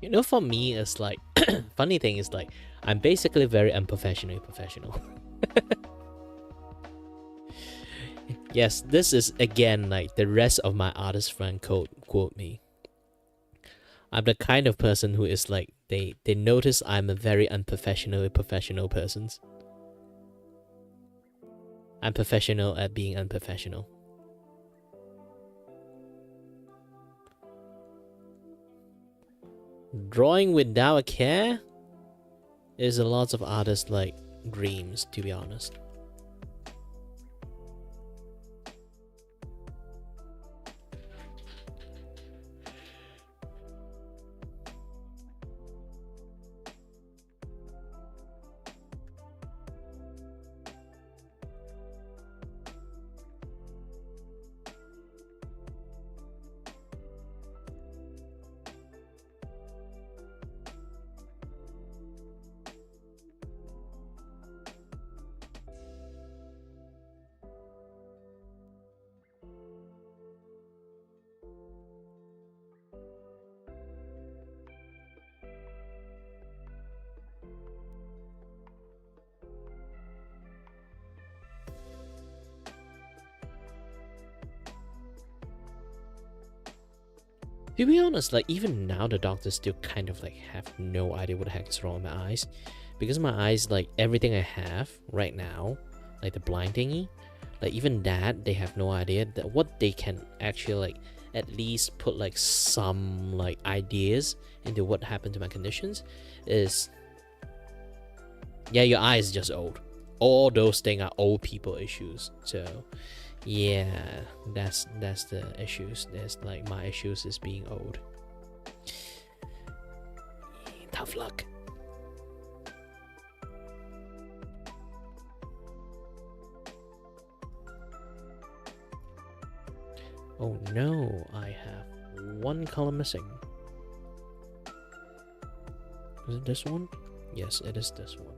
A: You know, for me, it's like funny thing is like I'm basically very unprofessionally professional. Yes, this is again like the rest of my artist friend quote me. I'm the kind of person who is like they notice I'm a very unprofessionally professional person. I'm professional at being unprofessional. Drawing without a care is a lot of artists like dreams, to be honest. To be honest, like even now the doctors still kind of like have no idea what the heck is wrong with my eyes. Because my eyes, like everything I have right now, like the blind thingy, like even that they have no idea that what they can actually like at least put like some like ideas into what happened to my conditions is, yeah, your eye is just old. All those things are old people issues. So yeah, that's the issues. That's like my issues is being old. Tough luck. Oh no, I have one color missing. Is it this one? Yes, it is this one.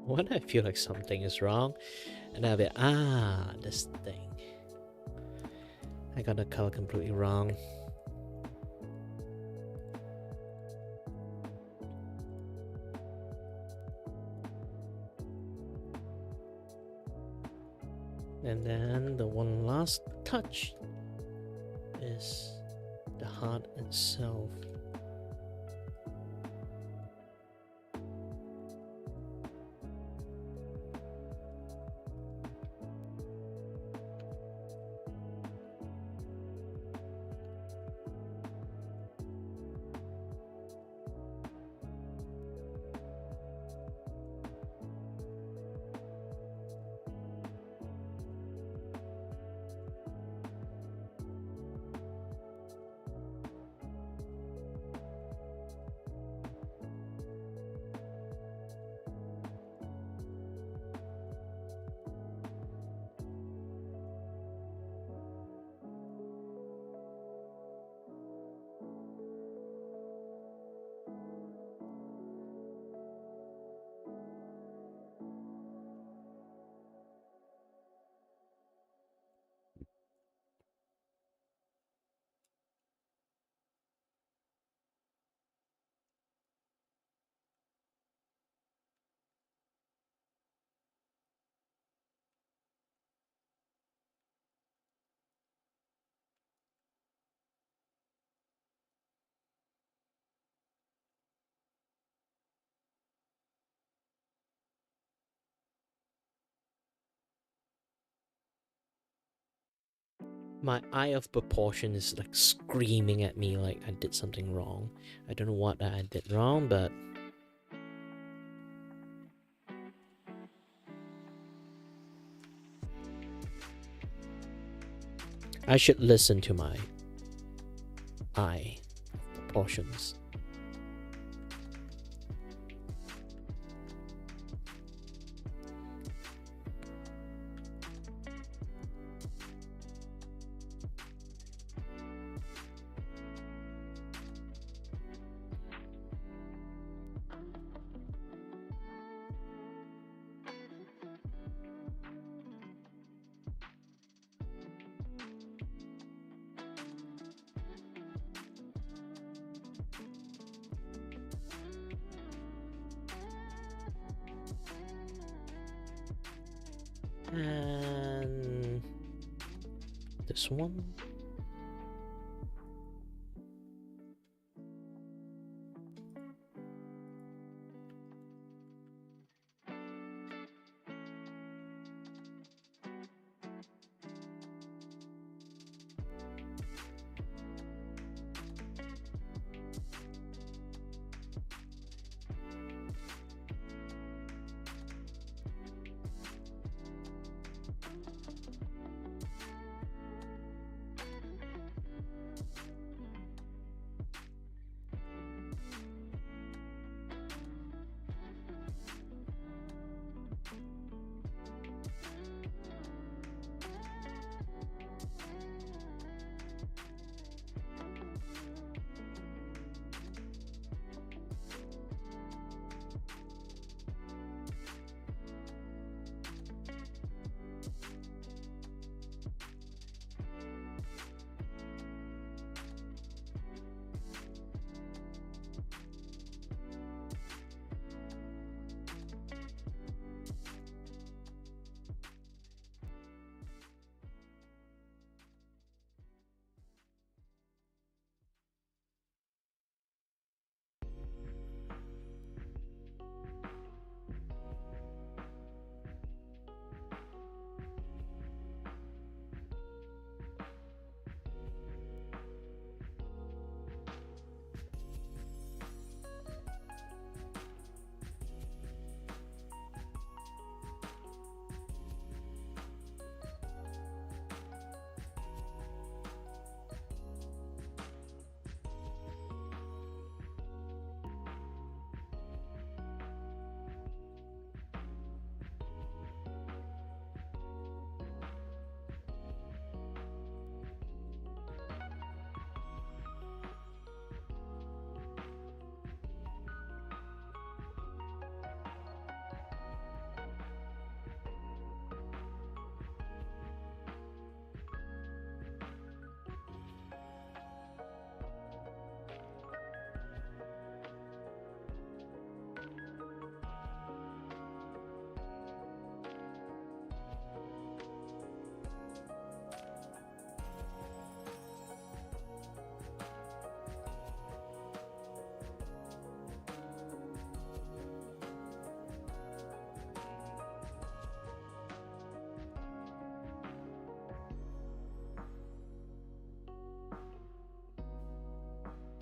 A: When I feel like something is wrong, and I'll be this thing. I got the color completely wrong. And then the one last touch is the heart itself. My eye of proportion is like screaming at me like I did something wrong. I don't know what I did wrong, but I should listen to my eye proportions. And this one.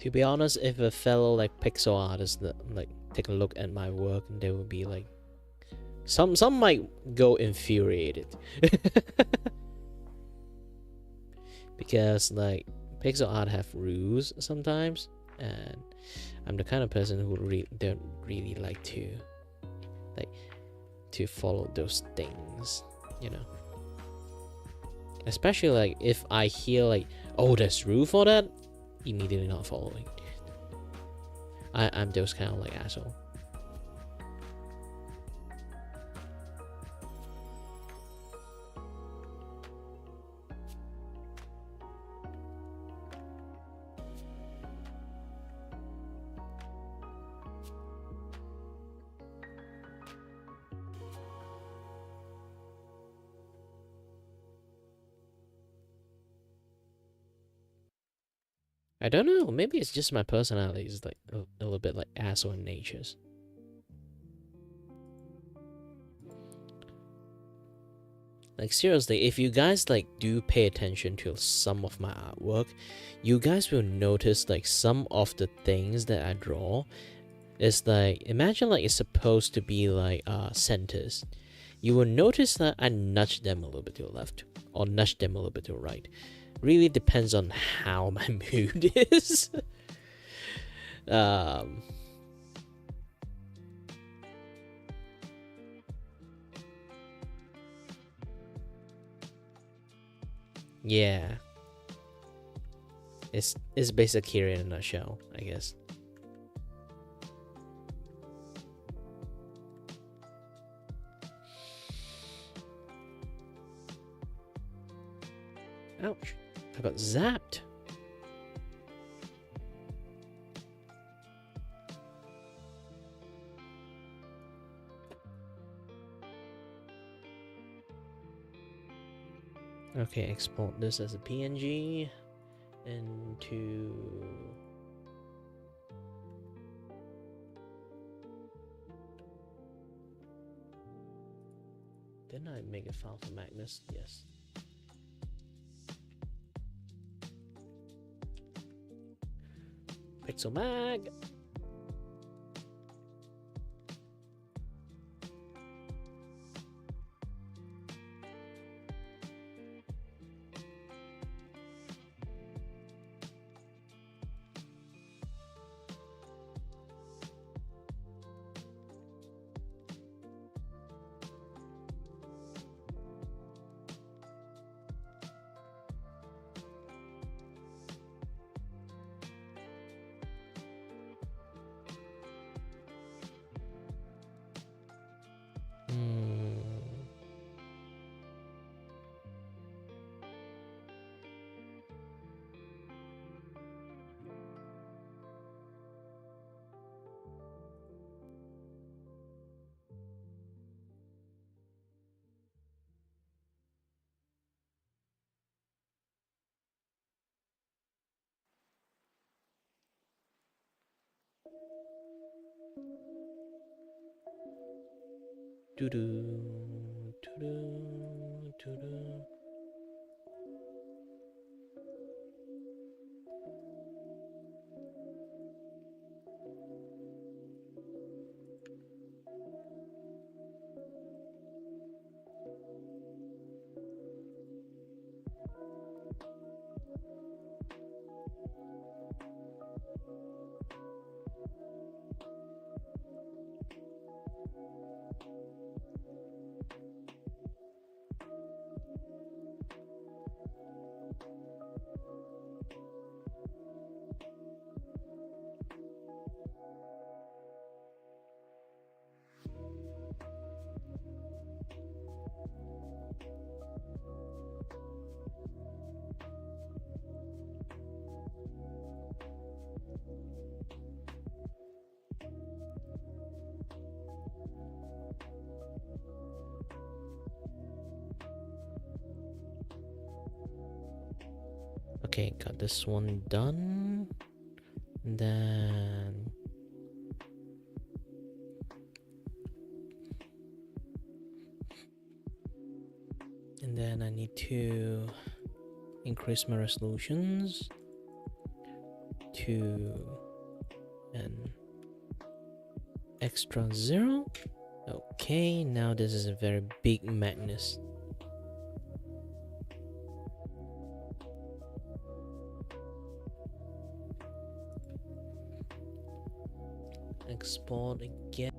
A: To be honest, if a fellow like pixel artist that like take a look at my work, and they would be like, some might go infuriated, because like pixel art have rules sometimes, and I'm the kind of person who don't really like to follow those things, you know. Especially like if I hear like, oh, there's rule for that, immediately not following. I'm those kind of like asshole. I don't know, maybe it's just my personality is like a little bit like asshole in natures. Like seriously, if you guys like do pay attention to some of my artwork, you guys will notice like some of the things that I draw is like, imagine like it's supposed to be like centers. You will notice that I nudge them a little bit to the left or nudge them a little bit to the right. Really depends on how my mood is. um yeah, it's basic here in a nutshell, I guess. Ouch, I got zapped. Okay, export this as a PNG into didn't I make a file for Magnus? Yes. Pixel Mag. Doo doo doo doo doo doo. Okay, got this one done. And then I need to increase my resolutions to an extra 0. Okay, now this is a very big Magnus. Export again.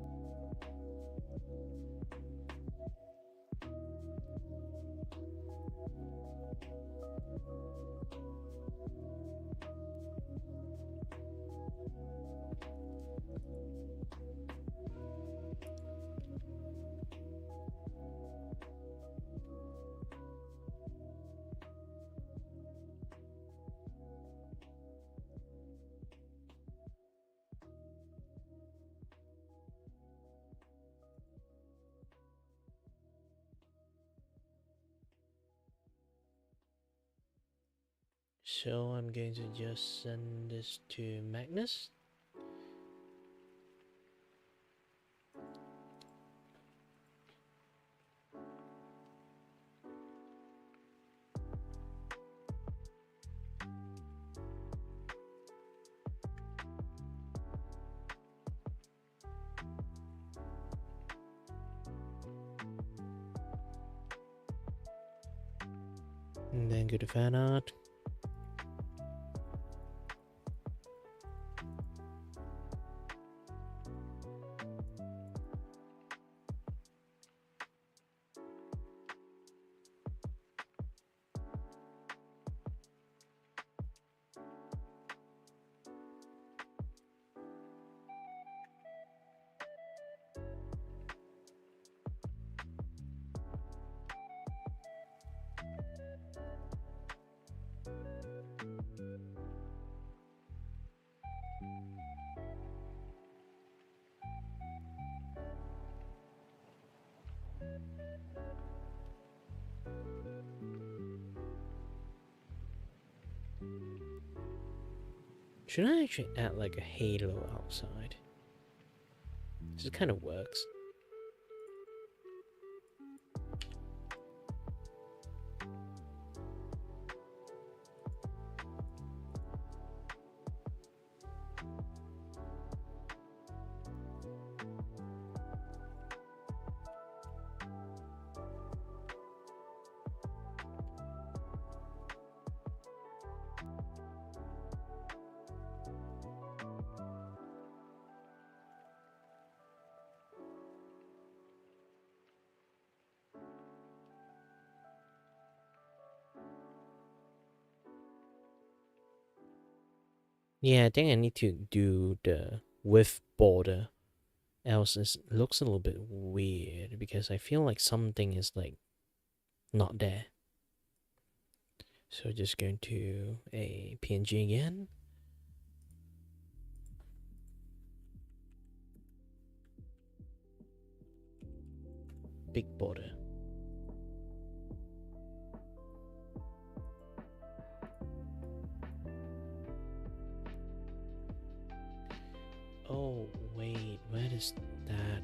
A: So I'm going to just send this to Magnus. And then go to fan art. Should I actually add like a halo outside? This kind of works. Yeah, I think I need to do the width border, else it looks a little bit weird because I feel like something is like not there. So just going to a PNG again. Big border. Oh, wait, where does that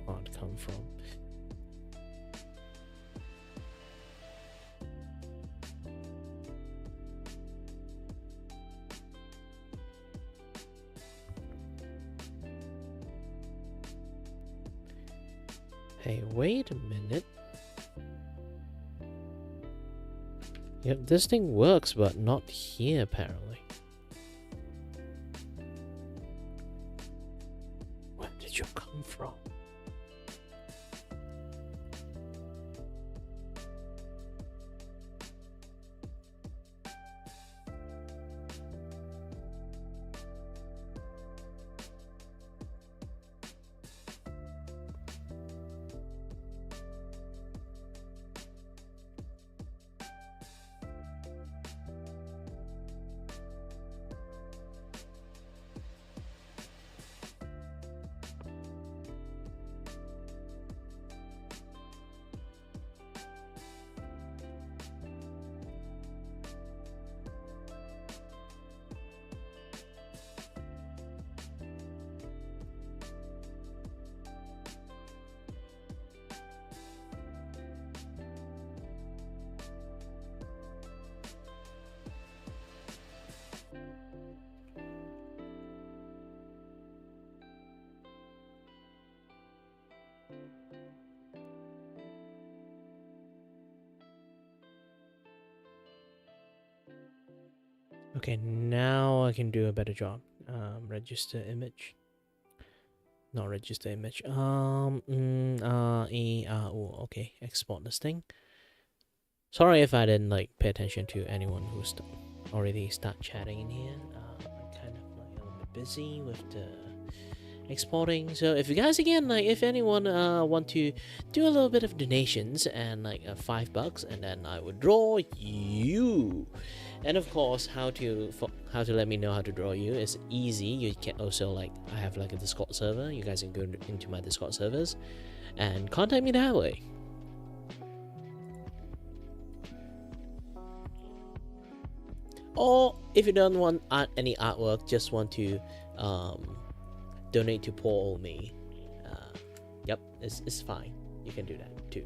A: part come from? Hey, wait a minute. Yep, this thing works, but not here apparently. Where did you come from? Okay, now I can do a better job. Register image. Not register image. Okay, export this thing. Sorry if I didn't like pay attention to anyone who's already start chatting in here. I'm kind of like a little bit busy with the exporting. So if you guys again like if anyone want to do a little bit of donations and like $5, and then I would draw you. And of course, how to let me know how to draw you is easy. You can also like I have like a Discord server. You guys can go into my Discord servers and contact me that way. Or if you don't want any artwork, just want to donate to poor old me. Yep, it's fine. You can do that too.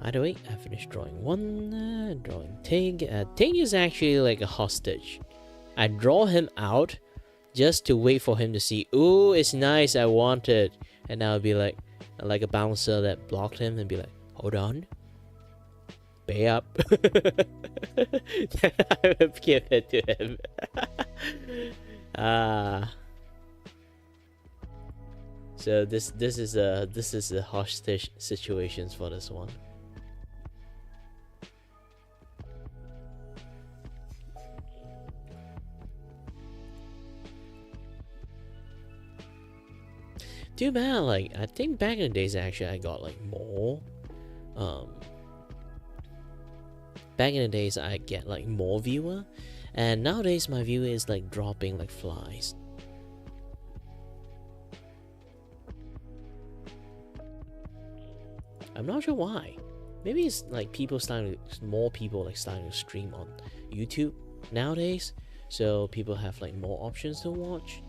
A: Either way, I finished drawing one, drawing Tig. Tig is actually like a hostage. I draw him out just to wait for him to see, ooh, it's nice, I want it. And I'll be like a bouncer that blocked him and be like, hold on, pay up. I would give it to him. So this is a hostage situations for this one. Too bad, like, I think back in the days actually I got like more. Back in the days I get like more viewer, and nowadays my viewer is like dropping like flies. I'm not sure why. Maybe it's like more people like starting to stream on YouTube nowadays, so people have like more options to watch.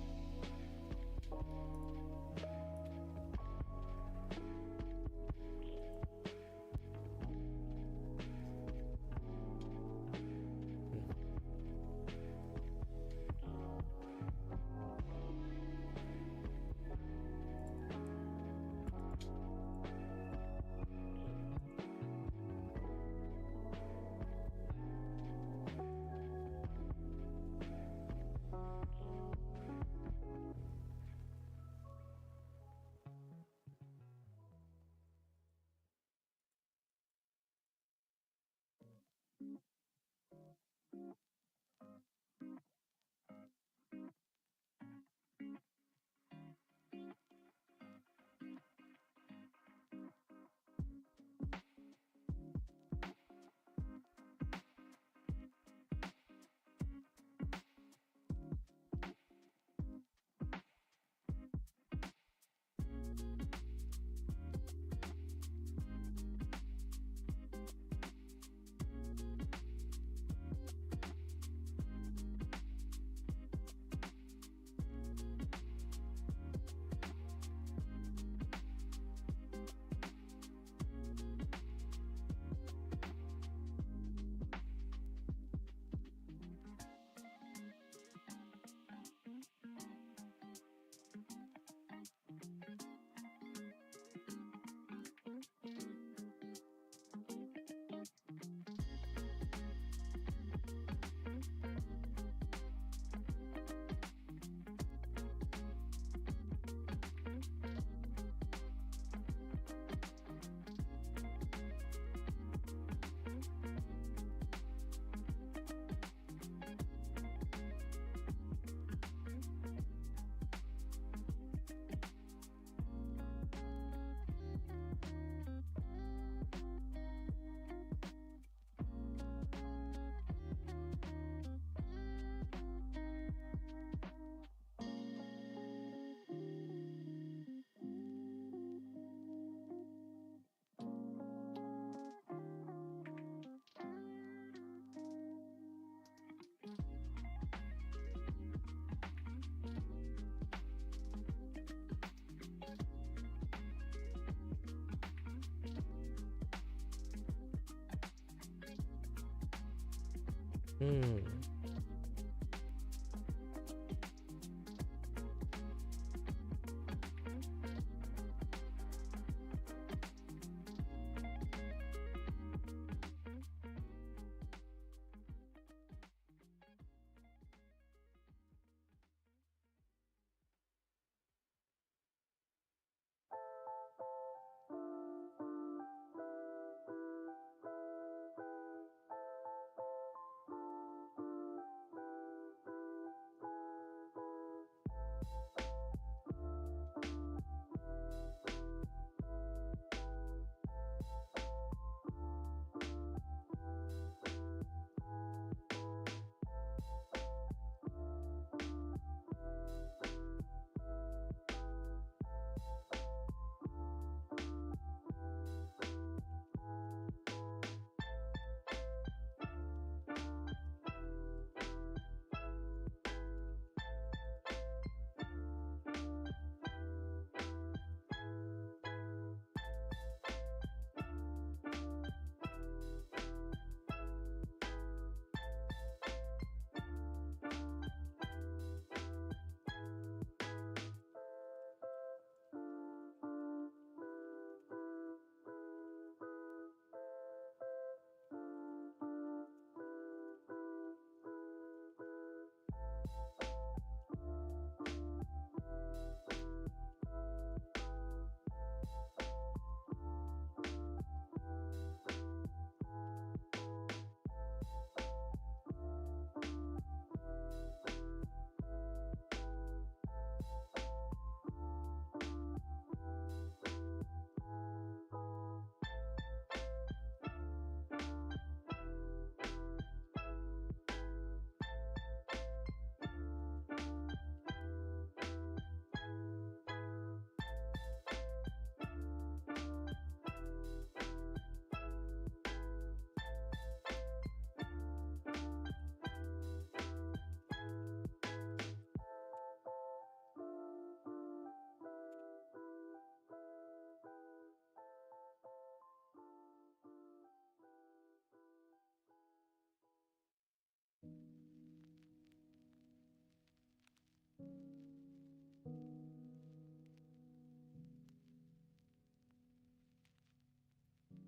A: Hmm.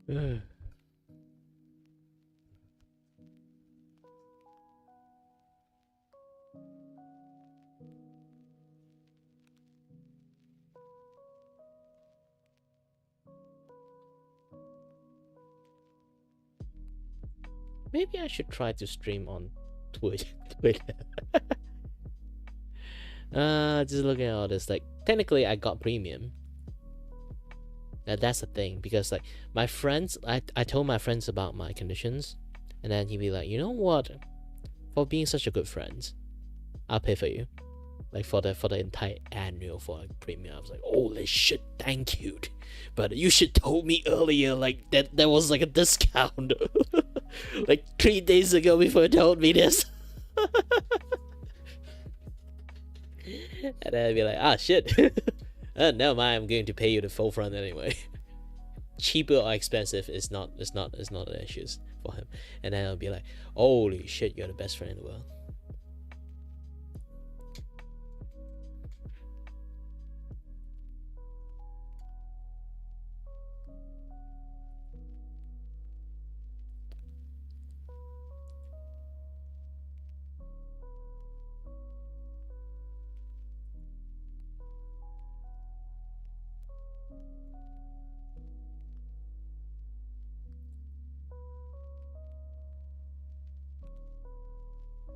A: Maybe I should try to stream on Twitch. Twitter. Just looking at all this, like technically I got premium. That's the thing, because like my friends, I told my friends about my conditions, and then he'd be like, you know what? For being such a good friend, I'll pay for you. Like for the entire annual for like premium. I was like, holy shit, thank you. But you should told me earlier, like that there was like a discount. Like 3 days ago before you told me this. And then I'd be like, ah shit. Never mind, I'm going to pay you the full front anyway. Cheaper or expensive is not an issue for him. And then I'll be like, holy shit, you're the best friend in the world.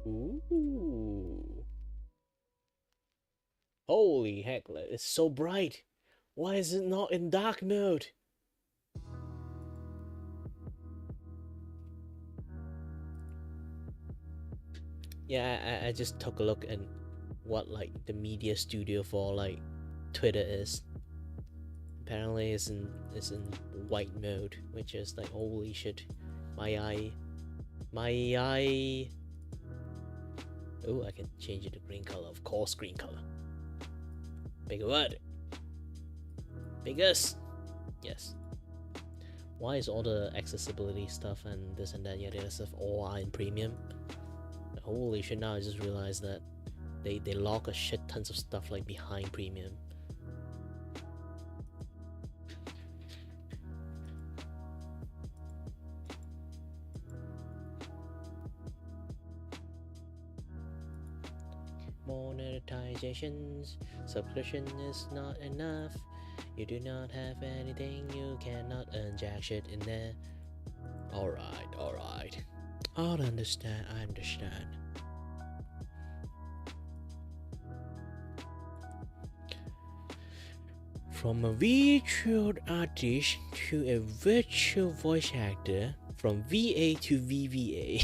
A: Ooh. Holy heck, it's so bright. Why is it not in dark mode? Yeah, I just took a look at what like the media studio for like Twitter is. Apparently it's in white mode, which is like holy shit. My eye. Oh, I can change it to green color, of course, green color. Bigger word. Biggest. Yes. Why is all the accessibility stuff and this and that, yada stuff all are in premium? Holy shit, now I just realized that they lock a shit tons of stuff like behind premium. Monetizations, subscription is not enough. You do not have anything, you cannot earn jack shit in there. Alright. I understand. From a virtual artist to a virtual voice actor, from VA to VVA.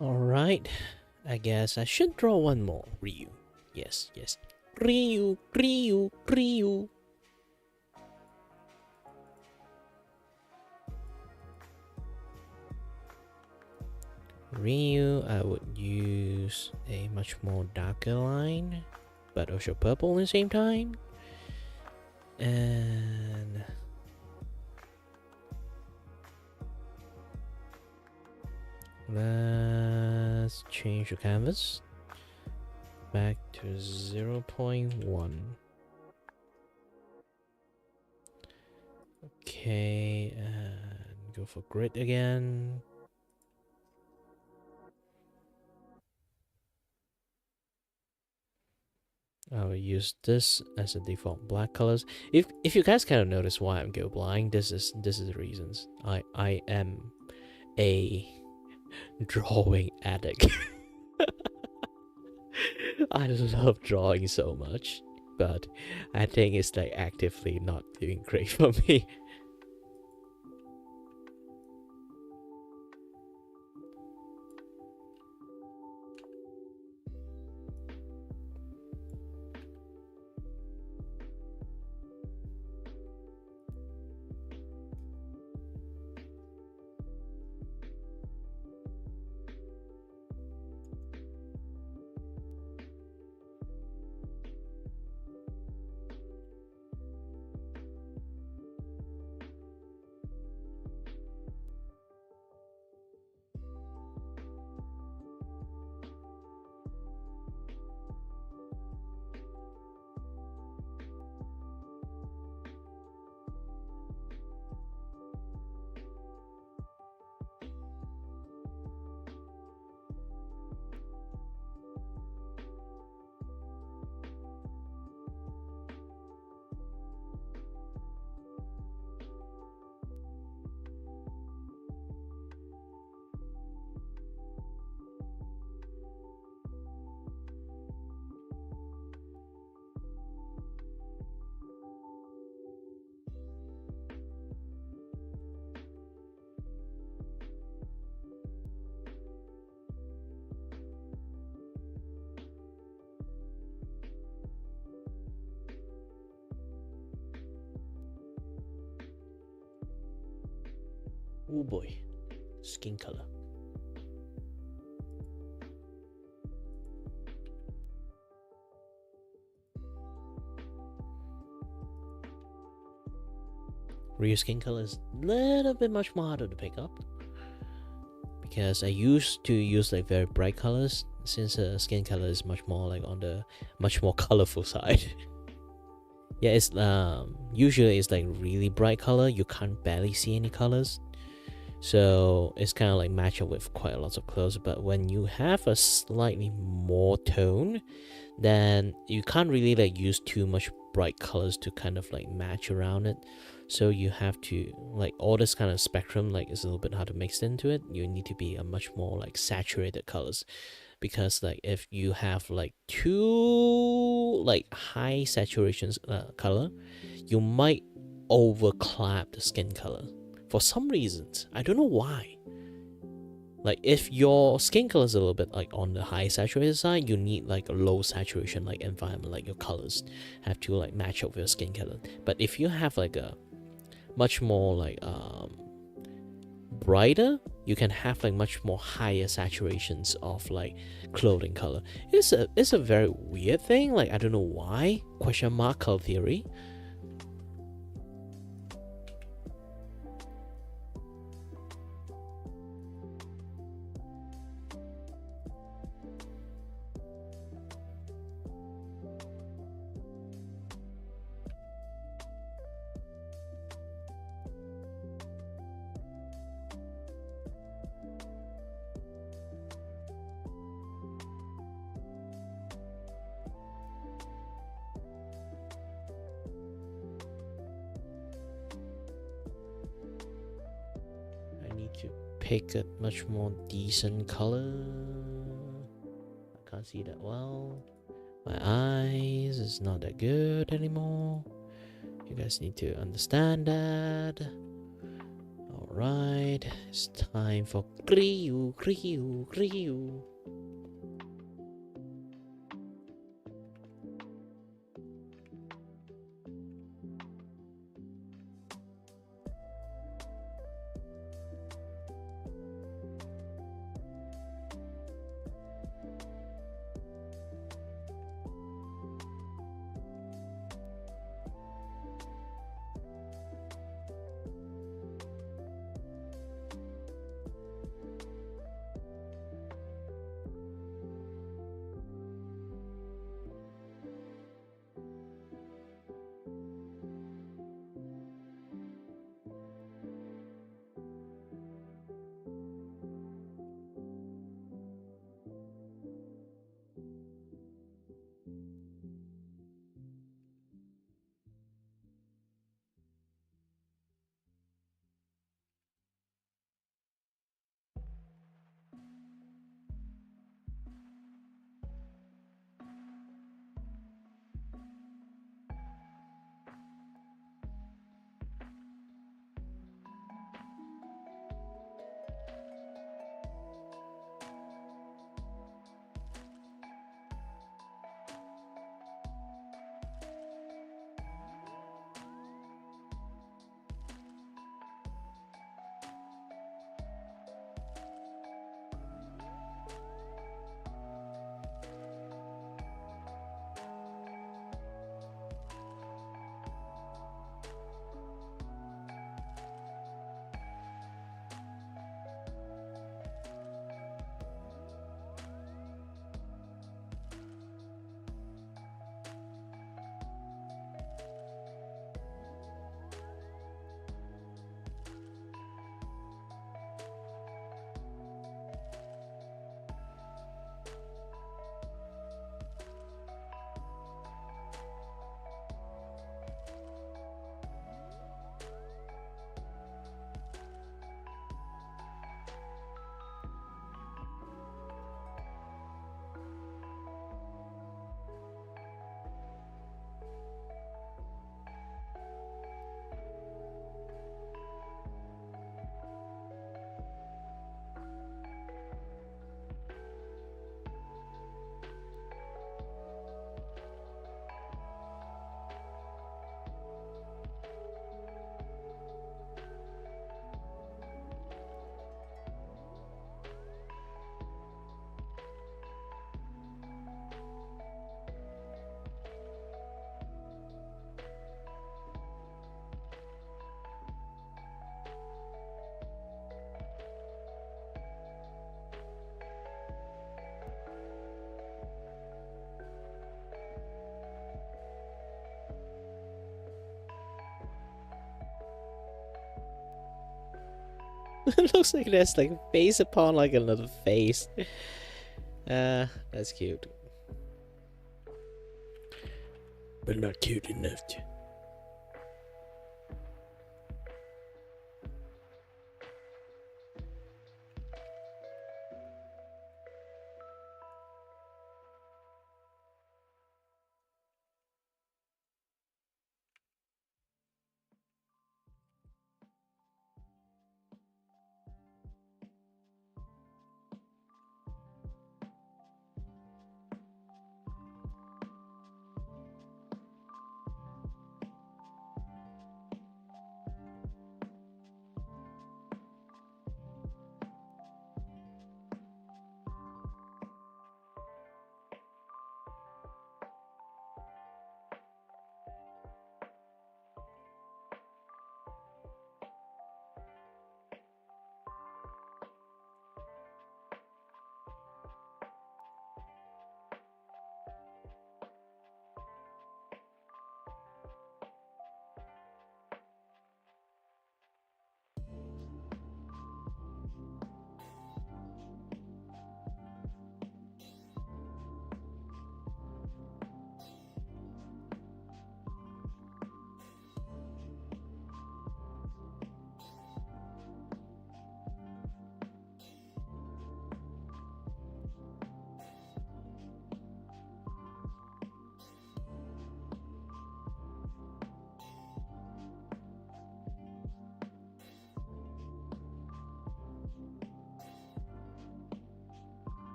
A: Alright, I guess I should draw one more. Ryu. Yes, yes. Ryu, Ryu, Ryu. Ryu, I would use a much more darker line, but also purple at the same time. And let's change the canvas back to 0.1. Okay, and go for grid again. I'll use this as a default black colors. If you guys kind of notice why I'm go blind, this is the reasons. I am a drawing addict. I love drawing so much, but I think it's like actively not doing great for me. Oh boy, skin color. Real skin color is a little bit much more harder to pick up because I used to use like very bright colors, since skin color is much more like on the much more colorful side. Yeah, it's usually it's like really bright color, you can't barely see any colors, so it's kind of like match up with quite a lot of colors. But when you have a slightly more tone, then you can't really like use too much bright colors to kind of like match around it. So you have to like all this kind of spectrum like is a little bit hard to mix into it. You need to be a much more like saturated colors, because like if you have like too like high saturations color, you might overclap the skin color for some reasons. I don't know why. Like if your skin color is a little bit like on the high saturated side, you need like a low saturation like environment, like your colors have to like match up with your skin color. But if you have like a much more like brighter, you can have like much more higher saturations of like clothing color. It's a very weird thing, like I don't know why, question mark color theory. I need to pick a much more decent color. I can't see that well. My eyes is not that good anymore. You guys need to understand that. Alright, it's time for Kriu, Kriu, Kriu. It looks like there's like a face upon like another face. That's cute. But not cute enough to.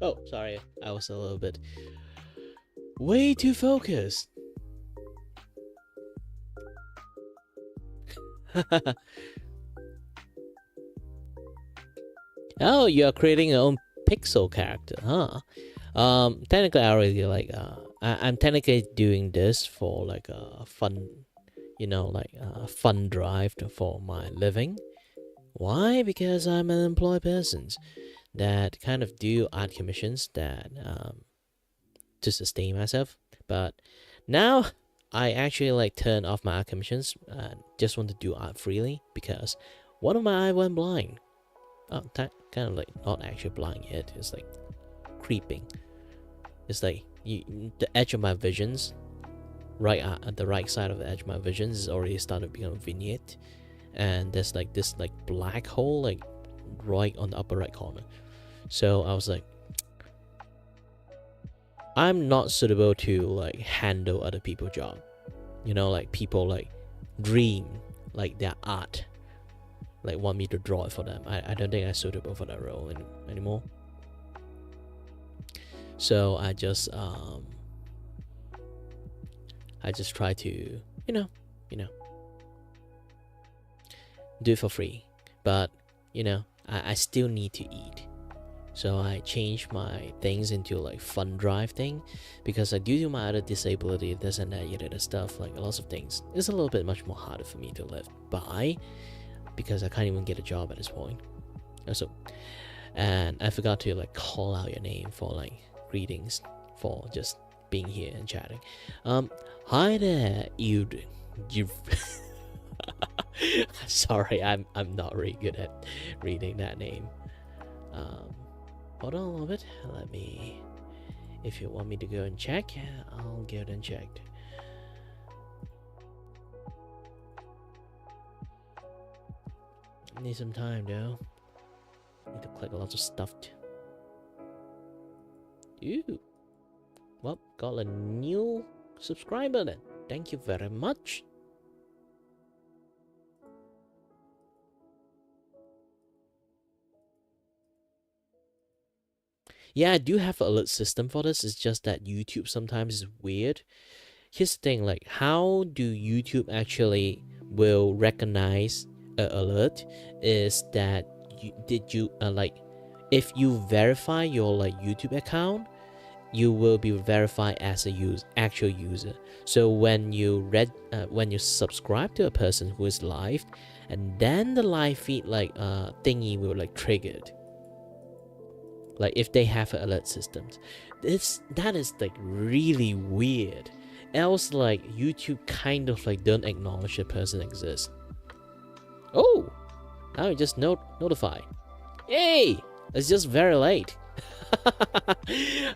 A: Oh, sorry, I was a little bit way too focused. Oh, you're creating your own pixel character, huh? Technically, I already like. I'm technically doing this for like a fun, like a fun drive for my living. Why? Because I'm an employed person that kind of do art commissions that to sustain myself. But now I actually like turn off my art commissions and just want to do art freely because one of my eye went blind. Oh, kind of like not actually blind yet. It's like creeping. It's like the edge of my visions, right at the right side of the edge of my visions, is already started to become a vignette, and there's like this like black hole like right on the upper right corner. So I was like, I'm not suitable to like handle other people's job. Like people like dream like their art, like want me to draw it for them. I don't think I'm suitable for that role anymore. So I just try to do it for free, but I still need to eat. So I changed my things into like fun drive thing, because like due to my other disability, this and that, other stuff, like lots of things, it's a little bit much more harder for me to live by, because I can't even get a job at this point. Also, and I forgot to like call out your name for like greetings, for just being here and chatting. Hi there, you. Sorry, I'm not really good at reading that name. Hold on a little bit. Let me. If you want me to go and check, I'll go and check. Need some time though. Need to click lots of stuff. Ooh. Well, got a new subscriber then. Thank you very much. Yeah, I do have an alert system for this. It's just that YouTube sometimes is weird. Here's the thing, like how do YouTube actually will recognize an alert is that if you verify your like YouTube account, you will be verified as a actual user. So when you subscribe to a person who is live, and then the live feed like thingy will like triggered. Like if they have alert systems, that is like really weird. Else like YouTube kind of like don't acknowledge the person exists. Oh, now you just notify. Hey, it's just very late.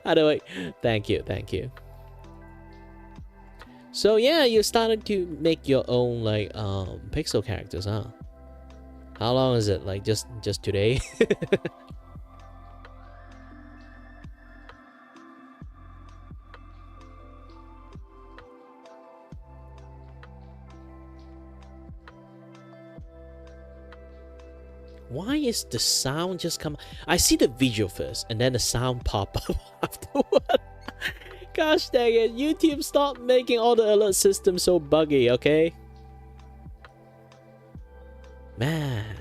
A: Anyway, thank you. So yeah, you started to make your own like pixel characters, huh? How long is it? Like just today? Why is the sound just come? I see the visual first, and then the sound pop up afterward. Gosh dang it, YouTube, stop making all the alert systems so buggy, okay? Man.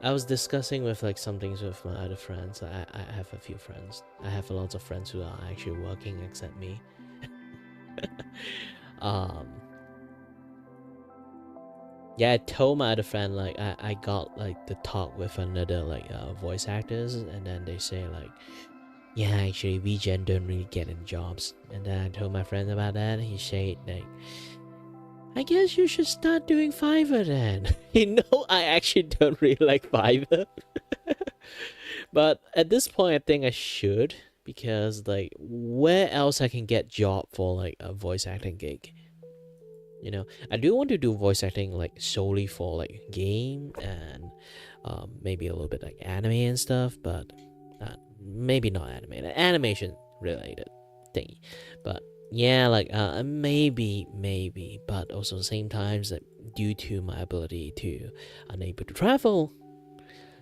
A: I was discussing with like some things with my other friends. I have a few friends. I have lots of friends who are actually working except me. Yeah, I told my other friend like I got like the talk with another like voice actors, and then they say like, yeah, actually VGen don't really get any jobs. And then I told my friend about that, and he said like, I guess you should start doing Fiverr then. I actually don't really like Fiverr. But at this point, I think I should, because like, where else I can get job for like a voice acting gig? I do want to do voice acting like solely for like game and maybe a little bit like anime and stuff, but maybe not animated, animation related thingy, but yeah, like maybe, but also same times that due to my ability to unable to travel,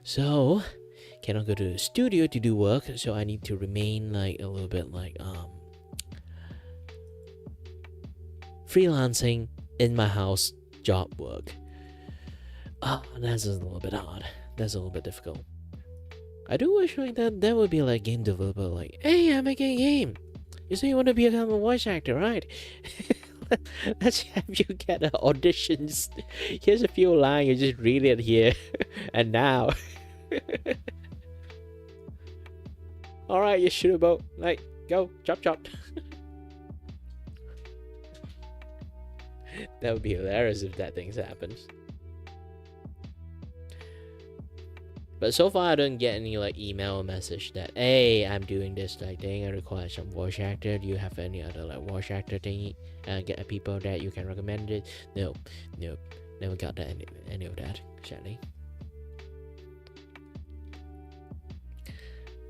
A: so cannot go to the studio to do work, so I need to remain like a little bit like freelancing in my house job work. That's a little bit hard. That's a little bit difficult. I do wish like that would be like game developer like, hey, I'm making a game. You say you want to become a voice actor, right? Let's have you get auditions. Here's a few lines, you just read it here and now. Alright, you shoot a boat. Like, go, chop chop. That would be hilarious if that thing happens. But so far, I don't get any like email or message that, hey, I'm doing this like thing. I require some voice actor. Do you have any other like voice actor thingy? Get people that you can recommend it? Nope, never got that any of that. Sadly,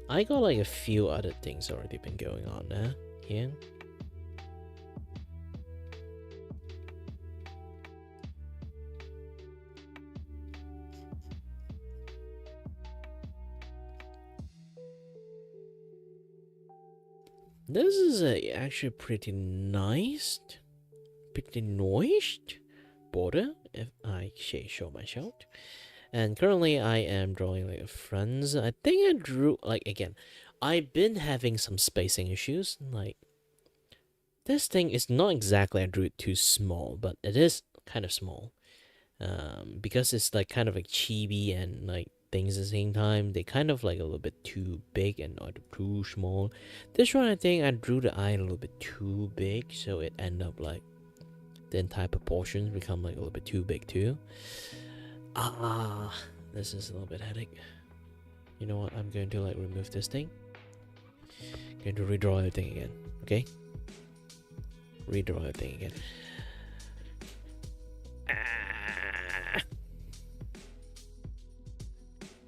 A: I got like a few other things already been going on there. Yeah. This is actually pretty nice, pretty noised border, if I say so myself. And currently I am drawing like friends. I think I drew like again. I've been having some spacing issues. Like this thing is not exactly I drew it too small, but it is kind of small. Because it's like kind of like chibi and like things at the same time, they kind of like a little bit too big and not too small. This one I think I drew the eye a little bit too big, so it end up like the entire proportions become like a little bit too big too. This is a little bit headache. You know what, I'm going to like remove this thing. Going to redraw everything again. Okay, redraw everything again.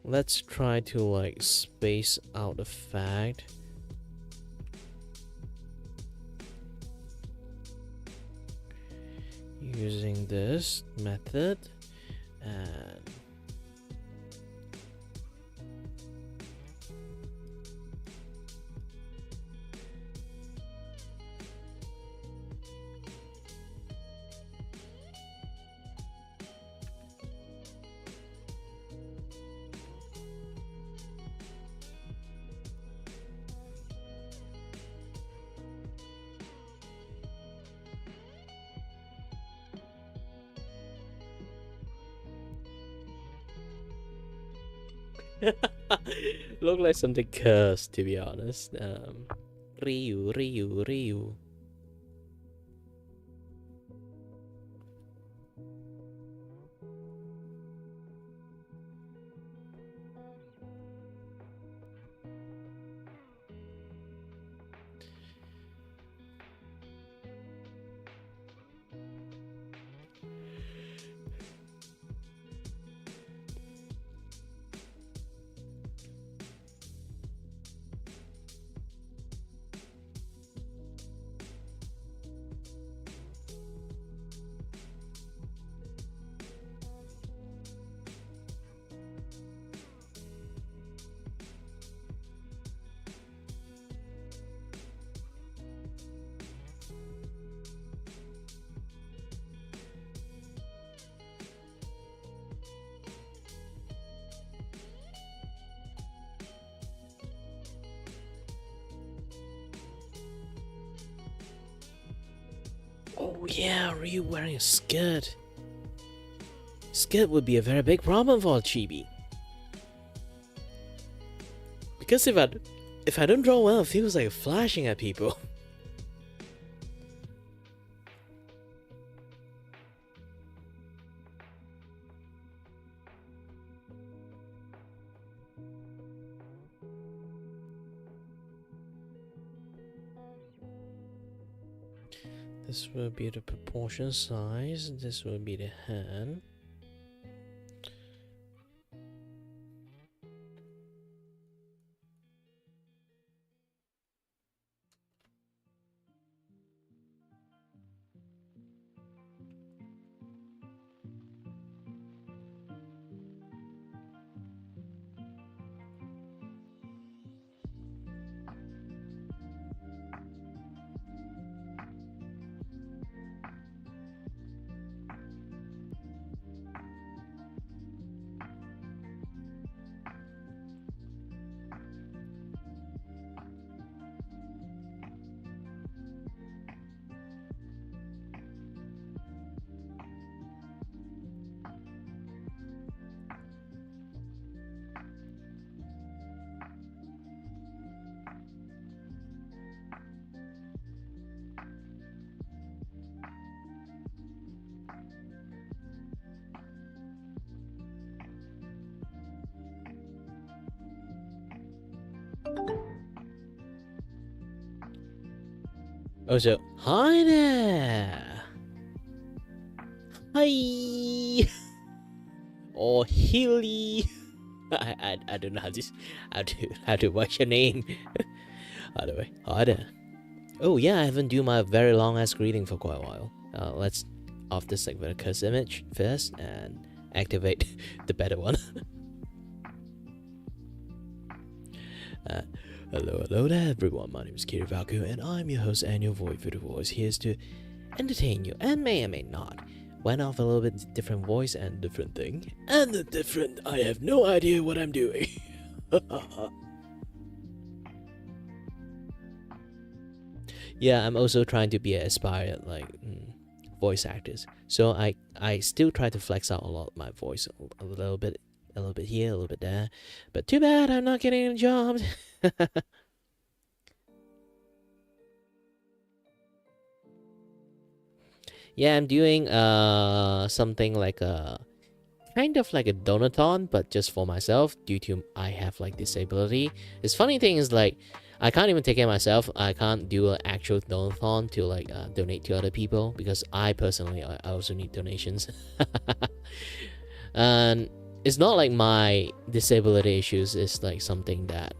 A: Let's try to like space out the fact. Using this method and look like something cursed, to be honest. Ryu. Oh yeah, Ryu wearing a skirt. Skirt would be a very big problem for chibi. Because if I don't draw well, it feels like flashing at people. This will be the proportion size. This will be the hand. Also, hi there. Hi. Or Hilly. I don't know how to what's your name. Anyway, hi there. Oh yeah, I haven't do my very long ass greeting for quite a while. Let's off this like with a curse image first and activate the better one. Hello there everyone, my name is Chitty and I'm your host and your Vtuber is here to entertain you and may or may not. Went off a little bit different voice and different thing. And the different, I have no idea what I'm doing. Yeah, I'm also trying to be aspired like voice actors. So I still try to flex out a lot of my voice a little bit here, a little bit there. But too bad I'm not getting any jobs. Yeah, I'm doing something like a kind of like a donathon, but just for myself due to I have like disability. This funny thing is like I can't even take care of myself. I can't do an actual donathon to like donate to other people because I personally I also need donations. And it's not like my disability issues is like something that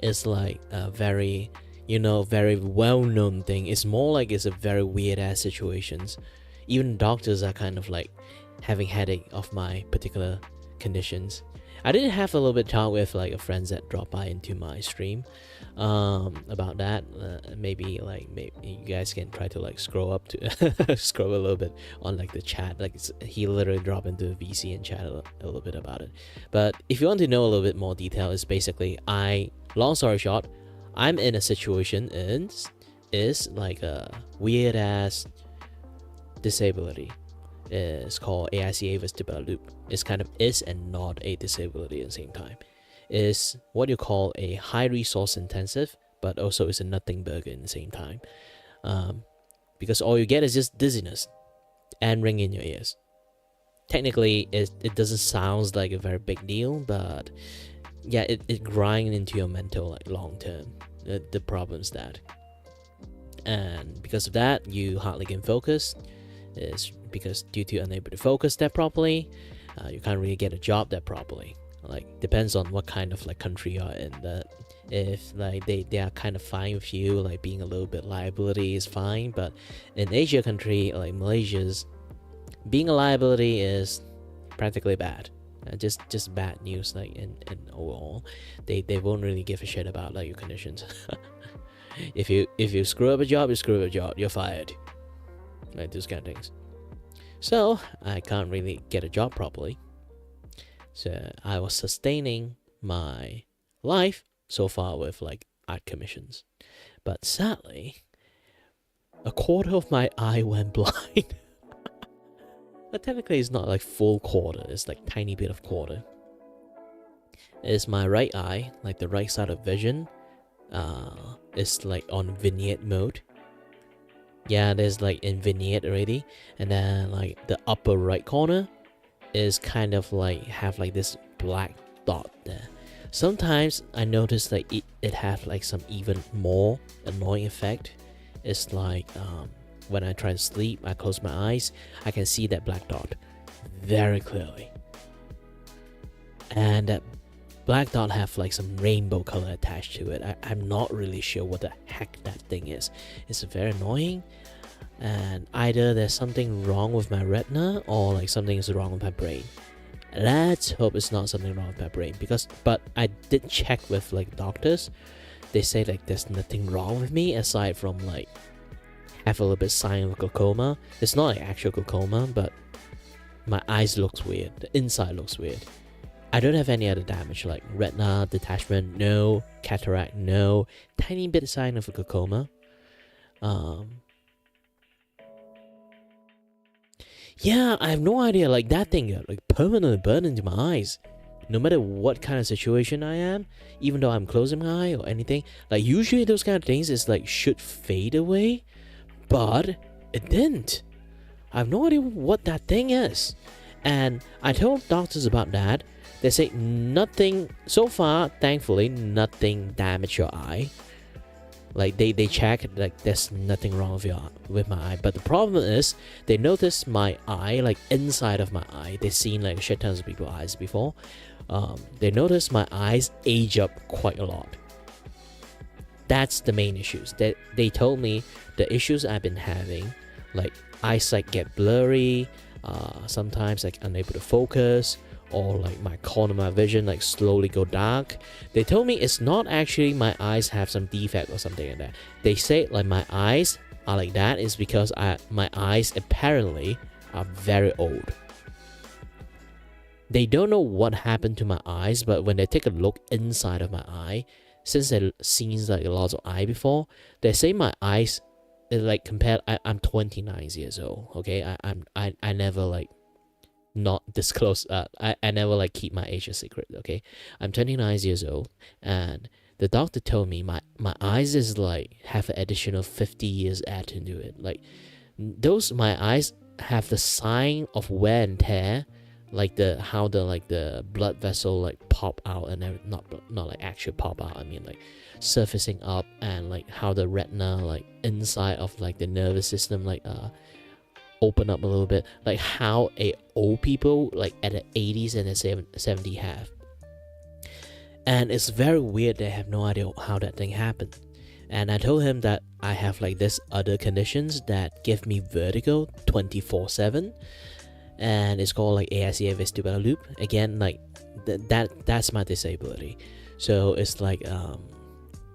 A: is like a very very well-known thing. It's more like it's a very weird ass situations. Even doctors are kind of like having headache of my particular conditions. I did have a little bit talk with like a friends that dropped by into my stream about that. Maybe you guys can try to like scroll up to scroll a little bit on like the chat. Like he literally dropped into the VC and chat a little bit about it. But if you want to know a little bit more detail, it's basically long story short, I'm in a situation is like a weird ass disability. It's called AICA vestibular loop. It's kind of is and not a disability at the same time. It's what you call a high resource intensive, but also is a nothing burger in the same time. Because all you get is just dizziness and ring in your ears. Technically, it doesn't sound like a very big deal, but yeah, it grinds into your mental like long term. The problem's that, and because of that, you hardly can focus. Is because due to unable to focus that properly, you can't really get a job that properly. Like depends on what kind of like country you are in. That if like they are kind of fine with you, like being a little bit liability is fine, but in Asia country like Malaysia's, being a liability is practically bad. Just bad news like in overall. They won't really give a shit about like your conditions. if you screw up a job, you're fired. Like those kind of things. So I can't really get a job properly. So I was sustaining my life so far with like art commissions. But sadly, a quarter of my eye went blind. But technically it's not like full quarter, it's like tiny bit of quarter. It's my right eye, like the right side of vision, is like on vignette mode. Yeah, there's like in vignette already, and then like the upper right corner is kind of like have like this black dot there. Sometimes I notice like it have like some even more annoying effect. It's like when I try to sleep, I close my eyes, I can see that black dot very clearly. And that black dot have like some rainbow color attached to it. I'm not really sure what the heck that thing is. It's very annoying, and either there's something wrong with my retina or like something is wrong with my brain. Let's hope it's not something wrong with my brain, but I did check with like doctors. They say like there's nothing wrong with me aside from like have a little bit sign of glaucoma. It's not like actual glaucoma, but my eyes looks weird. The inside looks weird. I don't have any other damage like retina detachment, no. Cataract, no. Tiny bit of sign of glaucoma. Yeah, I have no idea. Like that thing like permanently burned into my eyes. No matter what kind of situation I am, even though I'm closing my eye or anything, like usually those kind of things is like should fade away, but it didn't. I have no idea what that thing is. And I told doctors about that. They say nothing so far, thankfully, nothing damaged your eye. Like they check, like there's nothing wrong with my eye. But the problem is they notice my eye, like inside of my eye. They've seen like shit tons of people's eyes before. They notice my eyes age up quite a lot. That's the main issues. That they told me the issues I've been having, like eyesight get blurry, sometimes like unable to focus, or like my corner of my vision like slowly go dark. They told me it's not actually my eyes have some defect or something like that. They say like my eyes are like that is because my eyes apparently are very old. They don't know what happened to my eyes, but when they take a look inside of my eye, since they've seen like a lot of eye before, they say my eyes is like compared. I'm 29 years old. Okay, I never like not disclose. I never like keep my age a secret. Okay, I'm 29 years old, and the doctor told me my eyes is like have an additional 50 years added into it. Like my eyes have the sign of wear and tear. Like how the blood vessel like pop out and not like actually pop out. I mean like surfacing up, and like how the retina like inside of like the nervous system like open up a little bit, like how old people like at the 80s and the 70s have. And it's very weird. They have no idea how that thing happened. And I told him that I have like this other conditions that give me vertigo 24/7. And it's called like ASEA vestibular loop. Again, like that's my disability. So it's like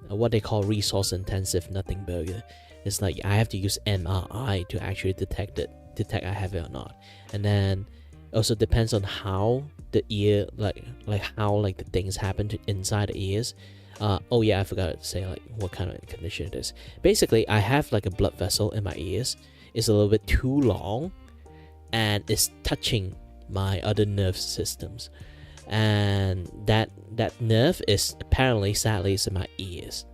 A: what they call resource intensive nothing burger. It's like I have to use MRI to actually detect I have it or not. And then also depends on how the ear like how like the things happen to inside the ears. Oh yeah, I forgot to say like what kind of condition it is. Basically, I have like a blood vessel in my ears. It's a little bit too long, and it's touching my other nerve systems, and that nerve is apparently sadly is in my ears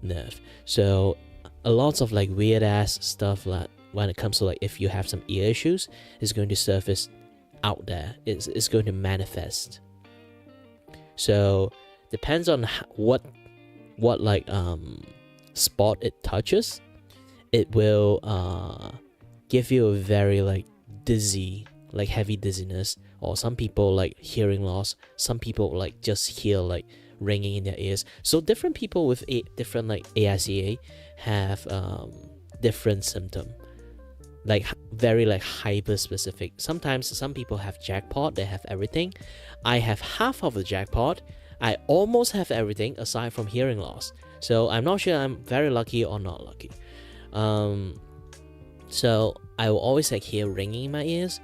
A: nerve. So a lot of like weird ass stuff like when it comes to like if you have some ear issues is going to surface out there. It's going to manifest. So depends on what like spot it touches, it will give you a very like dizzy, like heavy dizziness, or some people like hearing loss, some people like just hear like ringing in their ears. So different people with different like ASEA have different symptom, like very like hyper specific. Sometimes some people have jackpot, they have everything. I have half of the jackpot. I almost have everything aside from hearing loss. So I'm not sure I'm very lucky or not lucky. So I will always like hear ringing in my ears,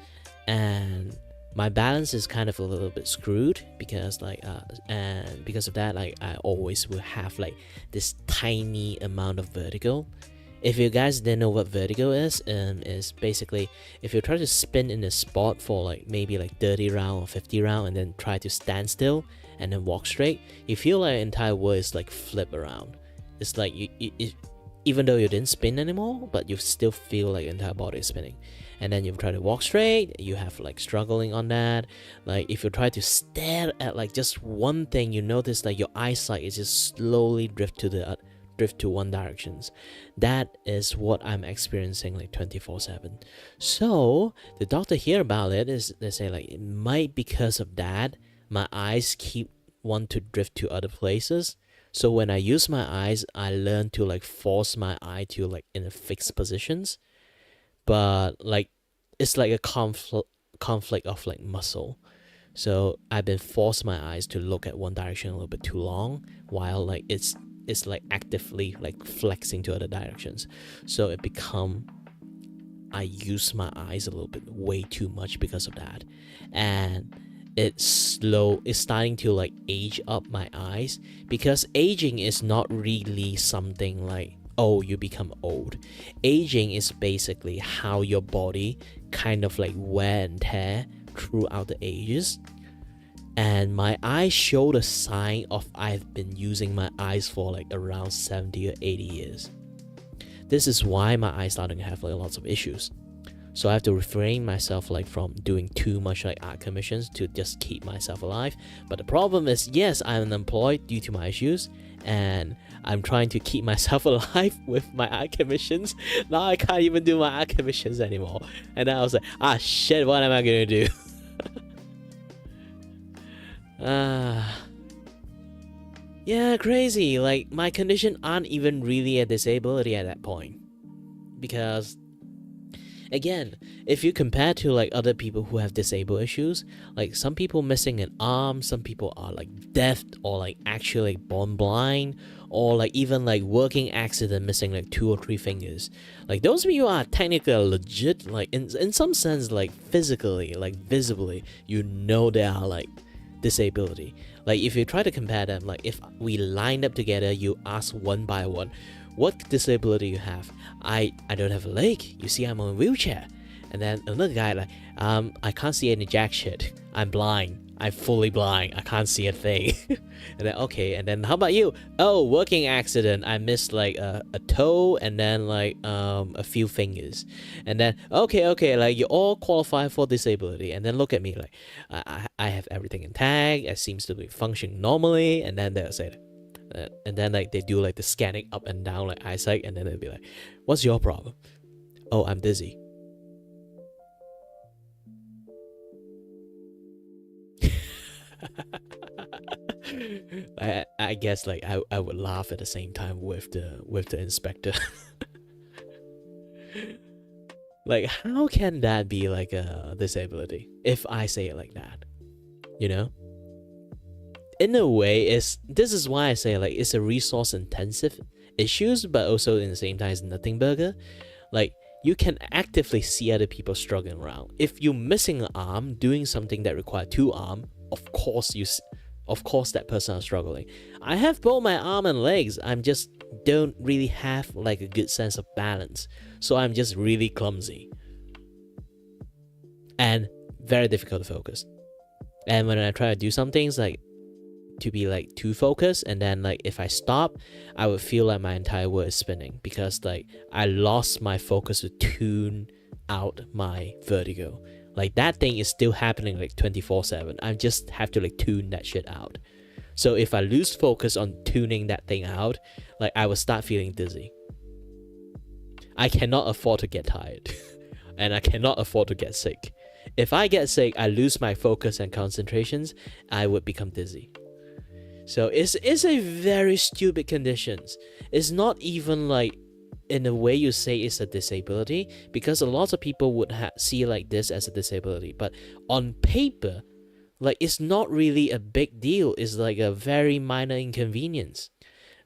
A: and my balance is kind of a little bit screwed because like and because of that, like I always will have like this tiny amount of vertigo. If you guys didn't know what vertigo is basically if you try to spin in a spot for like maybe like 30 round or 50 round and then try to stand still and then walk straight, you feel like the entire world is like flip around. It's like you even though you didn't spin anymore, but you still feel like the entire body is spinning. And then you try to walk straight, you have like struggling on that. Like if you try to stare at like just one thing, you notice like your eyesight is just slowly drift to one directions. That is what I'm experiencing like 24/7. So the doctor hear about it is they say like it might because of that my eyes keep want to drift to other places. So when I use my eyes, I learn to like force my eye to like in a fixed positions. But like it's like a conflict of like muscle. So I've been forced my eyes to look at one direction a little bit too long, while like it's like actively like flexing to other directions. So it become I use my eyes a little bit way too much because of that. And it's starting to like age up my eyes, because aging is not really something like, oh, you become old. Aging is basically how your body kind of like wear and tear throughout the ages. And my eyes show the sign of I've been using my eyes for like around 70 or 80 years. This is why my eyes starting to have like lots of issues. So I have to refrain myself like from doing too much like art commissions to just keep myself alive. But the problem is, yes, I'm unemployed due to my issues, and I'm trying to keep myself alive with my art commissions. Now I can't even do my art commissions anymore. And then I was like, ah shit, what am I gonna do? Yeah, crazy. Like, my condition aren't even really a disability at that point. Because again, if you compare to like other people who have disabled issues, like some people missing an arm, some people are like deaf or like actually like born blind, or like even like working accident missing like 2 or 3 fingers. Like those people are technically legit, like in some sense, like physically, like visibly, you know they are like disability. Like if you try to compare them, like if we lined up together, you ask one by one, what disability you have? I don't have a leg. You see, I'm on a wheelchair. And then another guy like, I can't see any jack shit. I'm blind. I'm fully blind. I can't see a thing. And then okay. And then how about you? Oh, working accident. I missed like a toe and then like a few fingers. And then okay. Like you all qualify for disability. And then look at me like, I have everything intact. It seems to be functioning normally. And then they'll say, and then like they do like the scanning up and down like eyesight, and then they'll be like, what's your problem? Oh, I'm dizzy. I guess like I would laugh at the same time with the inspector. Like, how can that be like a disability if I say it like that? You know? In a way, this is why I say like it's a resource intensive issues, but also in the same time it's nothing burger. Like you can actively see other people struggling around. If you're missing an arm doing something that requires 2 arms, of course that person is struggling. I have both my arm and legs. I'm just don't really have like a good sense of balance, so I'm just really clumsy and very difficult to focus. And when I try to do some things like to be like too focused, and then like if I stop, I would feel like my entire world is spinning because like I lost my focus to tune out my vertigo. Like that thing is still happening like 24/7. I just have to like tune that shit out. So if I lose focus on tuning that thing out, like I will start feeling dizzy. I cannot afford to get tired and I cannot afford to get sick. If I get sick, I lose my focus and concentrations, I would become dizzy. So it's a very stupid condition. It's not even like in a way you say it's a disability, because a lot of people would see like this as a disability, but on paper, like it's not really a big deal. It's like a very minor inconvenience.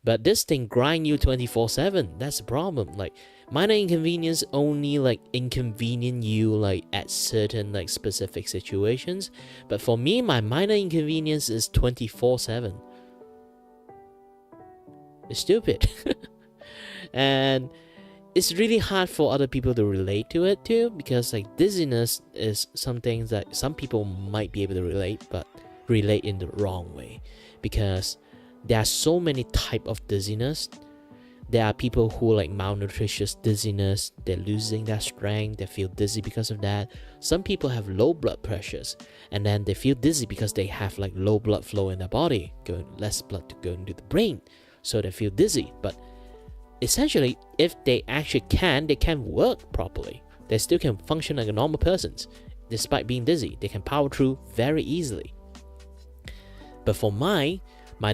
A: But this thing grind you 24/7. That's the problem. Like minor inconvenience only like inconvenience you like at certain like specific situations. But for me, my minor inconvenience is 24/7. It's stupid. And it's really hard for other people to relate to it too, because like dizziness is something that some people might be able to relate, but relate in the wrong way, because there are so many type of dizziness. There are people who like malnutritious dizziness, they're losing their strength, they feel dizzy because of that. Some people have low blood pressures and then they feel dizzy because they have like low blood flow in their body, less blood to go into the brain, so they feel dizzy. But essentially, if they actually they can work properly. They still can function like a normal person. Despite being dizzy, they can power through very easily. But for my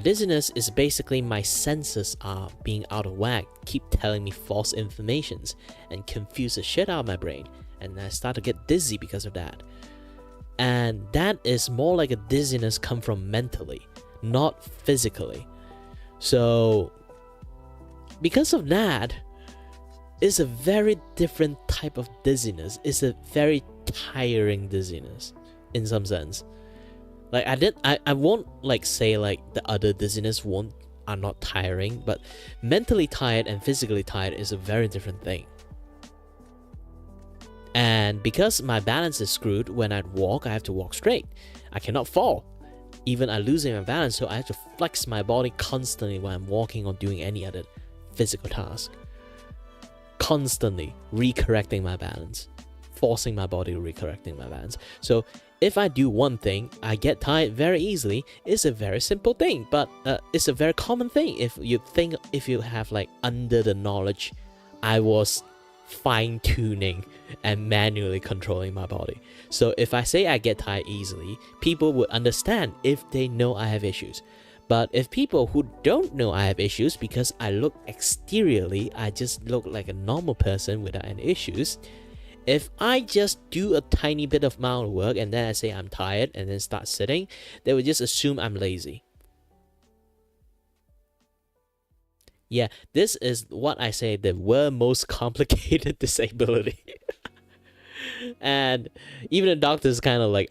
A: dizziness is basically my senses are being out of whack, keep telling me false informations and confuse the shit out of my brain, and I start to get dizzy because of that. And that is more like a dizziness come from mentally, not physically. So because of that, it's a very different type of dizziness. It's a very tiring dizziness in some sense. Like I won't like say like the other dizziness are not tiring, but mentally tired and physically tired is a very different thing. And because my balance is screwed, when I walk, I have to walk straight. I cannot fall. Even I losing my balance, so I have to flex my body constantly when I'm walking or doing any other physical task. Constantly recorrecting my balance. forcing my body to recorrecting my balance. So if I do one thing, I get tired very easily. It's a very simple thing, but it's a very common thing. If you have like under the knowledge, I was fine-tuning and manually controlling my body. So if I say I get tired easily, people would understand if they know I have issues. But if people who don't know I have issues, because I look exteriorly, I just look like a normal person without any issues. If I just do a tiny bit of amount of work and then I say I'm tired and then start sitting, they would just assume I'm lazy. Yeah, this is what I say the world's most complicated disability. And even the doctors kind of like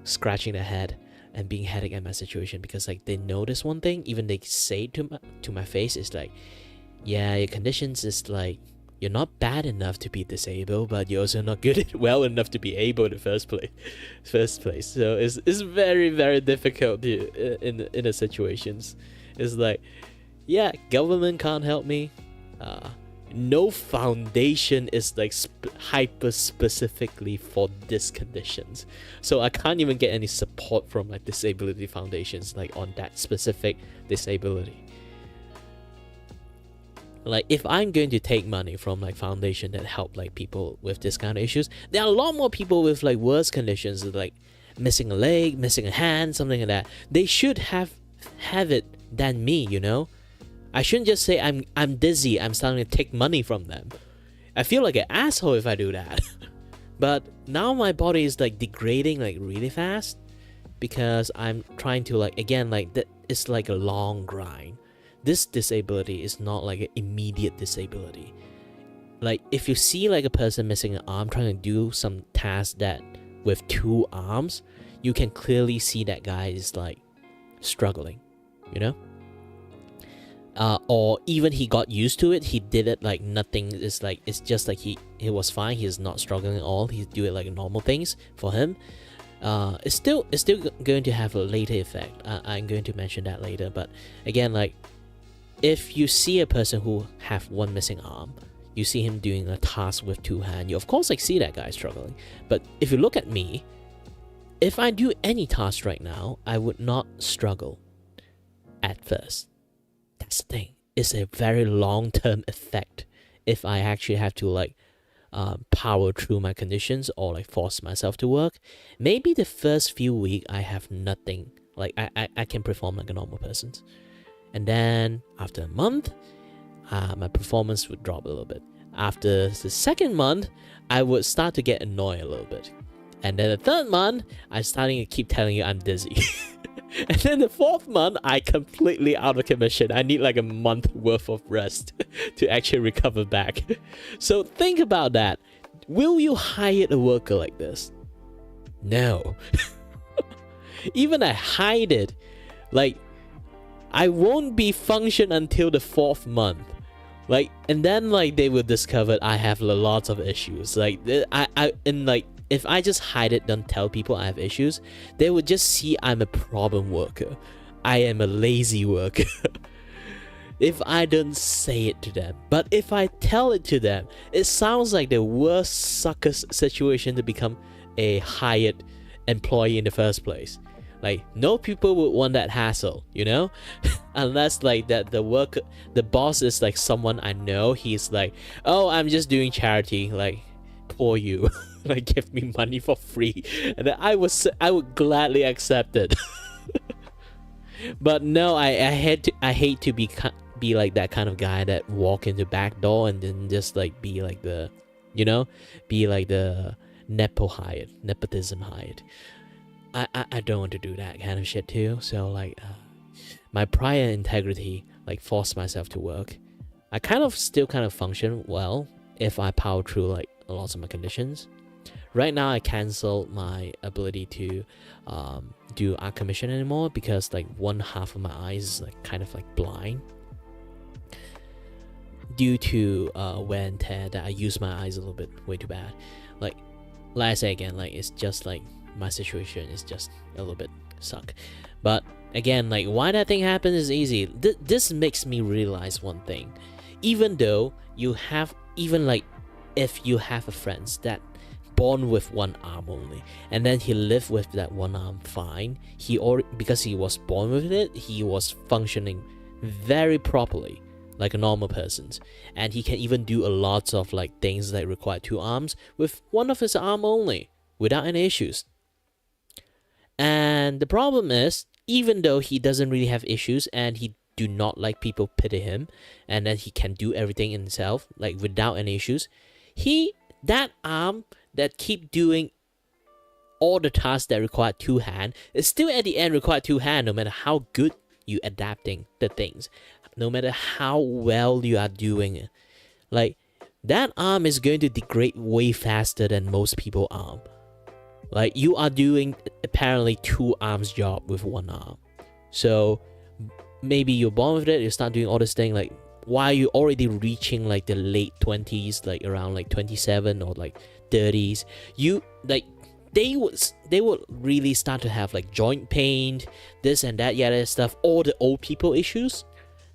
A: scratching their head and being headache at my situation, because like they notice one thing, even they say to my face, is like, yeah, your conditions is like, you're not bad enough to be disabled, but you're also not well enough to be able in the first place. So it's very, very difficult in the situations. It's like, yeah, government can't help me. No foundation is like hyper specifically for these conditions, so I can't even get any support from like disability foundations like on that specific disability. Like if I'm going to take money from like foundation that help like people with this kind of issues, there are a lot more people with like worse conditions, like missing a leg, missing a hand, something like that. They should have it than me, you know. I shouldn't just say I'm dizzy, I'm starting to take money from them. I feel like an asshole if I do that. But now my body is like degrading like really fast, because I'm trying to like, again, like that, it's like a long grind. This disability is not like an immediate disability. Like if you see like a person missing an arm trying to do some task that with 2 arms, you can clearly see that guy is like struggling, you know. Or even he got used to it, he did it like nothing. It's just like he was fine, he's not struggling at all, he do it like normal things for him. It's still going to have a later effect. I'm going to mention that later. But again, like if you see a person who have 1 missing arm, you see him doing a task with 2 hands, you of course like see that guy struggling. But if you look at me, if I do any task right now, I would not struggle at first. That's the thing. It's a very long-term effect if I actually have to like power through my conditions or like force myself to work. Maybe the first few weeks I have nothing, like I can perform like a normal person, and then after a month my performance would drop a little bit. After the second month, I would start to get annoyed a little bit, and then the third month I'm starting to keep telling you I'm dizzy. And then the 4th month, I completely out of commission. I need like a month worth of rest to actually recover back. So think about that. Will you hire a worker like this? No. Even I hide it, like I won't be function until the 4th month. Like, and then like they will discover I have lots of issues. Like if I just hide it, don't tell people I have issues, they would just see I'm a problem worker. I am a lazy worker. If I don't say it to them. But if I tell it to them, it sounds like the worst sucker situation to become a hired employee in the first place. Like, no people would want that hassle, you know? Unless like that the boss is like someone I know, he's like, oh, I'm just doing charity, like, poor you. Like, give me money for free, and then I would gladly accept it. But no, I hate to be like that kind of guy that walk in the back door and then just like be like the, you know, be like the nepotism hired. I don't want to do that kind of shit too. So like my prior integrity like forced myself to work. I still function well if I power through like lots of my conditions. Right now I cancel my ability to do art commission anymore, because like 1/2 of my eyes is like kind of like blind due to wear and tear, that I use my eyes a little bit way too bad. Like I say again, like it's just like my situation is just a little bit suck. But again, like why that thing happened is easy. This makes me realize one thing. Even though you have, even like if you have a friend that born with one arm only, and then he lived with that one arm fine, because he was born with it, he was functioning very properly like a normal person's, and he can even do a lot of like things that require two arms with one of his arm only without any issues. And the problem is, even though he doesn't really have issues and he do not like people pity him, and then he can do everything himself like without any issues, that arm that keep doing all the tasks that require two hand is still at the end require two hand, no matter how good you adapting the things, no matter how well you are doing it. Like, that arm is going to degrade way faster than most people arm. Like, you are doing apparently two arms job with one arm. So maybe you're born with it, you start doing all this thing like while you're already reaching like the late 20s, like around like 27 or like 30s, you like they would really start to have like joint pain, this and that, yeah, that stuff. All the old people issues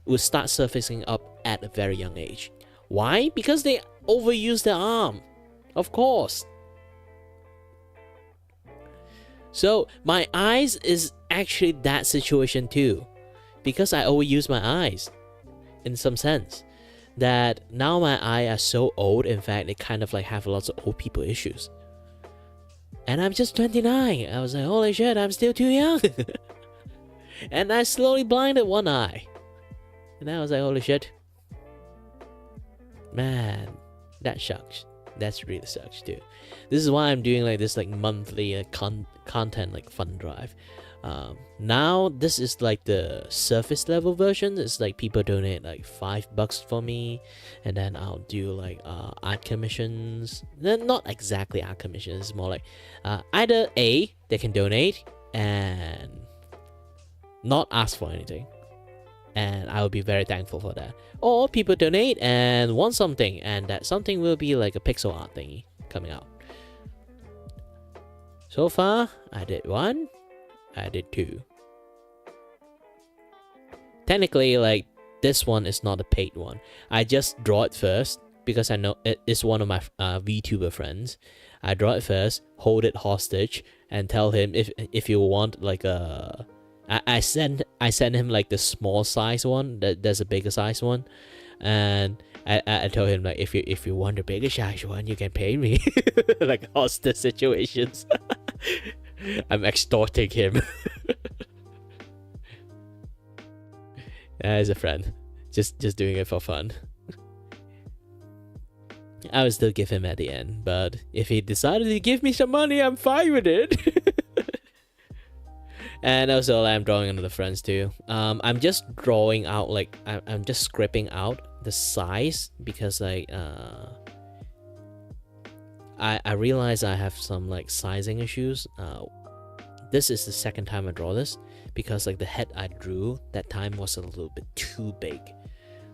A: will start surfacing up at a very young age. Why? Because they overuse their arm, of course. So my eyes is actually that situation too, because I overuse my eyes in some sense. That now my eyes are so old, in fact, they kind of like have lots of old people issues. And I'm just 29. I was like, holy shit, I'm still too young. And I slowly blinded one eye. And I was like, holy shit. Man, that sucks. That's really sucks too. This is why I'm doing like this like monthly content like fund drive. Now this is like the surface level version. It's like people donate like $5 for me, and then I'll do like art commissions. Then not exactly art commissions, it's more like either A, they can donate and not ask for anything, and I will be very thankful for that. Or people donate and want something, and that something will be like a pixel art thingy coming out. So far, I did 1, I did 2. Technically, like, this one is not a paid one. I just draw it first because I know it is one of my Vtuber friends. I draw it first, hold it hostage, and tell him if you want like a. I send him like the small size one. There's a bigger size one, and I told him like if you want the bigger size one, you can pay me. Like hostage situations. I'm extorting him. As a friend, just doing it for fun. I would still give him at the end, but if he decided to give me some money, I'm fine with it. And also, I'm drawing another friends too. I'm just drawing out like I'm just scripting out the size because like I realize I have some like sizing issues. This is the second time I draw this because like the head I drew that time was a little bit too big,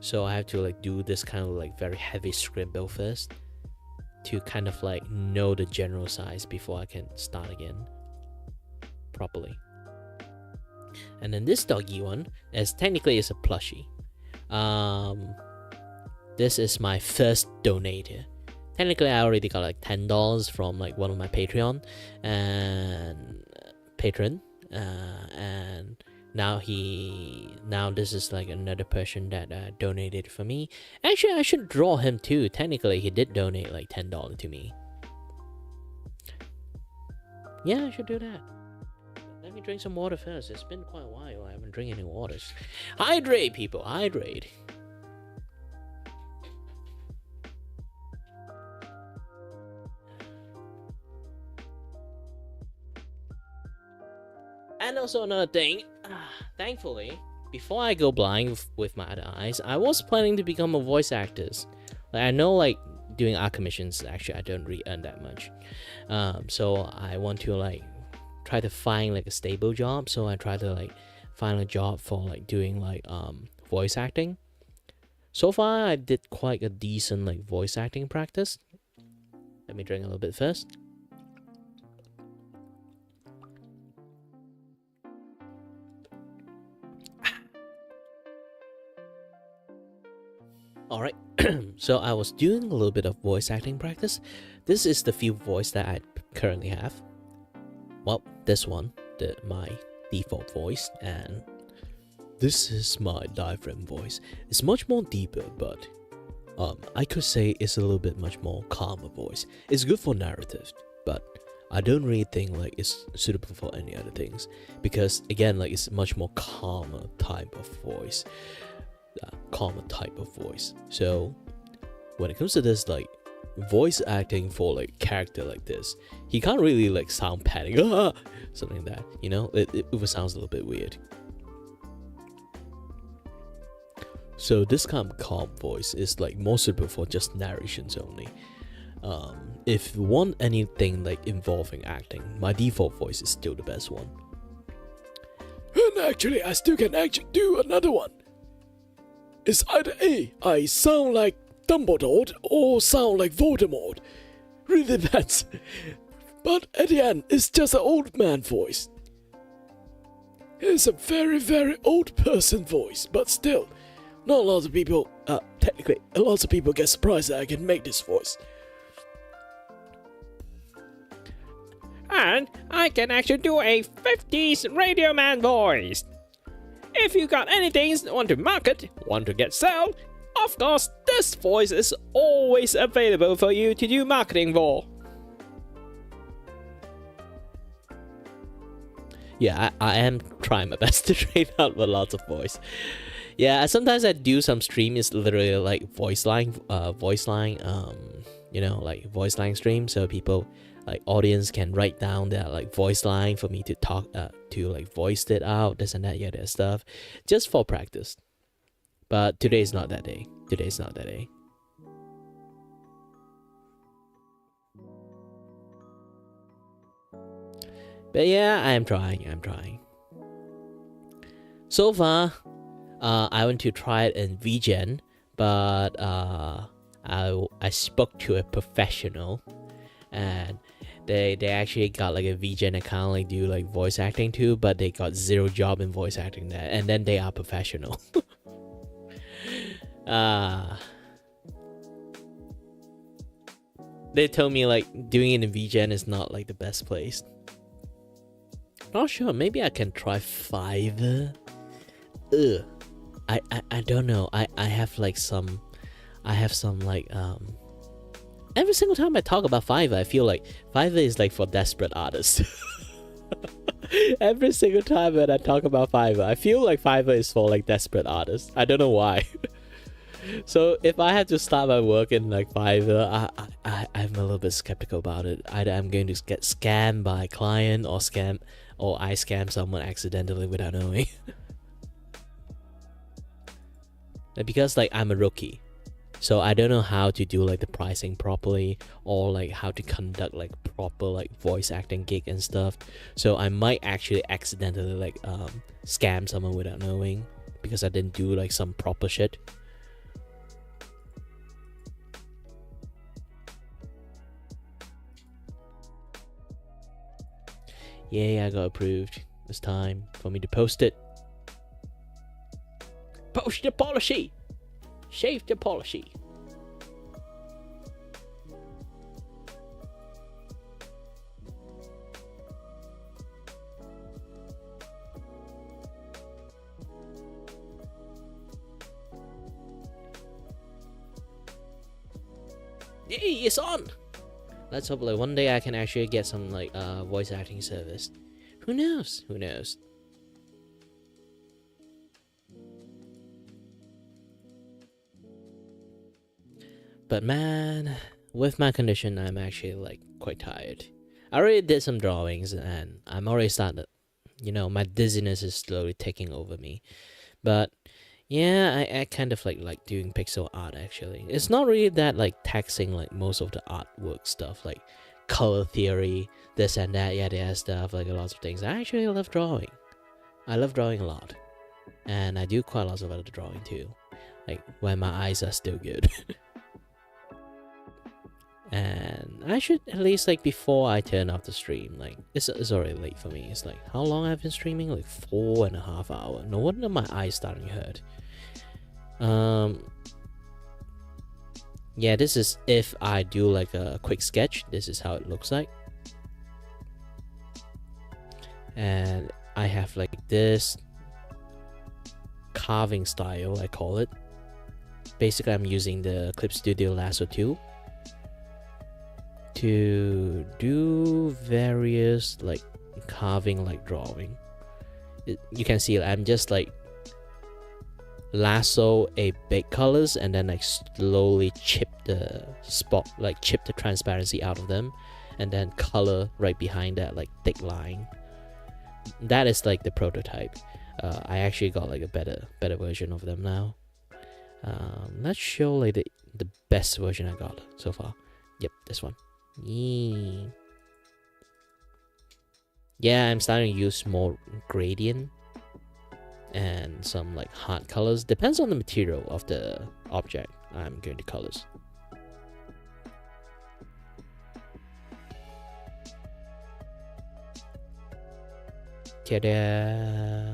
A: so I have to like do this kind of like very heavy scribble first to kind of like know the general size before I can start again properly. And then this doggy one, as technically is a plushie. This is my first donator. Technically, I already got like $10 from like one of my Patreon and patron, and now this is like another person that donated for me. Actually, I should draw him too. Technically, he did donate like $10 to me. Yeah, I should do that. Let me drink some water first. It's been quite a while. I haven't drank any waters. Hydrate, people. Hydrate. And also another thing. Thankfully, before I go blind with my other eyes, I was planning to become a voice actor. Like, I know like doing art commissions, actually I don't really earn that much. So I want to like try to find like a stable job. So I try to like find a job for like doing like voice acting. So far I did quite a decent like voice acting practice. Let me drink a little bit first. Alright. So I was doing a little bit of voice acting practice. This is the few voice that I currently have. Well, this one, my default voice, and this is my diaphragm voice. It's much more deeper, but I could say it's a little bit much more calmer voice. It's good for narrative, but I don't really think like it's suitable for any other things, because again, like it's much more calmer type of voice. So when it comes to this, like voice acting for like character like this, he can't really like sound panic, something like that, you know. It sounds a little bit weird. So this kind of calm voice is like more suitable for just narrations only. If you want anything like involving acting, my default voice is still the best one. And actually, I still can actually do another one. It's either A, I sound like Dumbledore, or sound like Voldemort. Really depends. But at the end, it's just an old man voice. It's a very, very old person voice, but still, not a lot of people, technically, a lot of people get surprised that I can make this voice.
C: And I can actually do a 50s radio man voice. If you got anything you want to market, want to get sold, of course, this voice is always available for you to do marketing for.
A: Yeah, I am trying my best to train out with lots of voice. Yeah, sometimes I do some stream. It's literally like voice line, you know, like voice line stream. So people, like audience, can write down their like voice line for me to talk, to like voice it out, this and that, yeah, that stuff, just for practice. But today is not that day. Today's not that day. But yeah, I'm trying. So far, I want to try it in VGen, but I spoke to a professional, and they actually got like a VGen account, like do like voice acting too, but they got zero job in voice acting there, and then they are professional. They told me like doing it in VGen is not like the best place. Not sure, maybe I can try Fiverr. I don't know. I have some like every single time I talk about Fiverr, I feel like Fiverr is like for desperate artists. Every single time when I talk about Fiverr, I feel like Fiverr is for like desperate artists. I don't know why. So if I had to start my work in like Fiverr, I'm a little bit skeptical about it. Either I'm going to get scammed by a client, or I scam someone accidentally without knowing. Because like I'm a rookie, so I don't know how to do like the pricing properly, or like how to conduct like proper like voice acting gig and stuff. So I might actually accidentally like scam someone without knowing, because I didn't do like some proper shit. Yay, I got approved. It's time for me to post it. Post the policy! Shave the policy! Yay, it's on! Let's hope like one day I can actually get some like voice acting service. Who knows? Who knows? But man, with my condition, I'm actually like quite tired. I already did some drawings, and I'm already starting to, you know, my dizziness is slowly taking over me. But yeah, I kind of like doing pixel art actually. It's not really that like taxing like most of the artwork stuff, like color theory, this and that, yeah, stuff, like a lot of things. I actually love drawing. I love drawing a lot. And I do quite a lot of other drawing too. Like when my eyes are still good. And I should at least like before I turn off the stream, like it's already late for me. It's like how long I've been streaming? Like 4.5 hours. No wonder my eyes starting to hurt. yeah, this is if I do like a quick sketch. This is how it looks like. And I have like this carving style, I call it. Basically, I'm using the Clip Studio lasso tool to do various like carving, like drawing. You can see I'm just like lasso a big colors and then like slowly chip the spot, like chip the transparency out of them, and then color right behind that like thick line. That is like the prototype. I actually got like a better version of them now. Let's show like the best version I got so far. Yep, this one. Yeah, I'm starting to use more gradient and some like hard colors. Depends on the material of the object I'm going to colors. Ta-da!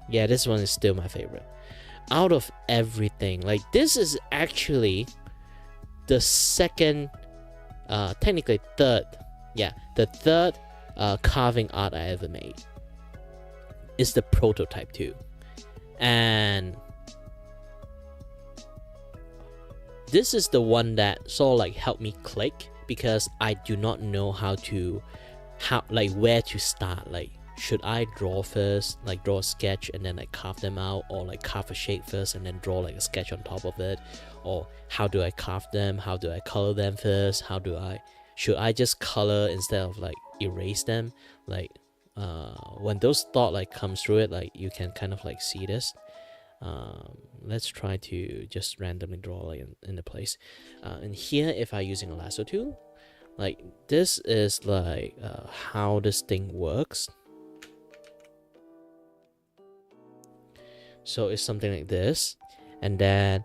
A: Yeah, this one is still my favorite. Out of everything, like this is actually the second, technically third, yeah, the third carving art I ever made. It's the prototype too. And this is the one that sort of like helped me click, because I do not know how where to start. Like, should I draw first, like draw a sketch and then like carve them out, or like carve a shape first and then draw like a sketch on top of it? Or how do I carve them? How do I color them first? Should I just color instead of like erase them? Like when those thought like comes through it, like you can kind of like see this. Let's try to just randomly draw like in the place. And here, if I'm using a lasso tool, like this is like how this thing works. So it's something like this, and then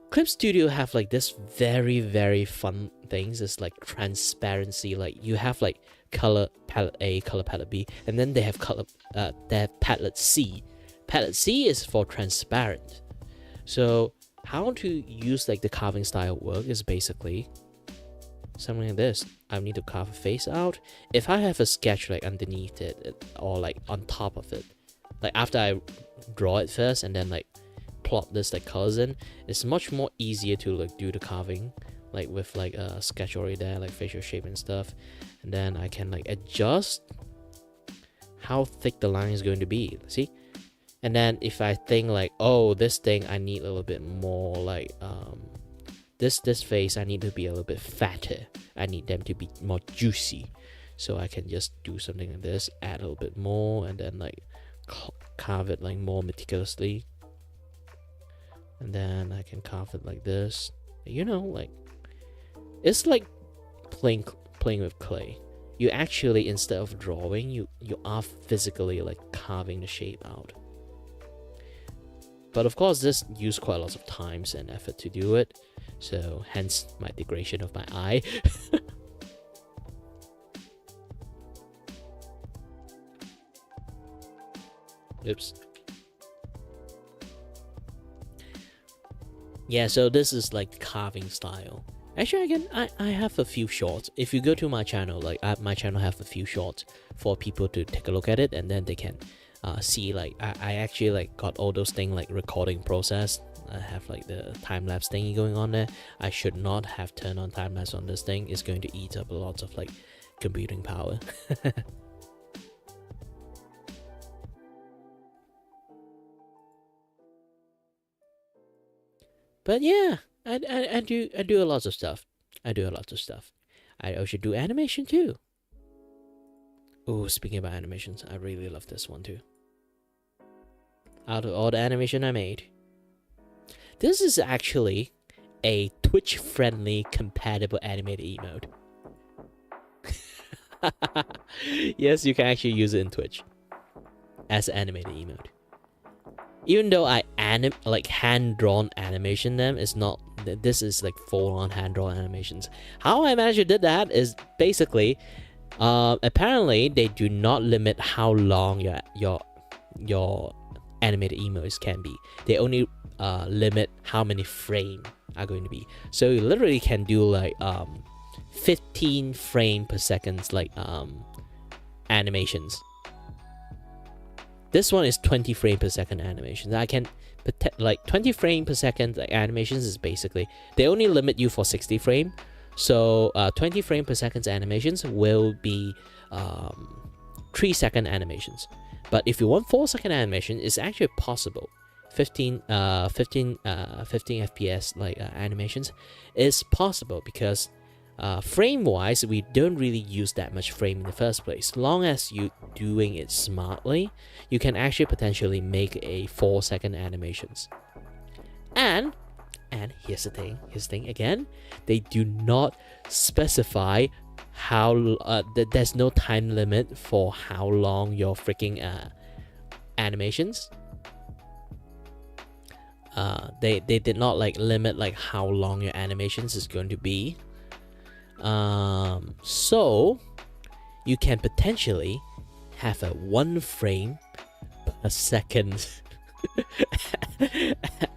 A: Clip Studio have like this very fun things. It's like transparency. Like you have like color palette A, color palette B, and then they have palette C. Palette C is for transparent. So how to use like the carving style work is basically something like this. I need to carve a face out. If I have a sketch like underneath it or like on top of it, like after I draw it first and then like plot this like colors in, it's much more easier to like do the carving like with like a sketch already there, like facial shape and stuff, and then I can like adjust how thick the line is going to be. See? And then if I think like, oh, this thing I need a little bit more like this face I need to be a little bit fatter, I need them to be more juicy, so I can just do something like this, add a little bit more, and then like carve it like more meticulously, and then I can carve it like this. You know, like it's like playing with clay. You actually, instead of drawing, you are physically like carving the shape out. But of course, this used quite a lot of times and effort to do it, so hence my degradation of my eye. Oops. Yeah, so this is like the carving style. Actually, again, I have a few shorts. If you go to my channel, like my channel have a few shorts for people to take a look at it, and then they can see like I actually like got all those things like recording process. I have like the time-lapse thingy going on there. I should not have turned on time-lapse on this thing. It's going to eat up a lot of like computing power. But yeah, I do a lot of stuff. I also do animation too. Oh, speaking about animations, I really love this one too. Out of all the animation I made, this is actually a Twitch-friendly compatible animated emote. Yes, you can actually use it in Twitch as an animated emote. Even though I like hand-drawn animation them, it's not. This is like full-on hand-drawn animations. How I managed to do that is basically Apparently they do not limit how long your animated emotes can be. They only limit how many frames are going to be. So you literally can do like 15 frame per second like animations. This one is 20 frame per second animations. I can like 20 frame per second like, animations is basically they only limit you for 60 frame. So 20 frame per second animations will be 3-second animations. But if you want 4-second animation, it's actually possible. 15 FPS like animations is possible because frame wise we don't really use that much frame in the first place. Long as you doing it smartly, you can actually potentially make a 4-second animations. And here's the thing again, they do not specify how there's no time limit for how long your freaking animations. They did not like limit like how long your animations is going to be. So you can potentially have a 1 frame per second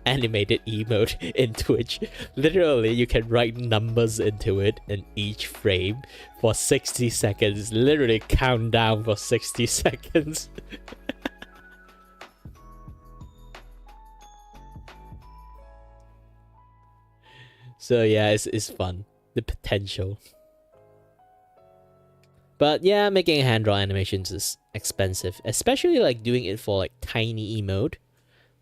A: animated emote in Twitch. Literally, you can write numbers into it in each frame for 60 seconds. Literally count down for 60 seconds. So yeah, it's fun. The potential. But yeah, making hand-drawn animations is expensive, especially like doing it for like tiny emote.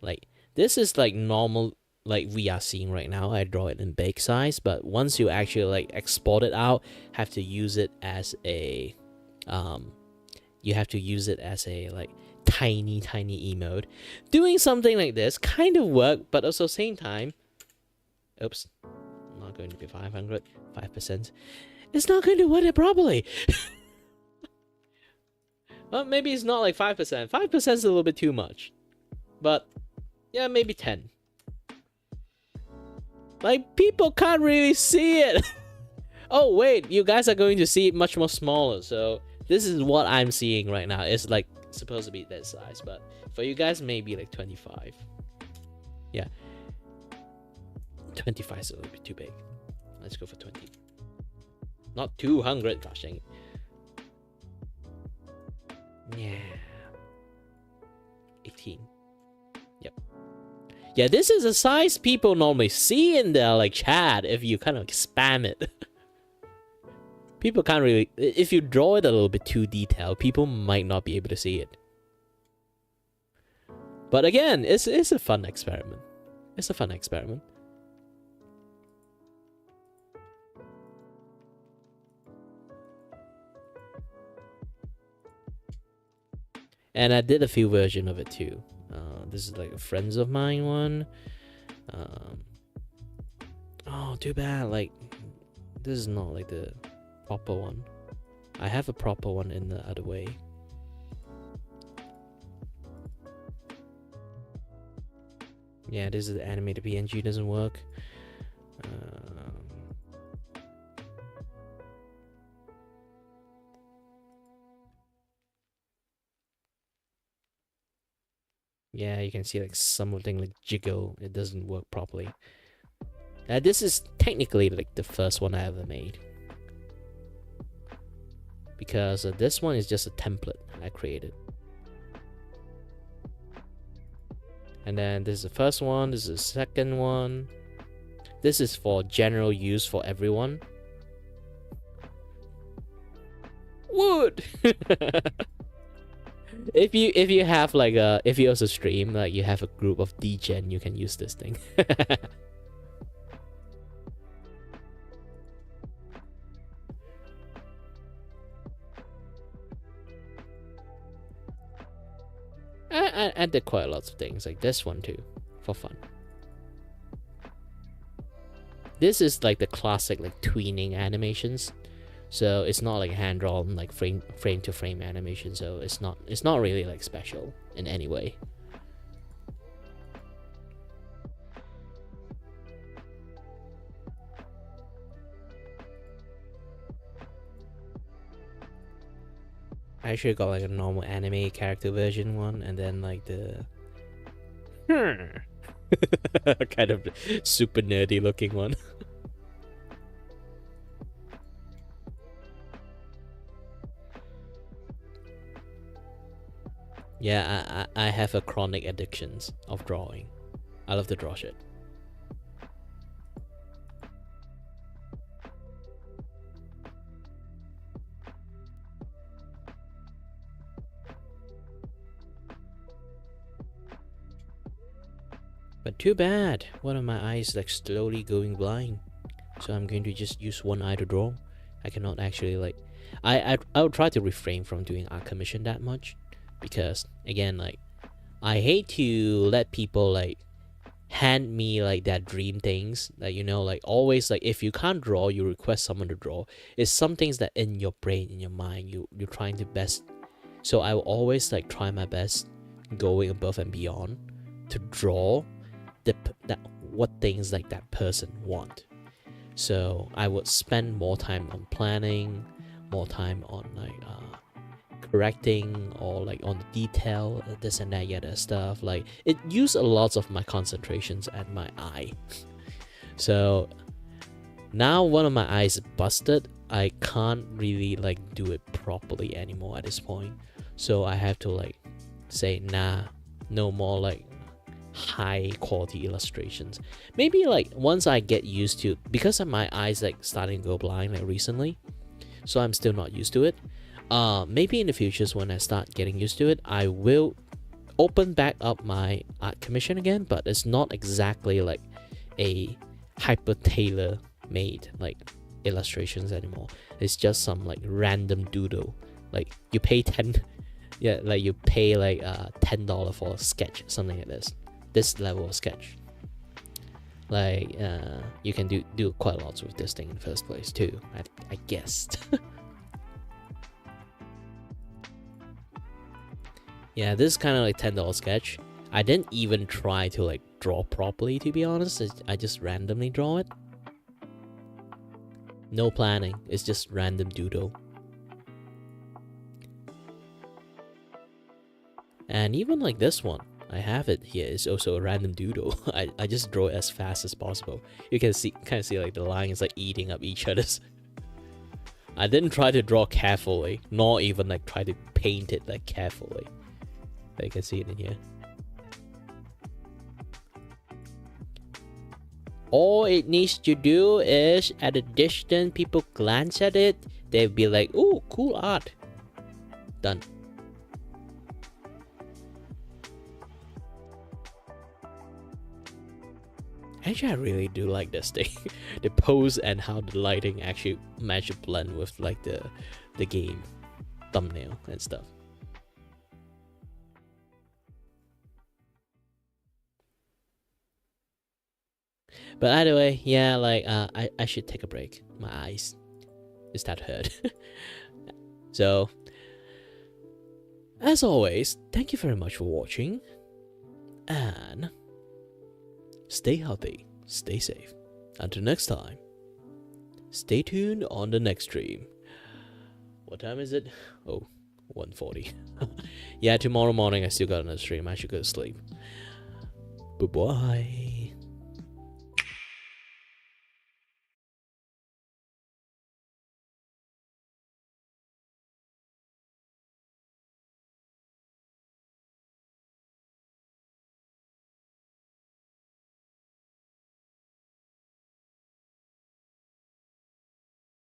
A: Like this is like normal, like we are seeing right now. I draw it in big size, but once you actually like export it out, have to use it as a, you have to use it as a like tiny emote. Doing something like this kind of work, but also same time, oops, not going to be 500, 5%. It's not going to work it properly. Well, maybe it's not like 5%. 5% is a little bit too much. But, yeah, maybe 10. Like, people can't really see it. Oh, wait, you guys are going to see it much more smaller. So, this is what I'm seeing right now. It's like, supposed to be that size. But, for you guys, maybe like 25. Yeah. 25 is a little bit too big. Let's go for 20. Not 200, gosh dang it. Yeah. 18. Yep. Yeah, this is a size people normally see in their like chat if you kind of spam it. People can't really, if you draw it a little bit too detailed, people might not be able to see it. But again, it's a fun experiment. It's a fun experiment. And I did a few versions of it too. This is like a friends of mine one. Oh, too bad. Like, this is not like the proper one. I have a proper one in the other way. Yeah, this is the animated PNG, doesn't work. Yeah, you can see like something like jiggle. It doesn't work properly. This is technically like the first one I ever made. Because this one is just a template I created. And then this is the first one, this is the second one. This is for general use for everyone. Wood! If you have like if you also stream, like you have a group of degen, you can use this thing. I did quite a lot of things like this one too, for fun. This is like the classic like tweening animations. So it's not like hand drawn like frame to frame animation, so it's not really like special in any way. I actually got like a normal anime character version one, and then like the kind of super nerdy looking one. Yeah, I have a chronic addictions of drawing. I love to draw shit. But too bad, one of my eyes like slowly going blind. So I'm going to just use one eye to draw. I cannot actually like I would try to refrain from doing art commission that much, because again, like I hate to let people like hand me like that dream things, like, you know, like always like if you can't draw, you request someone to draw. It's some things that in your brain, in your mind, you're trying to best. So I will always like try my best, going above and beyond to draw what things like that person want. So I would spend more time on planning, more time on like correcting, or like on the detail, this and that, yeah, that stuff. Like it used a lot of my concentrations and my eye. So now one of my eyes is busted. I can't really like do it properly anymore at this point. So I have to like say, nah, no more like high quality illustrations. Maybe like once I get used to, because of my eyes like starting to go blind like recently, so I'm still not used to it. Maybe in the futures when I start getting used to it, I will open back up my art commission again, but it's not exactly like a hyper tailor made like illustrations anymore. It's just some like random doodle. Like you pay 10 yeah, like you pay like $10 for a sketch, something like this level of sketch. Like you can do quite a lot with this thing in the first place too, I guess. Yeah, this is kind of like $10 sketch. I didn't even try to like draw properly, to be honest. I just randomly draw it. No planning, it's just random doodle. And even like this one, I have it here, it's also a random doodle. I just draw it as fast as possible. You can kind of see like the lines like eating up each other's. I didn't try to draw carefully, nor even like try to paint it like carefully. But you can see it in here. All it needs to do is, at a distance, people glance at it, they'll be like, "Ooh, cool art." Done. Actually, I really do like this thing. The pose and how the lighting actually match a blend with like the game thumbnail and stuff. But either way, yeah, like I should take a break. My eyes start hurt. So, as always, thank you very much for watching, and stay healthy, stay safe. Until next time, stay tuned on the next stream. What time is it? Oh, 1:40. Yeah, tomorrow morning I still got another stream. I should go to sleep. Bye-bye.